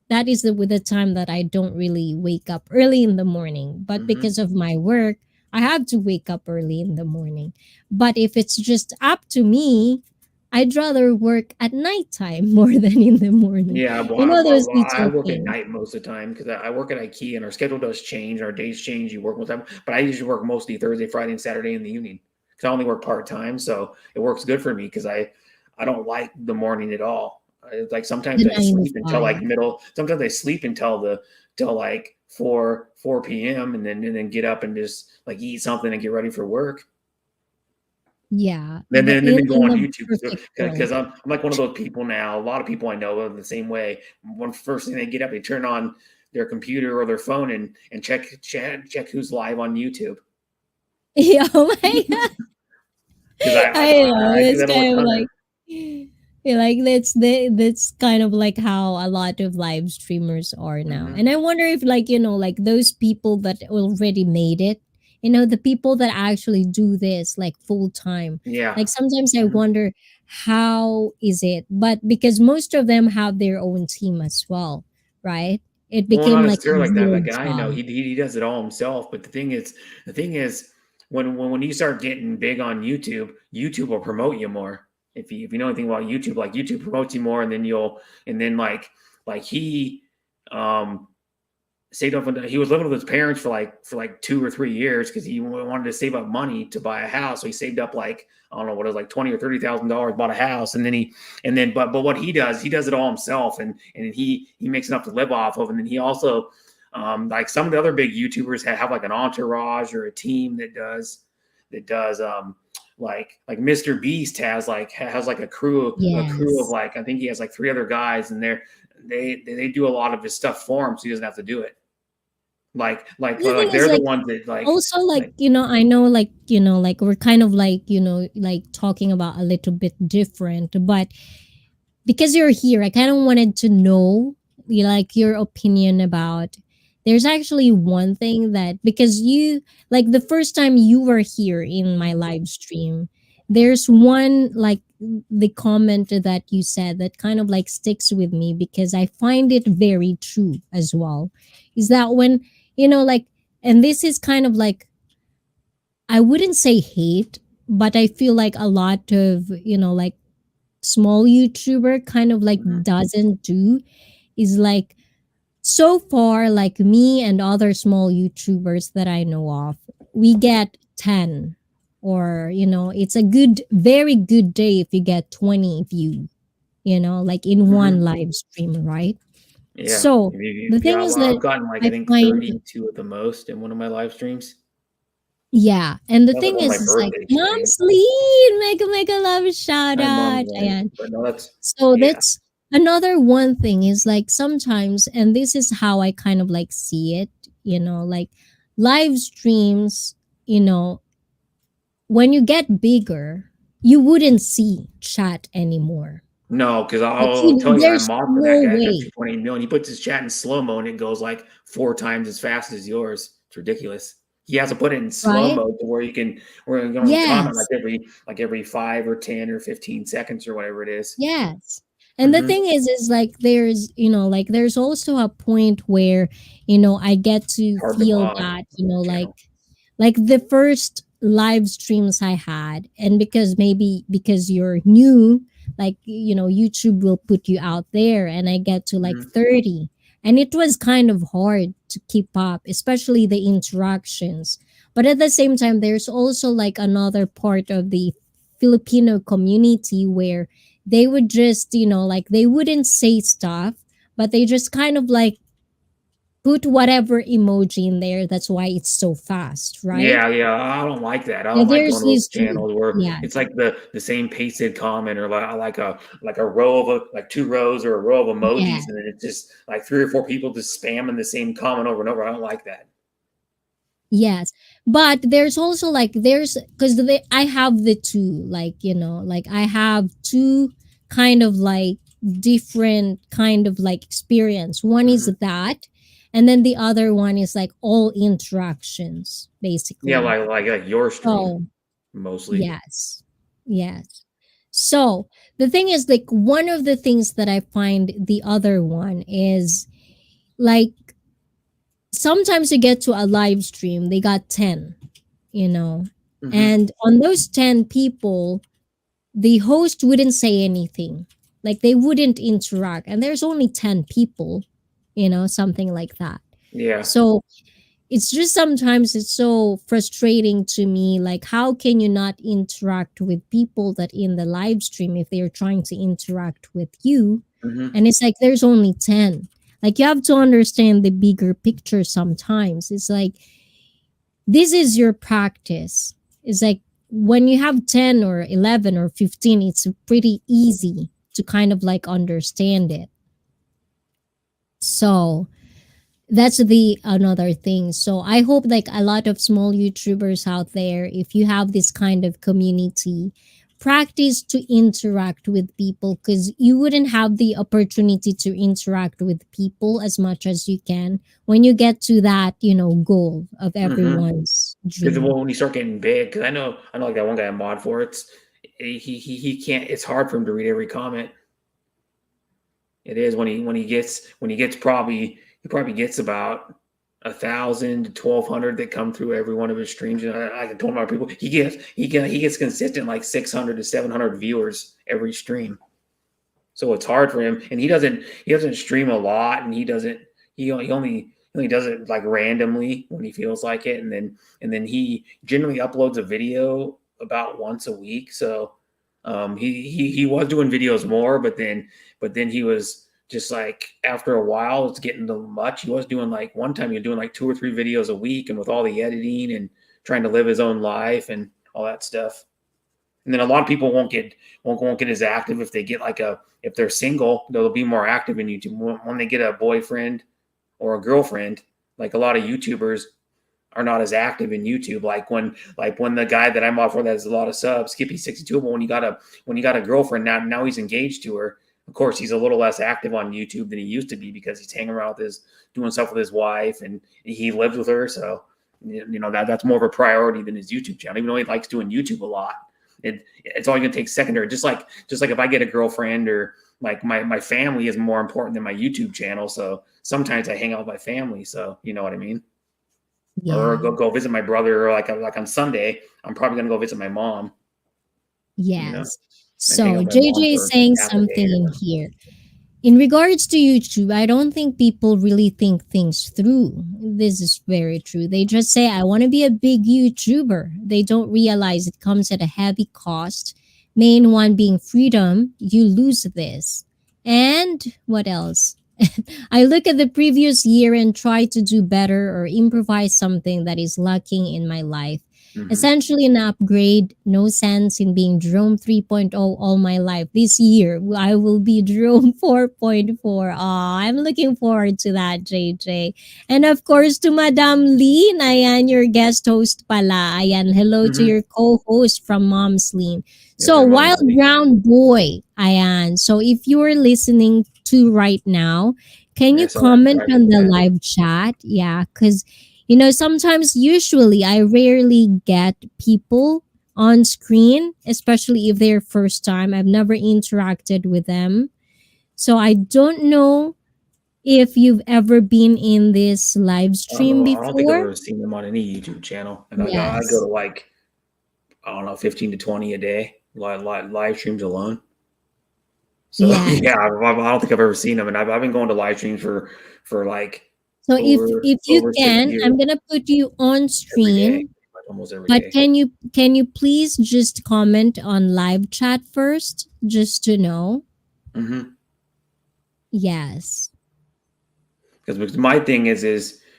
[SPEAKER 1] that is with the time that I don't really wake up early in the morning. But
[SPEAKER 3] Hmm.
[SPEAKER 1] because of my work, I have to wake up early in the morning. But if it's just up to me, I'd rather work at nighttime more than in the morning.
[SPEAKER 3] Yeah,
[SPEAKER 1] Those
[SPEAKER 3] I
[SPEAKER 1] little
[SPEAKER 3] work at
[SPEAKER 1] things.
[SPEAKER 3] night most of the time because I work at IKEA, and our schedule does change. Our days change. You work most of the time, but I usually work mostly Thursday, Friday, and Saturday in the evening because I only work part time. So it works good for me because I don't like the morning at all. Like
[SPEAKER 1] The
[SPEAKER 3] sometimes I
[SPEAKER 1] 9 to
[SPEAKER 3] sleep until
[SPEAKER 1] 5.
[SPEAKER 3] like middle. Sometimes I sleep until till like 4 p.m. and then get up and just like eat something and get ready for work.
[SPEAKER 1] Yeah,
[SPEAKER 3] Then go
[SPEAKER 1] in
[SPEAKER 3] on
[SPEAKER 1] the
[SPEAKER 3] YouTube
[SPEAKER 1] perfect world.
[SPEAKER 3] because I'm like one of those people now. A lot of people I know are the same way. One first thing they get up, they turn on their computer or their phone and check who's live on YouTube.
[SPEAKER 1] Yeah, oh my god.
[SPEAKER 3] Because
[SPEAKER 1] I know,
[SPEAKER 3] I do
[SPEAKER 1] it's
[SPEAKER 3] that all the
[SPEAKER 1] kind of
[SPEAKER 3] time.
[SPEAKER 1] like yeah, like that's kind of like how a lot of live streamers are now.
[SPEAKER 3] Hmm.
[SPEAKER 1] And I wonder if like, like those people that already made it, the people that actually do this like full time.
[SPEAKER 3] Yeah.
[SPEAKER 1] Like sometimes I
[SPEAKER 3] Mhm.
[SPEAKER 1] wonder how is it, but because most of them have their own team as well, right? It
[SPEAKER 3] Well, not
[SPEAKER 1] became like a
[SPEAKER 3] necessarily like that.
[SPEAKER 1] real
[SPEAKER 3] That guy I know,
[SPEAKER 1] job.
[SPEAKER 3] he does it all himself. But the thing is, when you start getting big on YouTube, YouTube will promote you more. If you know anything about YouTube, like YouTube promotes you more, and then like he um saved up. He was living with his parents for like 2 or 3 years because he wanted to save up money to buy a house. So he saved up like I don't know what it was like $20,000 or $30,000, bought a house, but what he does it all himself, and he makes enough to live off of, and then he also like some of the other big YouTubers have like an entourage or a team that does like Mr. Beast has like a crew of
[SPEAKER 1] Yes.
[SPEAKER 3] like I think he has like three other guys, and they do a lot of his stuff for him, so he doesn't have to do it.
[SPEAKER 1] The thing
[SPEAKER 3] They're
[SPEAKER 1] is
[SPEAKER 3] the
[SPEAKER 1] like
[SPEAKER 3] ones that
[SPEAKER 1] also like
[SPEAKER 3] like
[SPEAKER 1] I know like we're kind of like like talking about a little bit different, but because you're here, I kind of wanted to know like your opinion about. There's actually one thing that because you like the first time you were here in my live stream, there's one like the comment that you said that kind of like sticks with me because I find it very true as well. Is that when like, and this is kind of like I wouldn't say hate, but I feel like a lot of like small YouTuber kind of like
[SPEAKER 3] mhm.
[SPEAKER 1] doesn't do is like so far like me and other small YouTubers that I know of, we get 10 or it's a good very good day if you get 20 view, like in one
[SPEAKER 3] Mhm.
[SPEAKER 1] live stream, right?
[SPEAKER 3] Yeah.
[SPEAKER 1] So the thing
[SPEAKER 3] Yeah,
[SPEAKER 1] is
[SPEAKER 3] well,
[SPEAKER 1] that
[SPEAKER 3] I've gotten like I
[SPEAKER 1] I
[SPEAKER 3] think
[SPEAKER 1] find
[SPEAKER 3] 32 at the most in one of my live streams.
[SPEAKER 1] yeah, and the
[SPEAKER 3] That was like
[SPEAKER 1] thing
[SPEAKER 3] one of my
[SPEAKER 1] is like
[SPEAKER 3] birthday streams.
[SPEAKER 1] mom's lead mega mega love shout
[SPEAKER 3] My mom's
[SPEAKER 1] out
[SPEAKER 3] lame,
[SPEAKER 1] and
[SPEAKER 3] but no, that's
[SPEAKER 1] so
[SPEAKER 3] yeah.
[SPEAKER 1] that's another one thing is like sometimes, and this is how I kind of like see it, like live streams, you know, when you get bigger, you wouldn't see chat anymore.
[SPEAKER 3] No, because
[SPEAKER 1] Like
[SPEAKER 3] I'll tell you, I'm
[SPEAKER 1] there's
[SPEAKER 3] mobbed for that
[SPEAKER 1] no
[SPEAKER 3] guy after
[SPEAKER 1] way,
[SPEAKER 3] 2.8 million. He puts his chat in slow mo and it goes like 4 times as fast as yours. It's ridiculous. He has to put it in slow
[SPEAKER 1] right?
[SPEAKER 3] mode to where you can only comment
[SPEAKER 1] Yes.
[SPEAKER 3] like every 5 or 10 or 15 seconds or whatever it is.
[SPEAKER 1] Yes. And the
[SPEAKER 3] Hmm.
[SPEAKER 1] thing is like there's, like there's also a point where, I get to
[SPEAKER 3] Hard to
[SPEAKER 1] feel
[SPEAKER 3] mod
[SPEAKER 1] that,
[SPEAKER 3] on that channel.
[SPEAKER 1] like the first live streams I had, and because maybe because you're new, like, YouTube will put you out there and I get to like
[SPEAKER 3] Hmm.
[SPEAKER 1] 30. And it was kind of hard to keep up, especially the interactions. But at the same time, there's also like another part of the Filipino community where they would just, like they wouldn't say stuff, but they just kind of like put whatever emoji in there. That's why it's so fast, right?
[SPEAKER 3] Yeah, yeah, I don't like that. I
[SPEAKER 1] Yeah,
[SPEAKER 3] don't like
[SPEAKER 1] there's
[SPEAKER 3] going to those
[SPEAKER 1] this too.
[SPEAKER 3] channels where
[SPEAKER 1] Yes,
[SPEAKER 3] it's like the same pasted comment or like a row of like 2 rows or a row of
[SPEAKER 1] yeah,
[SPEAKER 3] emojis, and then it's just like 3 or 4 people just spamming the same comment over and over. I don't like that.
[SPEAKER 1] yes. But there's also like there's because I have the two, like like I have two kind of like different kind of like experience. One is
[SPEAKER 3] Hmm.
[SPEAKER 1] that, and then the other one is like all interactions
[SPEAKER 3] Yeah,
[SPEAKER 1] basically.
[SPEAKER 3] like your stream
[SPEAKER 1] So
[SPEAKER 3] mostly.
[SPEAKER 1] yes, yes. So the thing is like one of the things that I find the other one is like sometimes you get to a live stream, they got 10, you know,
[SPEAKER 3] Hmm.
[SPEAKER 1] and on those 10 people, the host wouldn't say anything. Like they wouldn't interact, and there's only 10 people, something like that.
[SPEAKER 3] Yeah.
[SPEAKER 1] So it's just sometimes it's so frustrating to me like how can you not interact with people that in the live stream if they're trying to interact with you,
[SPEAKER 3] Hmm.
[SPEAKER 1] and it's like there's only 10. Like you have to understand the bigger picture. Sometimes it's like this is your practice. It's like when you have 10 or 11 or 15, it's pretty easy to kind of like understand it. So that's the another thing. So I hope like a lot of small YouTubers out there, if you have this kind of community, practice to interact with people because you wouldn't have the opportunity to interact with people as much as you can when you get to that goal of
[SPEAKER 3] Hmm.
[SPEAKER 1] everyone's
[SPEAKER 3] Because
[SPEAKER 1] dream.
[SPEAKER 3] when you start getting big, because I know like that one guy I mod for, he can't. It's hard for him to read every comment. It is when he gets probably he probably gets about 1,000 to 1,200 that come through every one of his streams. And I told my people he gets consistent like 600 to 700 viewers every stream. So it's hard for him, and he doesn't stream a lot, and he only does it like randomly when he feels like it, and then he generally uploads a video about once a week. So he was doing videos more, but then he was just like after a while it's getting too much. He was doing like one time he was doing like 2 or 3 videos a week, and with all the editing and trying to live his own life and all that stuff. And then a lot of people won't get as active if they get like if they're single, they'll be more active in YouTube. When they get a boyfriend or a girlfriend, like a lot of YouTubers are not as active in YouTube. Like when the guy that I'm off for that has a lot of subs, Skippy62, but when he got a girlfriend, now he's engaged to her. Of course, he's a little less active on YouTube than he used to be because he's hanging around doing stuff with his wife, and he lives with her. So that's more of a priority than his YouTube channel, even though he likes doing YouTube a lot. It's all going to take secondary. Just like if I get a girlfriend, or like my family is more important than my YouTube channel. So sometimes I hang out with my family. So you know what I mean? Or
[SPEAKER 1] Yeah.
[SPEAKER 3] go visit my brother, or like on Sunday, I'm probably going to go visit my mom, you know,
[SPEAKER 1] Yes.
[SPEAKER 3] and hang
[SPEAKER 1] So
[SPEAKER 3] out with my mom
[SPEAKER 1] JJ is
[SPEAKER 3] for
[SPEAKER 1] saying
[SPEAKER 3] half a day
[SPEAKER 1] something
[SPEAKER 3] or
[SPEAKER 1] in
[SPEAKER 3] something.
[SPEAKER 1] here. In regards to YouTube, I don't think people really think things through. This is very true. They just say, I want to be a big YouTuber. They don't realize it comes at a heavy cost. Main one being freedom. You lose this. And what else? I look at the previous year and try to do better or improvise something that is lacking in my life.
[SPEAKER 3] Mm-hmm.
[SPEAKER 1] Essentially, an upgrade. No sense in being Jerome 3.0 all my life. This year, I will be Jerome 4.4. Aw, I'm looking forward to that, JJ. And of course, to Madam Lean, ayan, your guest host pala. Ayan, hello to
[SPEAKER 3] Mm-hmm.
[SPEAKER 1] your co-host from Mom's Lean.
[SPEAKER 3] Yes,
[SPEAKER 1] So,
[SPEAKER 3] I'm on
[SPEAKER 1] Wild
[SPEAKER 3] Monday.
[SPEAKER 1] Brown Boy, ayan. So, if you're listening to right now, can you
[SPEAKER 3] Yeah, sorry,
[SPEAKER 1] comment
[SPEAKER 3] sorry
[SPEAKER 1] on
[SPEAKER 3] about
[SPEAKER 1] the
[SPEAKER 3] that.
[SPEAKER 1] live chat? Yeah, because sometimes, usually, I rarely get people on screen, especially if they're first time. I've never interacted with them. So I don't know if you've ever been in this live
[SPEAKER 3] I don't
[SPEAKER 1] stream
[SPEAKER 3] know. I don't think I've
[SPEAKER 1] before.
[SPEAKER 3] ever seen them on any YouTube channel, and I go to
[SPEAKER 1] Yes.
[SPEAKER 3] like I don't know 15 to 20 a day live streams alone. So
[SPEAKER 1] Yes.
[SPEAKER 3] yeah, I don't think I've ever seen them, and I've been going to live streams for like
[SPEAKER 1] So
[SPEAKER 3] over
[SPEAKER 1] if you
[SPEAKER 3] over six
[SPEAKER 1] can,
[SPEAKER 3] years
[SPEAKER 1] I'm gonna put you on
[SPEAKER 3] every day,
[SPEAKER 1] screen,
[SPEAKER 3] like almost every
[SPEAKER 1] but
[SPEAKER 3] day.
[SPEAKER 1] can you please just comment on live chat first, just to know?
[SPEAKER 3] Mm-hmm.
[SPEAKER 1] Yes.
[SPEAKER 3] Because my thing is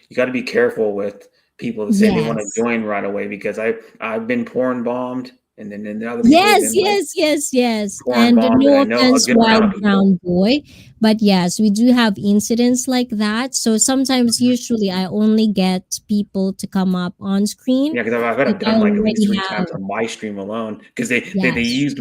[SPEAKER 3] you got to be careful with people that say they want to
[SPEAKER 1] Yes.
[SPEAKER 3] join right away, because I've been porn bombed, and then other people have
[SPEAKER 1] Yes,
[SPEAKER 3] been like
[SPEAKER 1] yes, yes, yes.
[SPEAKER 3] porn
[SPEAKER 1] And
[SPEAKER 3] bombed, and
[SPEAKER 1] no
[SPEAKER 3] I know a
[SPEAKER 1] offense,
[SPEAKER 3] good amount of
[SPEAKER 1] Wild
[SPEAKER 3] people.
[SPEAKER 1] Brown Boy, but yes, we do have incidents like that. So sometimes,
[SPEAKER 3] Mhm.
[SPEAKER 1] usually, I only get people to come up on screen
[SPEAKER 3] Yeah, because I've had
[SPEAKER 1] if
[SPEAKER 3] it
[SPEAKER 1] I
[SPEAKER 3] done like at least
[SPEAKER 1] already
[SPEAKER 3] three
[SPEAKER 1] have.
[SPEAKER 3] times on my stream alone. Because they
[SPEAKER 1] Yes.
[SPEAKER 3] used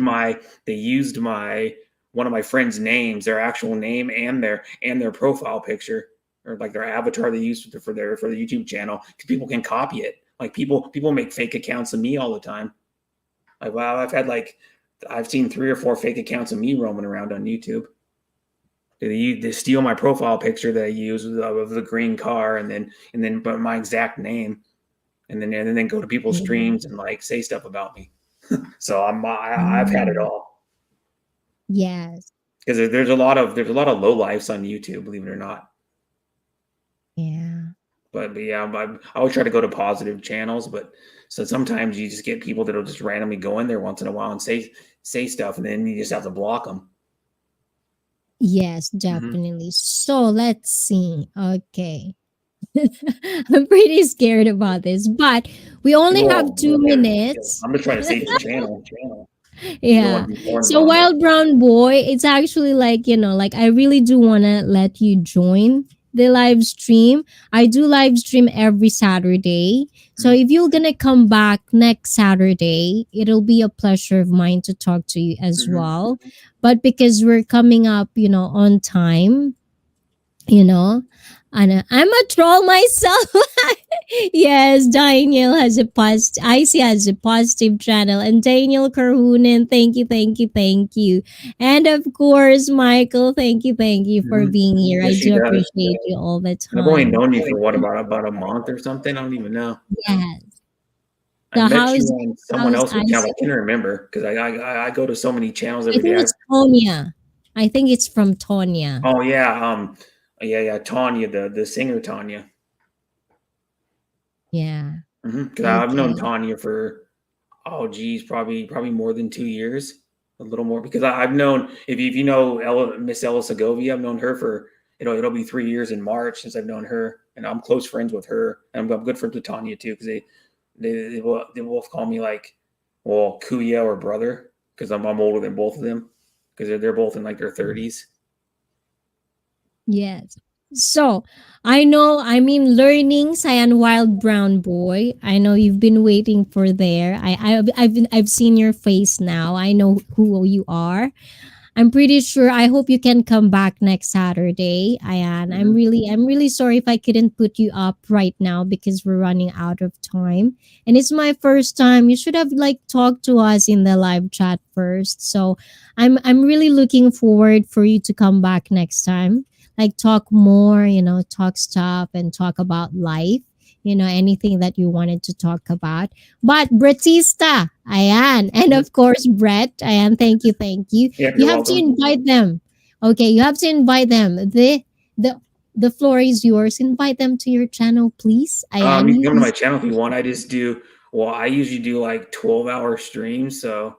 [SPEAKER 3] my one of my friends' names, their actual name, and their profile picture, or like their avatar they used for the YouTube channel. Because people can copy it. Like people make fake accounts of me all the time. Like wow, I've seen 3 or 4 fake accounts of me roaming around on YouTube. They steal my profile picture that I use of the green car, and then but my exact name, and then go to people's
[SPEAKER 1] Mhm.
[SPEAKER 3] streams and like say stuff about me. So I've had it
[SPEAKER 1] Mm.
[SPEAKER 3] all,
[SPEAKER 1] Yes.
[SPEAKER 3] because there's a lot of low lifes on YouTube, believe it or not.
[SPEAKER 1] Yeah.
[SPEAKER 3] But yeah, I always try to go to positive channels, but so sometimes you just get people that'll just randomly go in there once in a while and say stuff, and then you just have to block them.
[SPEAKER 1] Yes,
[SPEAKER 3] Mm-hmm.
[SPEAKER 1] definitely. So let's see. Okay. I'm pretty scared about this, but we only have
[SPEAKER 3] Well,
[SPEAKER 1] 2 minutes.
[SPEAKER 3] I'm just trying to save your channel. You don't
[SPEAKER 1] Yeah.
[SPEAKER 3] want to be porn
[SPEAKER 1] So
[SPEAKER 3] bombed.
[SPEAKER 1] Wild Brown Boy, it's actually like, like I really do want to let you join the live stream. I do live stream every Saturday. So
[SPEAKER 3] Mhm.
[SPEAKER 1] if you're going to come back next Saturday, it'll be a pleasure of mine to talk to you as
[SPEAKER 3] Mhm.
[SPEAKER 1] well. But because we're coming up, on time, you know, I'm a troll myself. Yes, Daniel has a Icy has a positive channel, and Daniel Karhunen, thank you, thank you, thank you, and of course, Michael, thank you for
[SPEAKER 3] Mhm.
[SPEAKER 1] being here. I
[SPEAKER 3] Yes, she
[SPEAKER 1] do
[SPEAKER 3] does.
[SPEAKER 1] appreciate you all the
[SPEAKER 3] And I've only
[SPEAKER 1] time.
[SPEAKER 3] known you for what, about a month or something? I don't even know.
[SPEAKER 1] Yes.
[SPEAKER 3] I
[SPEAKER 1] So
[SPEAKER 3] met you on someone
[SPEAKER 1] how's
[SPEAKER 3] else's channel.
[SPEAKER 1] Icy?
[SPEAKER 3] I can't remember because I go to so many channels
[SPEAKER 1] I
[SPEAKER 3] every
[SPEAKER 1] think
[SPEAKER 3] day.
[SPEAKER 1] it's Tonya. I think it's from Tonya.
[SPEAKER 3] Oh yeah, yeah, Tanya, the singer Tanya.
[SPEAKER 1] Yeah.
[SPEAKER 3] Because I've known
[SPEAKER 1] Okay.
[SPEAKER 3] Tanya for, oh geez, probably more than 2 years, a little more, because I've known, if you know Miss Ella Segovia, I've known her for, it'll be 3 years in March since I've known her, and I'm close friends with her, and I'm good friends with Tanya too, because they both call me like, well, Kuya or brother, because I'm older than both of them, because they're both in like their 30s.
[SPEAKER 1] Yes. So I know, I mean, learning Cyan Wild Brown Boy. I know you've been waiting for there. I've seen your face now. I know who you are. I'm pretty sure. I hope you can come back next Saturday, Ayan.
[SPEAKER 3] Hmm.
[SPEAKER 1] I'm really sorry if I couldn't put you up right now because we're running out of time. And it's my first time. You should have like talked to us in the live chat first. So I'm really looking forward for you to come back next time. Like talk more, talk stuff and talk about life. Anything that you wanted to talk about. But Bratista, ayan. And of course, Brett, ayan. Thank you.
[SPEAKER 3] Yeah,
[SPEAKER 1] You
[SPEAKER 3] you're
[SPEAKER 1] have to
[SPEAKER 3] welcome.
[SPEAKER 1] invite them. Okay, you have to invite them. The the floor is yours. Invite them to your channel, please. Ayan.
[SPEAKER 3] You can come to my channel if you want. I usually do like 12-hour streams. So,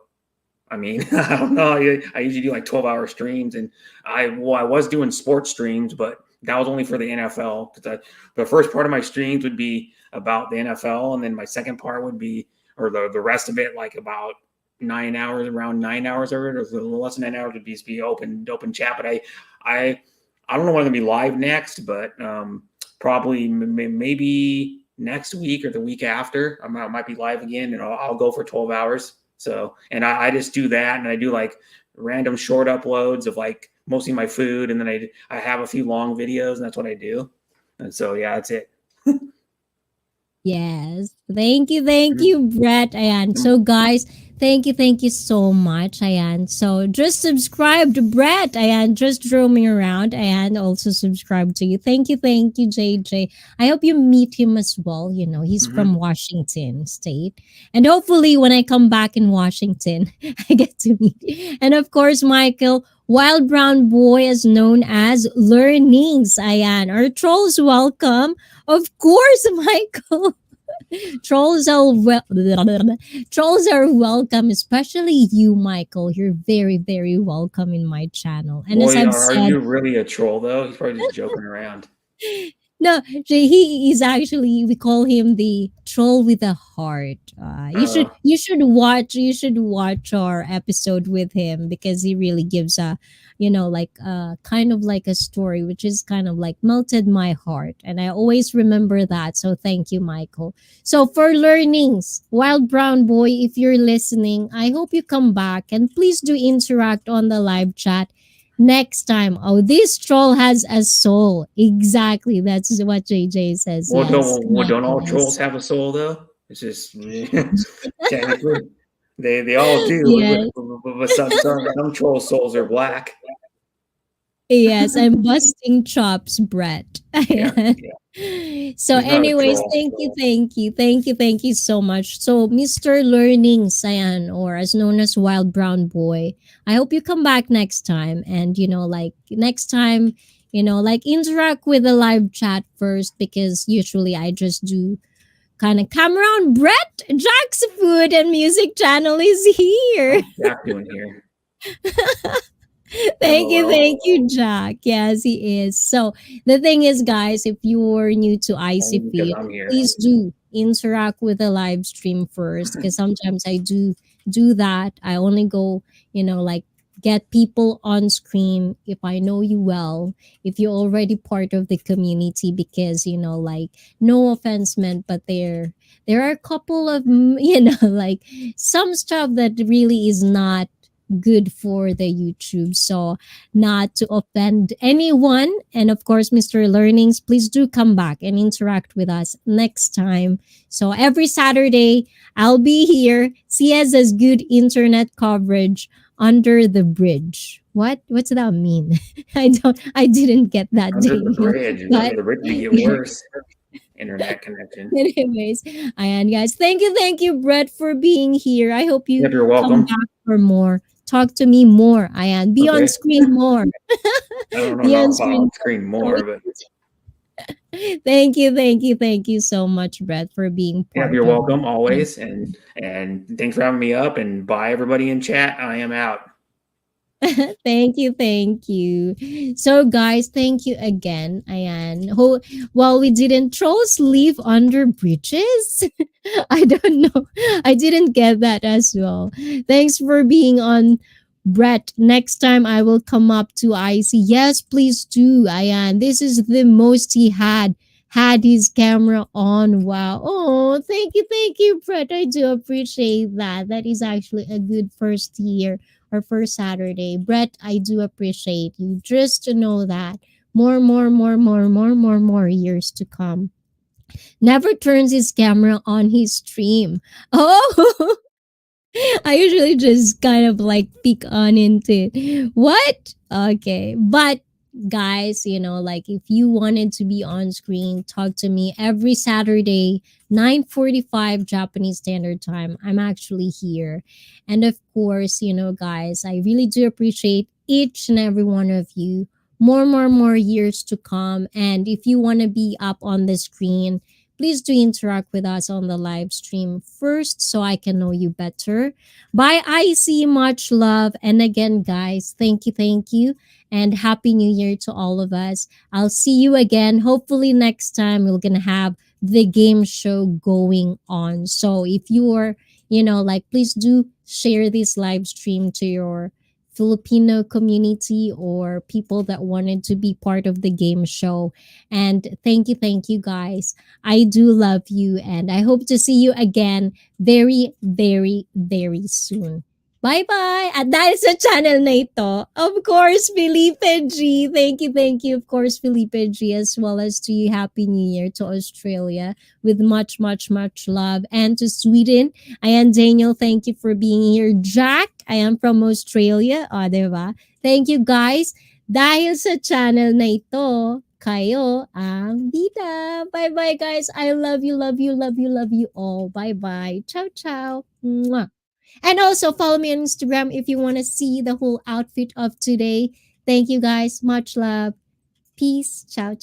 [SPEAKER 3] I mean, I don't know. I usually do like 12-hour streams, and I was doing sports streams, but that was only for the NFL. Because the first part of my streams would be about the NFL, and then my second part would be, or the rest of it, like about 9 hours, around 9 hours of it, or a little less than 9 hours would be open chat. But I I don't know when I'm gonna be live next, but probably maybe next week or the week after, might be live again, and I'll go for 12 hours. So, and I just do that, and I do like random short uploads of like mostly my food, and then I have a few long videos, and that's what I do. And so, yeah, that's it.
[SPEAKER 1] Yes. Thank you, Brett. Ayan.
[SPEAKER 3] Mhm.
[SPEAKER 1] So, guys, thank you so much. Ayan. So, just subscribe to Brett. Ayan. Just roaming around. Ayan. Also subscribe to you. Thank you, JJ. I hope you meet him as well. He's from
[SPEAKER 3] Mhm.
[SPEAKER 1] Washington State. And hopefully, when I come back in Washington, I get to meet. And of course, Michael. Wild Brown Boy is known as Learnings. Ayan. Our trolls welcome. Of course, Michael. Trolls are trolls are welcome, especially you, Michael. You're very, very welcome in my channel. And as
[SPEAKER 3] Boy,
[SPEAKER 1] I've
[SPEAKER 3] are
[SPEAKER 1] said,
[SPEAKER 3] you really a troll though? He's probably just joking around.
[SPEAKER 1] no, he is actually, we call him the troll with a heart.
[SPEAKER 3] Uh,
[SPEAKER 1] You should watch our episode with him because he really gives a, like kind of like a story which is kind of like melted my heart, and I always remember that. So thank you, Michael. So for learnings, Wild Brown Boy, if you're listening, I hope you come back and please do interact on the live chat next time. Oh, this troll has a soul. Exactly. That's what JJ says. Yes.
[SPEAKER 3] don't all trolls
[SPEAKER 1] Yes.
[SPEAKER 3] have a soul though? It's just technically they all do,
[SPEAKER 1] Yes.
[SPEAKER 3] but some troll souls are black.
[SPEAKER 1] Yes. I'm busting chops, Brett.
[SPEAKER 3] Yeah,
[SPEAKER 1] So,
[SPEAKER 3] he's not a
[SPEAKER 1] anyways,
[SPEAKER 3] troll.
[SPEAKER 1] thank you so much. So, Mr. Learning Cyan, or as known as Wild Brown Boy, I hope you come back next time. And, like next time, like interact with the live chat first, because usually I just do kind of come around. Brett, Jack's Food and Music channel is here.
[SPEAKER 3] What's Jack doing here?
[SPEAKER 1] Thank
[SPEAKER 3] LOL.
[SPEAKER 1] you, Jack. Yes, he is. So the thing is, guys, if you're new to
[SPEAKER 3] Only because
[SPEAKER 1] ICP,
[SPEAKER 3] I'm here.
[SPEAKER 1] please do interact with the live stream first, because sometimes I do that. I only go, like get people on screen if I know you well, if you're already part of the community, because like no offense meant, but there are a couple of like some stuff that really is not good for the YouTube. So, not to offend anyone. And of course, Mr. Learnings, please do come back and interact with us next time. So, every Saturday, I'll be here. CS has good internet coverage under the bridge. What's that mean? I didn't get that,
[SPEAKER 3] Under the
[SPEAKER 1] Daniel.
[SPEAKER 3] bridge.
[SPEAKER 1] But
[SPEAKER 3] Under the bridge, we get worse internet connection.
[SPEAKER 1] anyways, and guys, thank you, Brett, for being here. I hope you
[SPEAKER 3] Yep, you're
[SPEAKER 1] come
[SPEAKER 3] welcome.
[SPEAKER 1] back for more. Talk to me more, Ayan. Be on
[SPEAKER 3] Okay.
[SPEAKER 1] screen more.
[SPEAKER 3] I don't
[SPEAKER 1] Be
[SPEAKER 3] know
[SPEAKER 1] on
[SPEAKER 3] about
[SPEAKER 1] screen.
[SPEAKER 3] on screen more, but
[SPEAKER 1] Thank you so much, Brett, for being
[SPEAKER 3] yeah,
[SPEAKER 1] part
[SPEAKER 3] you're
[SPEAKER 1] of
[SPEAKER 3] welcome
[SPEAKER 1] it.
[SPEAKER 3] always. And thanks for having me up. And bye, everybody in chat. I am out.
[SPEAKER 1] Thank you. So, guys, thank you again, Ayan. While we didn't trolls live under bridges, I don't know. I didn't get that as well. Thanks for being on, Brett. Next time I will come up to IC. Yes, please do, Ayan. This is the most he had his camera on. Wow. Oh, thank you, Brett. I do appreciate that. That is actually a good first year or first Saturday. Brett, I do appreciate you. Just to know that more years to come. Never turns his camera on his stream. Oh, I usually just kind of like peek on into what? Okay. But guys, like if you wanted to be on screen, talk to me every Saturday, 9:45 Japanese Standard Time. I'm actually here. And of course, guys, I really do appreciate each and every one of you. More years to come. And if you want to be up on the screen, please do interact with us on the live stream first so I can know you better. Bye, IC. Much love. And again, guys, thank you. And Happy New Year to all of us. I'll see you again. Hopefully, next time we're going to have the game show going on. So if you are, like, please do share this live stream to your Filipino community or people that wanted to be part of the game show. And thank you, guys. I do love you, and I hope to see you again very, very, very soon. Bye-bye! At dahil sa channel na ito, of course, Felipe G. Thank you, of course, Felipe G, as well as to you. Happy New Year to Australia with much love. And to Sweden, I am Daniel. Thank you for being here. Jack, I am from Australia. O, diba? Thank you, guys. Dahil sa channel na ito, kayo ang bida. Bye-bye, guys. I love you all. Bye-bye. Ciao. Mwah. And also follow me on Instagram if you want to see the whole outfit of today. Thank you, guys. Much love. Peace. Ciao.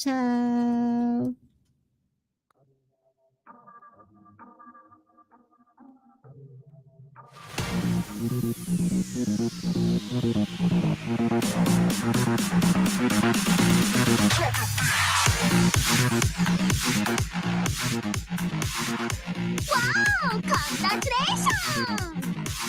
[SPEAKER 4] Wow! Congratulations!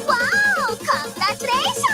[SPEAKER 4] Wow! Congratulations!